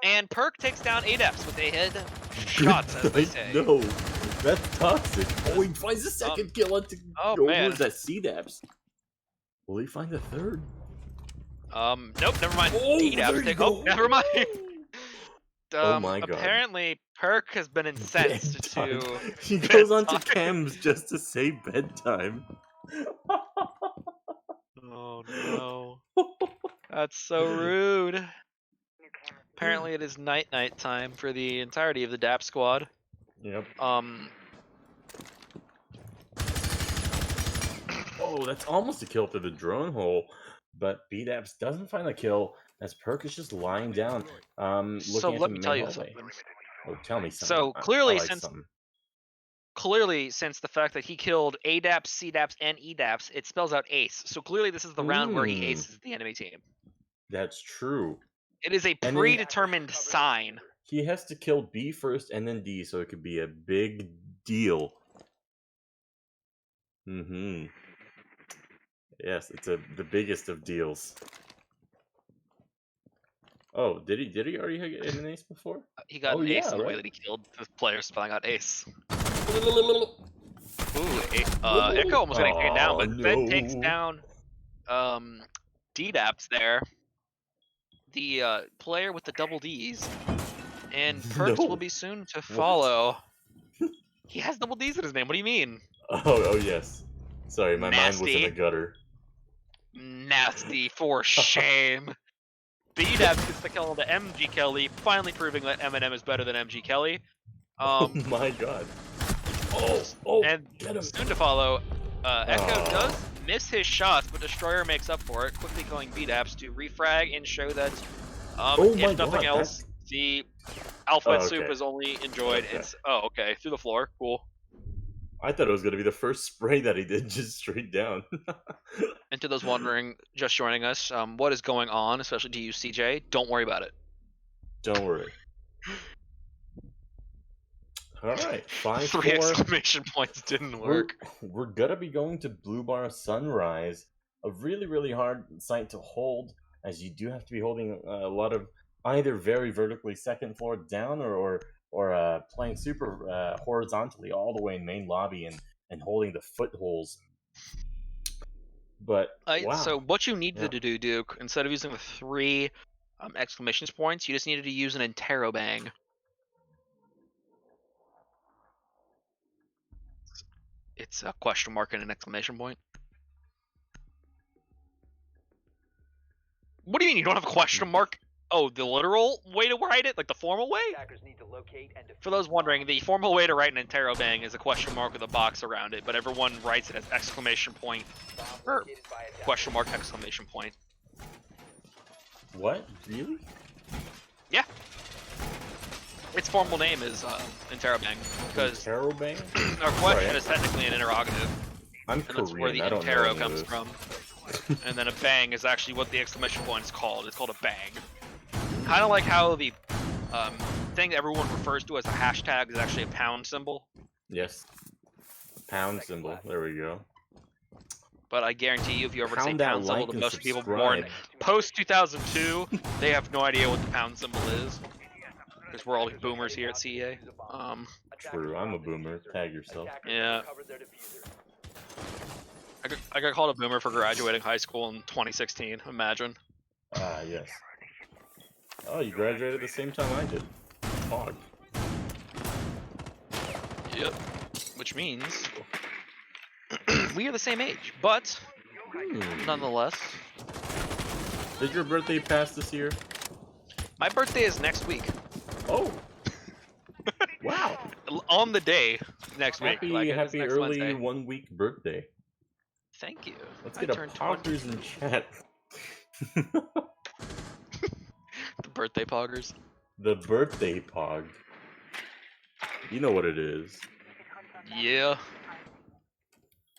And Perk takes down Adeps with a head shots, as they say. No, that's toxic. Oh, he finds the second kill onto oh, over man. that C-Daps. Will he find the third? Nope, never mind. Oh, Adeps there you take. go. Oh, never mind. Oh my god. Apparently, Perk has been incensed Bedtime. to. He goes on to bedtime. cams just to say bedtime. Oh no. That's so rude. Apparently, it is night time for the entirety of the DAP squad. Yep. Oh, Oh, that's almost a kill through the drone hole, but BDAPS doesn't find a kill as Perk is just lying down. so Looking let at me the tell main you hallway. something. Oh, tell me something. So I clearly, like since something. the fact that he killed ADAPS, CDAPS, and EDAPS, it spells out ace. So clearly, this is the round where he aces the enemy team. That's true. It is a And then- predetermined sign. He has to kill B first and then D, so it could be a big deal. Mm-hmm. Yes, it's the biggest of deals. Oh, did he already get an ace before? He got Oh, an ace yeah, in the way right. that he killed the player spelling out ace. Oh, Ooh, Echo almost getting taken down, but Ben takes no. down DDAPS there. The player with the double D's. And Perks No. will be soon to follow. He has double D's in his name, what do you mean? Oh yes. Sorry, my mind was in Nasty. the gutter. Nasty for shame. BDAPS gets the kill on the MG Kelly, finally proving that Eminem is better than MG Kelly. Oh my god. Oh, and get him. soon to follow, Echo does miss his shots, but Destroyer makes up for it, quickly killing BDAPS to refrag and show that, Oh my if nothing God, else, the alphabet Oh, soup okay. is only enjoyed. Okay. It's okay through the floor, cool. I thought it was gonna be the first spray that he did, just straight down. And to those wondering, just joining us, what is going on, especially to you, CJ? Don't worry about it. Don't worry. All right, 5-4. 3 exclamation points didn't work. We're gonna be going to Blue Bar Sunrise, a really, really hard site to hold, as you do have to be holding a lot of either very vertically second floor down or playing super horizontally all the way in main lobby and holding the footholds. But wow. So what you needed to do, Duke, instead of using the 3 exclamation points, you just needed to use an interrobang. It's a question mark and an exclamation point. What do you mean you don't have a question mark? Oh, the literal way to write it? Like the formal way? For those wondering, the formal way to write an interrobang is a question mark with a box around it, but everyone writes it as exclamation point or question mark exclamation point. What? Really? Yeah. Its formal name is interrobang because Interrobang? our question is technically an interrogative. I'm And that's Korean. where the I don't know interro any of comes this. from. And then a bang is actually what the exclamation point is called. It's called a bang. Kind of like how the thing that everyone refers to as a hashtag is actually a pound symbol. Yes. Pound symbol. There we go. But I guarantee you, if you ever say Pound that pound symbol like to and most people born subscribe. post 2002, they have no idea what the pound symbol is. Because we're all boomers here at CEA. True, I'm a boomer. Tag yourself. Yeah. I got called a boomer for graduating high school in 2016. Imagine. Ah, yes. Oh, you graduated at the same time I did. Fog. Yep. Which means we are the same age, but nonetheless. Did your birthday pass this year? My birthday is next week. Oh. Wow. On the day next week. Happy, Like, it is happy next early Wednesday. 1 week birthday. Thank you. Let's I get a turned 20. poggers in chat. The birthday poggers. The birthday pog. You know what it is. Yeah.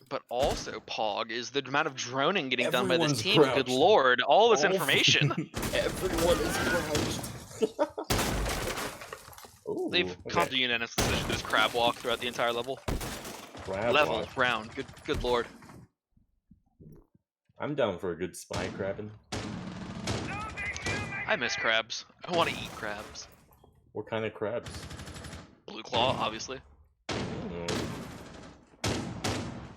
But also, Pog, is the amount of droning getting done by this Everyone's team. Good crouched. lord, all this All- information. Everyone is crouched. Ooh, They've come to unanimous decision to just crab walk throughout the entire level. Crab Level, walk. round. Good lord. I'm down for a good spy crabbing. I miss crabs. I want to eat crabs. What kind of crabs? Blue Claw, obviously. Mm,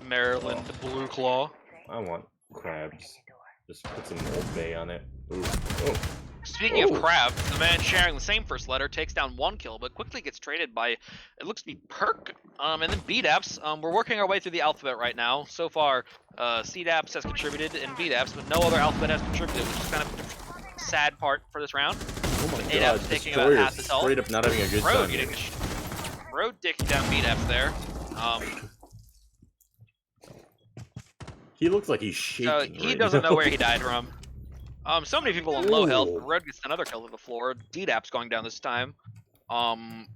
Maryland Blue Claw. I want crabs. Just put some Old Bay on it. Ooh. Oh. Speaking of crabs, the man sharing the same first letter takes down 1 kill, but quickly gets traded by, it looks to be Perk, and then BDAPS. We're working our way through the alphabet right now. So far, CDAPS has contributed and BDAPS, but no other alphabet has contributed, which is kind of the sad part for this round. Oh my ADAPS god, taking about Destroyer half his health. straight up not having a good Road time. getting Road dicking down BDAPS there. He looks like he's So shaking. he right doesn't now. know where he died from. So many people on low health. Ooh. Red gets another kill to the floor. DDAP's going down this time.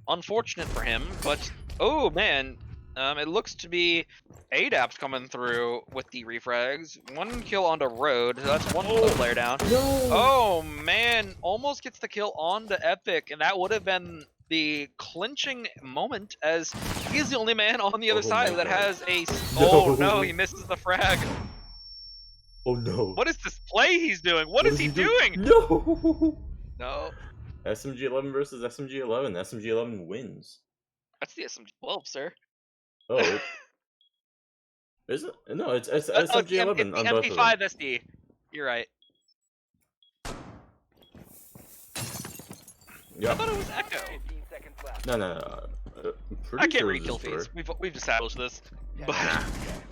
Unfortunate for him, but oh man, it looks to be ADAP's coming through with the refrags. 1 kill onto Road. That's 1 player down. No. Oh man, almost gets the kill onto Epic, and that would have been the clinching moment, as he's the only man on the other Oh side my that God. has a. No. Oh no, he misses the frag. Oh no. What is this play he's doing? What is he doing? No. No, SMG-11 versus SMG-11. SMG-11 wins. that's the SMG-12, sir. Oh. Is it? No, it's It's SMG-11 the on both of them. MP5 SD. You're right. I Yeah. thought it was Echo. 15 seconds left. No. Pretty I can't sure read it's kill Destroyer. feeds. We've established this, but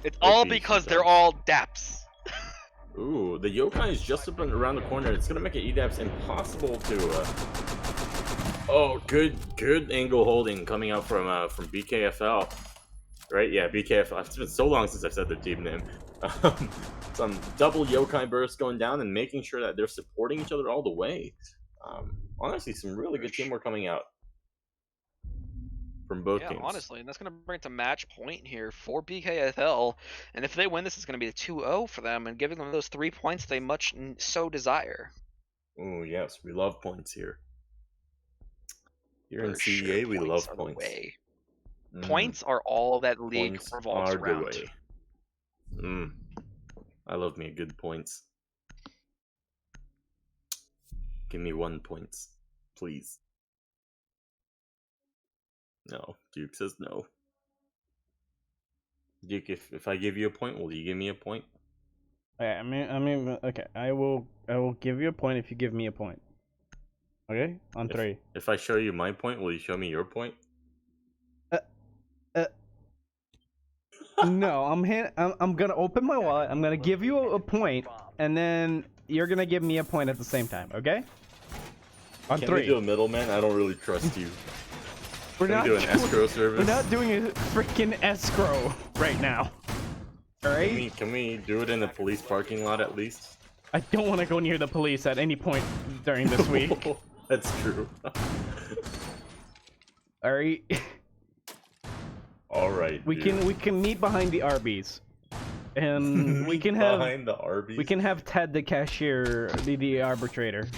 it's Might all be because some they're dumb. all DAPs. Ooh, the yokai is just up and around the corner. It's gonna make it EDAPS impossible to Oh, good angle holding coming out from BKFL. Right? Yeah, BKFL. It's been so long since I've said their team name. Some double yokai burst going down and making sure that they're supporting each other all the way. Honestly, some really good teamwork coming out from both teams. Honestly, and that's going to bring it to match point here for BKFL. And if they win, this is going to be a 2-0 for them and giving them those 3 points they much so desire. Oh, yes, we love points here. Here in For CEA, sure, we love are the points. way. Points are all that league Points revolves are around. the way. I love me good points. Give me 1 point, please. No, Duke says no. Duke, if I give you a point, will you give me a point? I mean, okay. I will give you a point if you give me a point. Okay, on 3. If I show you my point, will you show me your point? No, I'm gonna open my wallet. I'm gonna give you a point, and then you're gonna give me a point at the same time. Okay? On Can 3. we do a middleman? I don't really trust you. We're Can not we do an doing- escrow service? We're not doing a freaking escrow right now. All right? Can we do it in the police parking lot at least? I don't want to go near the police at any point during this week. That's true. All right. All right. We can meet behind the Arby's, and we can have behind the Arby's. we can have Ted the cashier be the arbitrator. 10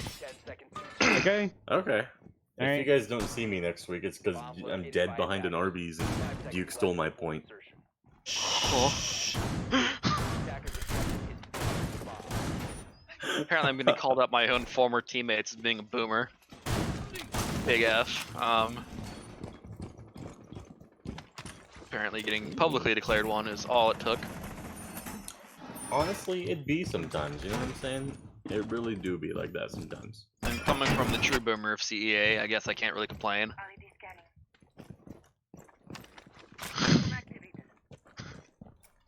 seconds. Okay. Okay. If Alright. you guys don't see me next week, it's because I'm dead behind an Arby's and Duke stole my point. Apparently, I'm going to be called out my own former teammates as being a boomer. Big F. Apparently, getting publicly declared one is all it took. Honestly, it be sometimes, you know what I'm saying? It really do be like that sometimes. And coming from the true boomer of CEA, I guess I can't really complain.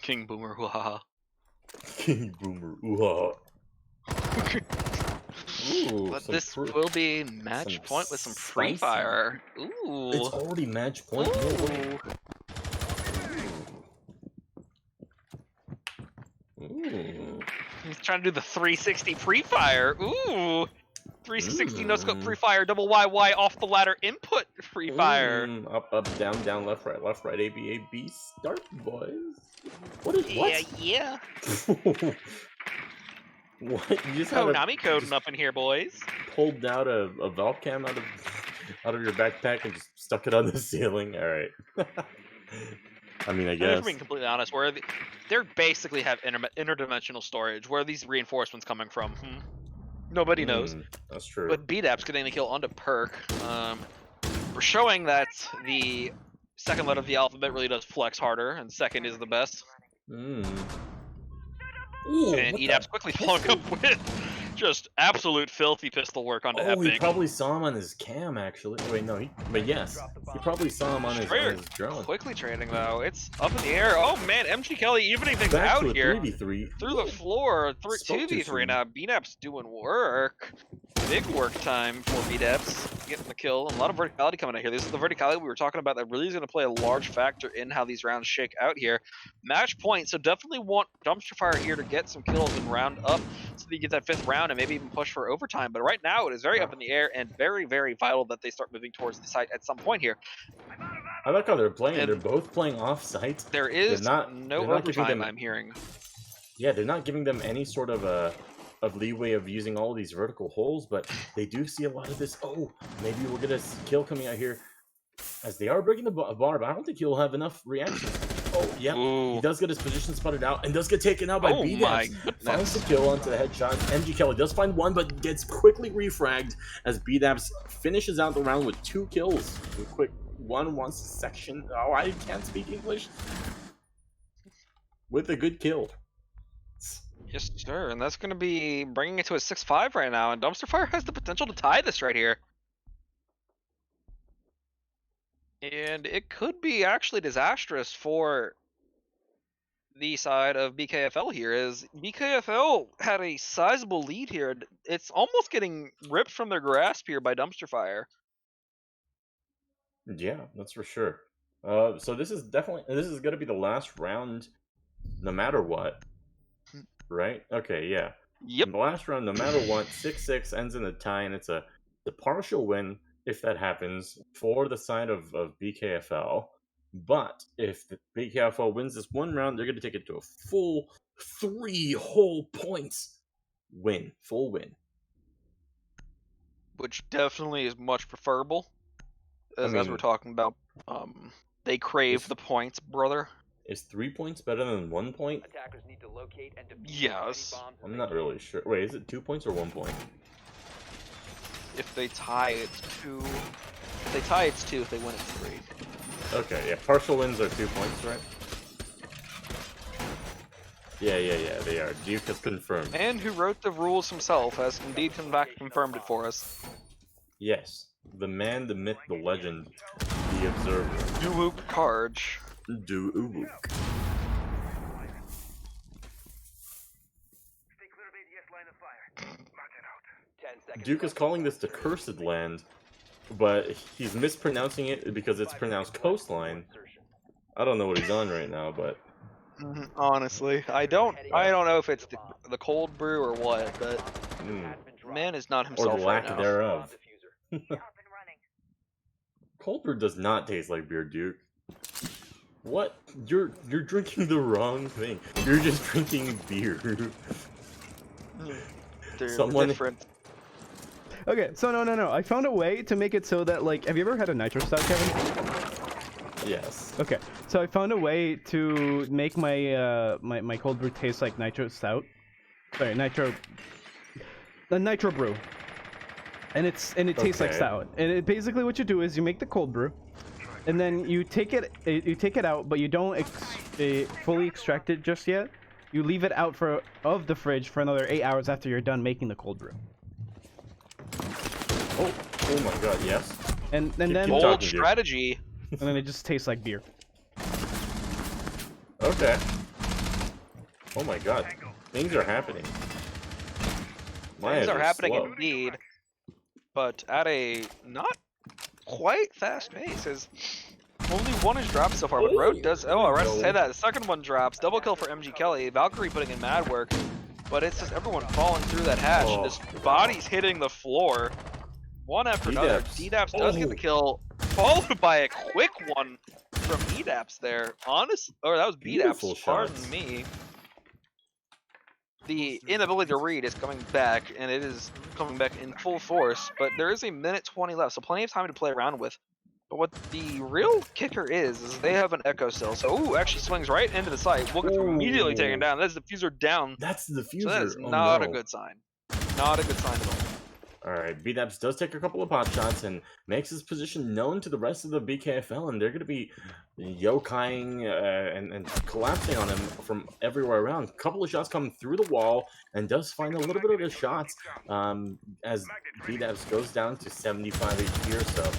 King Boomer, hoo-ha-ha. King Boomer, ooh. Ooh, But some this fr- will be match some point with some free spicy. fire. Ooh. It's already match point. No way. Ooh. He's trying to do the 360 pre-fire. Ooh. 360 no scope pre-fire, double YY off the ladder input pre-fire. Up, down, left, right, A, B, start, boys. What is what? Yeah. What? You just had Konami coding up in here, boys. pulled out a valve cam out of your backpack and just stuck it on the ceiling. All right. I mean, I And if guess. we're being completely honest, where they basically have interdimensional storage. Where are these reinforcements coming from? Nobody knows. That's true. But BDAP's getting the kill onto Perk. We're showing that the second letter of the alphabet really does flex harder, and second is the best. Ooh, And what EDAP's the quickly following up with just absolute filthy pistol work onto Oh, he Epic. probably saw him on his cam, actually. Wait, no, but yes, he probably saw him on his drone. Quickly trading though, it's up in the air. Oh man, MG Kelly evening things Back out to a here. 3v3. Through the floor, Spoke too 2v3 soon. now. BDAP's doing work. Big work time for BDAP's getting the kill. And a lot of verticality coming out here. This is the verticality we were talking about that really is going to play a large factor in how these rounds shake out here. Match point, so definitely want Dumpster Fire here to get some kills and round up so they get that 5th round and maybe even push for overtime. But right now it is very up in the air and very, very vital that they start moving towards the site at some point here. I like how they're playing. And They're both playing off-site. There is no no giving overtime, them- I'm hearing. Yeah, they're not giving them any sort of leeway of using all these vertical holes, but they do see a lot of this. Oh, maybe we'll get a kill coming out here as they are breaking the bar, but I don't think he'll have enough reaction. Oh, yeah, Ooh. he does get his position spotted out and does get taken out by Oh my BDAPS. goodness. Finds the kill onto the headshot. MG Kelly does find one, but gets quickly refragged as BDAPS finishes out the round with 2 kills. A quick one once section. Oh, I can't speak English. With a good kill. Yes, sir, and that's going to be bringing it to a 6-5 right now, and Dumpster Fire has the potential to tie this right here. And it could be actually disastrous for the side of BKFL here, as BKFL had a sizable lead here. It's almost getting ripped from their grasp here by Dumpster Fire. Yeah, that's for sure. So this is gonna be the last round, no matter what, right? Okay, yeah. Yep. In the last round, no matter what, 6-6 ends in a tie, and it's a partial win if that happens for the side of BKFL. But if the BKFL wins this one round, they're gonna take it to a full 3 whole points win, full win. Which definitely is much preferable. I As we're mean, talking about, they crave is the points, brother. is 3 points better than 1 point? Attackers need to locate and defuse as many Yes. bombs as I'm they not can. really sure. Wait, is it 2 points or 1 point? If they tie, it's 2. If they tie, it's 2. If they win, it's 3. Okay, yeah, partial wins are 2 points, right? Yeah, they are. Duke has confirmed. And who wrote the rules himself has indeed come back and confirmed it for us. Yes, the man, the myth, the legend, the observer. Duwuk Karj. Do Ubuk. Stay clear of ADS line of fire. Mark it out. 10 seconds. Duke is left. calling this the Cursed Land, but he's mispronouncing it because it's pronounced coastline. I don't know what he's on right now, but Honestly, I don't know if it's the cold brew or what, but man is not or himself the right lack now. thereof. Cold brew does not taste like beer, Duke. What? You're drinking the wrong thing. You're just drinking beer. They're Someone- different. Okay, so no. I found a way to make it so that, like, have you ever had a nitro stout, Kevin? Yes. Okay, so I found a way to make my my cold brew taste like nitro stout. Sorry, the nitro brew. And it tastes like Okay. stout. And it basically what you do is you make the cold brew, and then you take it out, but you don't fully extract it just yet. You leave it out of the fridge for another 8 hours after you're done making the cold brew. Oh my god, yes. And Keep then Bold talking, Duke. strategy. and then it just tastes like beer. Okay. Oh my god. Things are happening. My Things eyes are happening slow. indeed, but at a not quite fast pace. As only one is dropped so far, but Road does. Oh, I was to say that the second one drops. Double kill for MG Kelly. Valkyrie putting in mad work, but it's just everyone falling through that hatch and just bodies hitting the floor, one after another. DDAPS does get the kill, followed by a quick one from EDAPS there. Honest, or that was Beautiful BDAPS. Pardon shots. me. The inability to read is coming back, and it is coming back in full force, but there is a minute 20 left, so plenty of time to play around with. But what the real kicker is they have an echo still. So, ooh, actually swings right into the site. Wilkins immediately taken down. That's the diffuser down. That's the diffuser. So that is Oh, not no. a good sign. Not a good sign at all. Alright, BDAPS does take a couple of pot shots and makes his position known to the rest of the BKFL, and they're going to be yokai-ing and collapsing on him from everywhere around. A couple of shots come through the wall and does find a little bit of the shots as BDAPS goes down to 75 HP or so.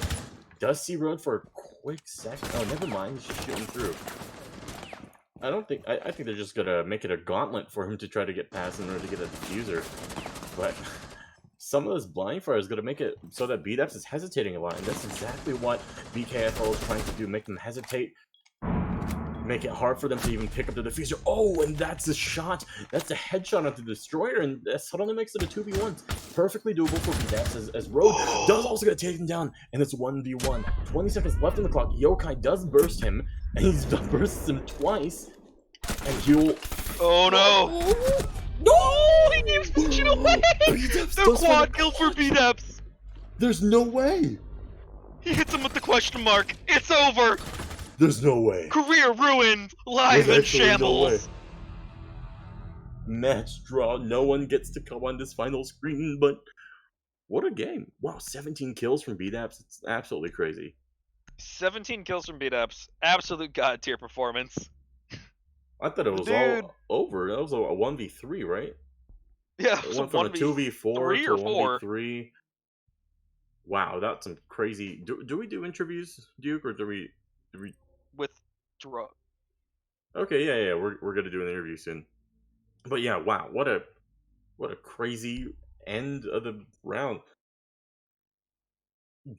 Does see Road for a quick second. Oh, never mind. He's just shooting through. I think they're just going to make it a gauntlet for him to try to get past in order to get a diffuser. But some of this blind fire is going to make it so that BDAPS is hesitating a lot, and that's exactly what BKFL is trying to do, make them hesitate, make it hard for them to even pick up the diffuser. Oh, and that's a shot! That's a headshot at the Destroyer, and that suddenly makes it a 2v1. Perfectly doable for BDAPS as Road does also get taken down, and it's 1v1. 20 seconds left on the clock. Yokai does burst him, and he bursts him twice, and he'll... Oh no! No! He keeps pushing away! The quad kill for BDAPS! There's no way! He hits him with the question mark. It's over! There's no way. Career ruined! Live in There's actually no way. shambles! Match draw. No one gets to come on this final screen, but what a game. Wow, 17 kills from BDAPS. It's absolutely crazy. 17 kills from BDAPS. Absolute god tier performance. I thought it was Dude. all over. That was a 1v3, right? Yeah, It it went from a 2v4 3 to or a 4. 1v3. Wow, that's some crazy... Do we do interviews, Duke, or do we... With drug. Okay, yeah, we're gonna do an interview soon. But yeah, wow, what a crazy end of the round.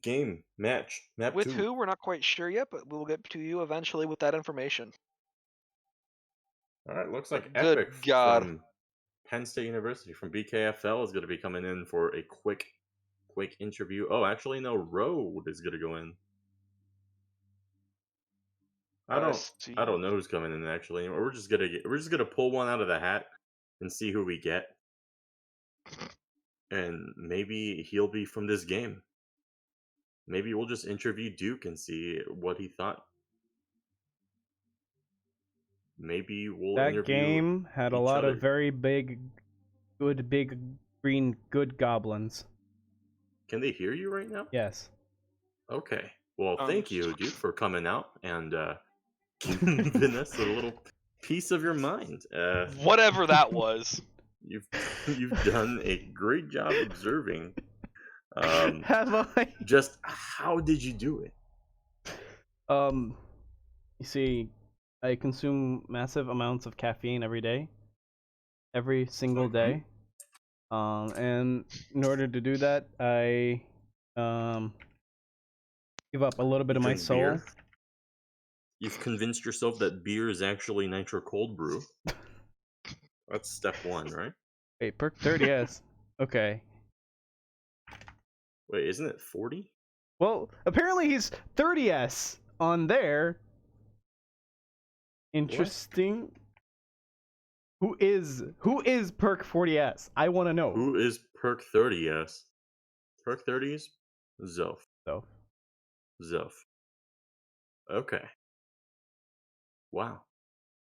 game match map With 2. who, we're not quite sure yet, but we'll get to you eventually with that information. All right, looks like Good Epic God. from Penn State University from BKFL is going to be coming in for a quick interview. Oh, actually, no, Road is going to go in. I don't know who's coming in actually. We're just gonna pull one out of the hat and see who we get, and maybe he'll be from this game. Maybe we'll just interview Duke and see what he thought. Maybe we'll That interview game had a each lot other. of very big green good goblins. Can they hear you right now? Yes. Okay. Well, thank you, Duke, for coming out and giving us a little piece of your mind. Whatever that was. You've done a great job observing. Have I? Just how did you do it? You see, I consume massive amounts of caffeine every day. Every single day. And in order to do that, I give up a little bit of my Drink soul. beer? You've convinced yourself that beer is actually nitro cold brew. That's step 1, right? Wait, perk 30s. Okay. Wait, isn't it 40? Well, apparently he's 30s on there. Interesting. Who is perk 40s? I want to know. Who is perk 30s? Perk 30s? Zelf. Zelf. Okay. Wow.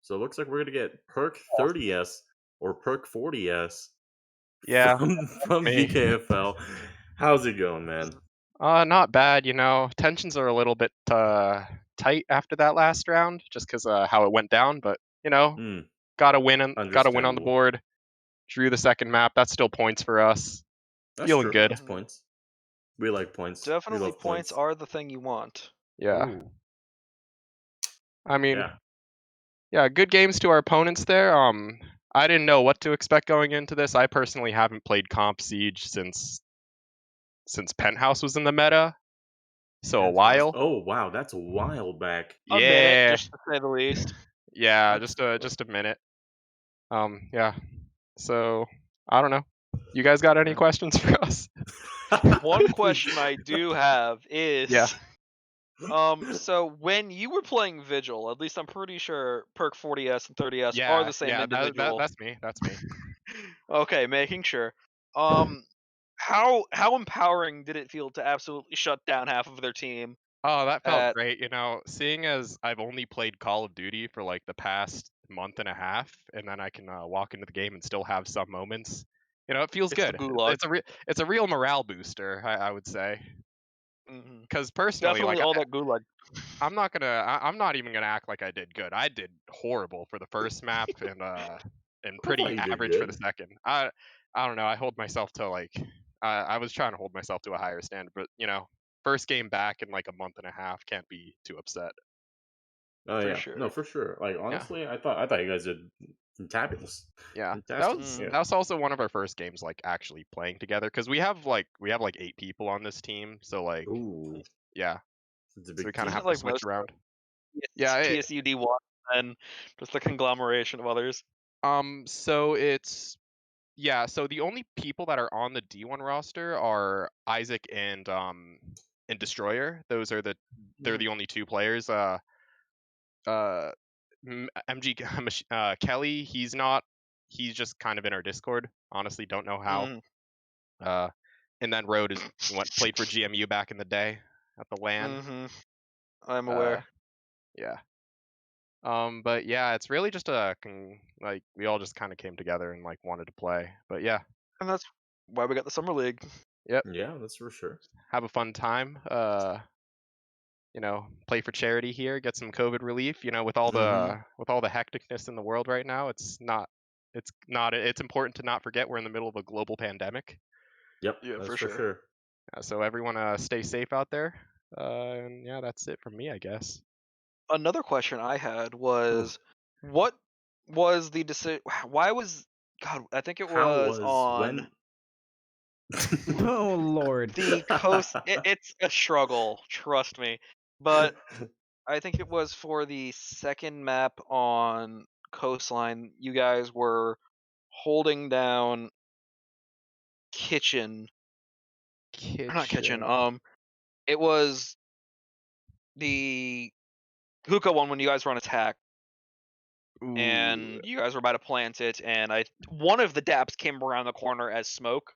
So it looks like we're gonna get perk 30s or perk 40s Yeah, from me. BKFL. How's it going, man? Not bad, Tensions are a little bit tight after that last round, just because how it went down. But got a win on the Understandable. board. Drew the second map. That's still points for us. That's Feeling true. good. That's points. We like points. Definitely we love points are the thing you want. Yeah. Ooh. I mean, yeah, good games to our opponents there. I didn't know what to expect going into this. I personally haven't played Comp Siege since Penthouse was in the meta. So a while. Oh wow, that's a while back. A minute, just to say the least. Yeah, just a minute. Yeah. So I don't know. You guys got any questions for us? One question I do have is, Yeah. so when you were playing Vigil, at least I'm pretty sure perk 40s and 30s are the same individual. That's me. That's me. Okay, making sure. How empowering did it feel to absolutely shut down half of their team? Oh, that felt great. Seeing as I've only played Call of Duty for like the past month and a half, and then I can walk into the game and still have some moments. It feels good. It's a real morale booster, I would say. Because personally, definitely all that gulag. I'm not even gonna act like I did good. I did horrible for the first map and pretty average for the second. I don't know. I hold myself to I was trying to hold myself to a higher standard, but first game back in like a month and a half, can't be too upset. Oh For yeah, sure. no, for sure. Like honestly, I thought you guys did fantabulous. Yeah, Fantastic. that was also one of our first games like actually playing together because we have like 8 people on this team, so like Ooh, yeah, it's a so we big kind of team. have to switch around. Yeah, TSUD one and just a conglomeration of others. So it's so the only people that are on the D1 roster are Isaac and Destroyer. Those are they're the only 2 players. MG Kelly, he's just kind of in our Discord. Honestly, don't know how. And then Road played for GMU back in the day at the LAN. I'm aware. Yeah. But yeah, it's really just we all just kind of came together and like wanted to play. But yeah. And that's why we got the summer league. Yep. Yeah, that's for sure. Have a fun time. Play for charity here, get some COVID relief. With all the hecticness in the world right now, it's important to not forget we're in the middle of a global pandemic. Yep. Yeah, that's for sure. sure. So everyone stay safe out there. And yeah, that's it from me, I guess. Another question I had was, what was the decision? Why was I think it was on. Oh lord. The coast, it's a struggle, trust me. But I think it was for the second map on Coastline, you guys were holding down kitchen. Not kitchen. It was the hookah one when you guys were on attack, Ooh. and you guys were about to plant it, and one of the daps came around the corner as smoke,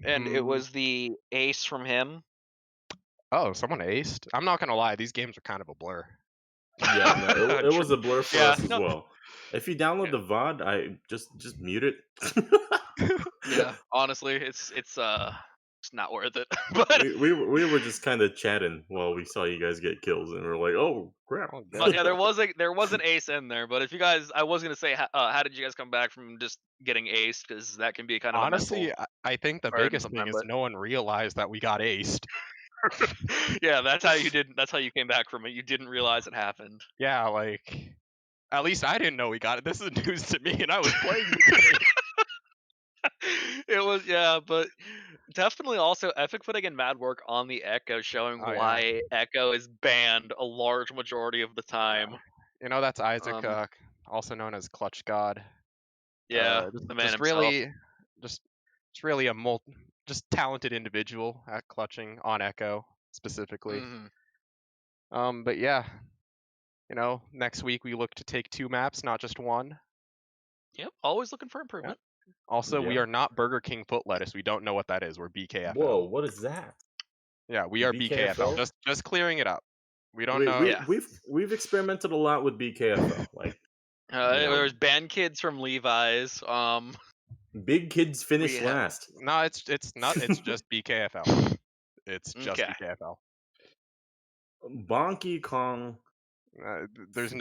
and it was the ace from him. Oh, someone aced. I'm not gonna lie, these games are kind of a blur. Yeah, no, it was a blur for Yeah, us as no. well. If you download the VOD, I just mute it. Yeah, honestly, it's not worth it. But we were just kind of chatting while we saw you guys get kills, and we were like, "Oh crap!" Oh, but yeah, there was an ace in there. But if you guys, I was gonna say, how did you guys come back from just getting aced? Because that can be kind of honestly, a mental I think the burden biggest thing sometimes, is no one realized that we got aced. yeah, that's how you did. That's how you came back from it. You didn't realize it happened. Yeah, like at least I didn't know we got it. This is news to me, and I was playing the game. It was, yeah, but definitely also Epic putting in mad work on the Echo, showing Oh, yeah. why Echo is banned a large majority of the time. You know, that's Isaac, also known as Clutch God. Yeah, the man just himself. really, just really a just talented individual at clutching on Echo specifically. Mhm. But yeah, you know, next week we look to take 2 maps, not just 1. Yep, always looking for improvement. Also, we Yeah. are not Burger King foot lettuce. We don't know what that is. We're BKFL. Whoa, what is that? Yeah, we are BKFL. BKFL? Just clearing it up. We don't know. Yeah. We've experimented a lot with BKFL, like There was band kids from Levi's. big kids finish We have- last. No, it's not. It's just BKFL. It's just Okay. BKFL. Bonky Kong. There's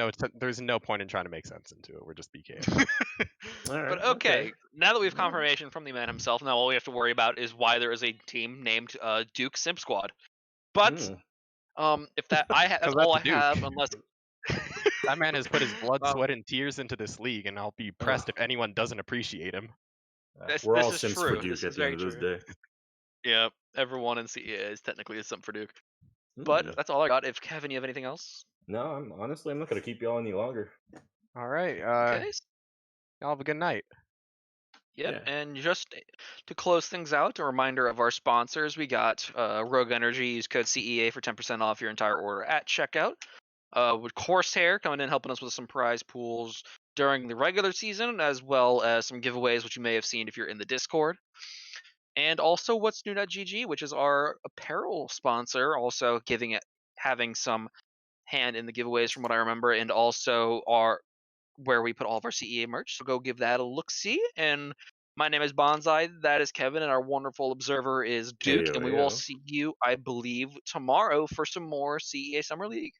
no point in trying to make sense into it. We're just BKFL. All right, But okay, now that we have confirmation from the man himself, now all we have to worry about is why there is a team named Duke Simp Squad. But if that that's that's all I Duke. have, unless That man has put his blood, sweat, and tears into this league, and I'll be pressed if anyone doesn't appreciate him. We're all this is Sims true. for Duke This at is the end very of this true. day. Yeah, everyone in CEA is technically a Simp for Duke. But that's all I got. If Kevin, you have anything else? No, I'm not gonna keep y'all any longer. All right. Okay. Y'all have a good night. Yep, and just to close things out, a reminder of our sponsors. We got Rogue Energy. Use code CEA for 10% off your entire order at checkout. With Corsair coming in helping us with some prize pools during the regular season, as well as some giveaways, which you may have seen if you're in the Discord. And also What's New.gg, which is our apparel sponsor, also having some hand in the giveaways from what I remember, and also where we put all of our CEA merch. So go give that a look-see. And my name is Bonsai. That is Kevin, and our wonderful observer is Duke. And we will see you, I believe, tomorrow for some more CEA Summer League.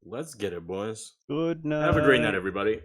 Let's get it, boys. Good night. Have a great night, everybody.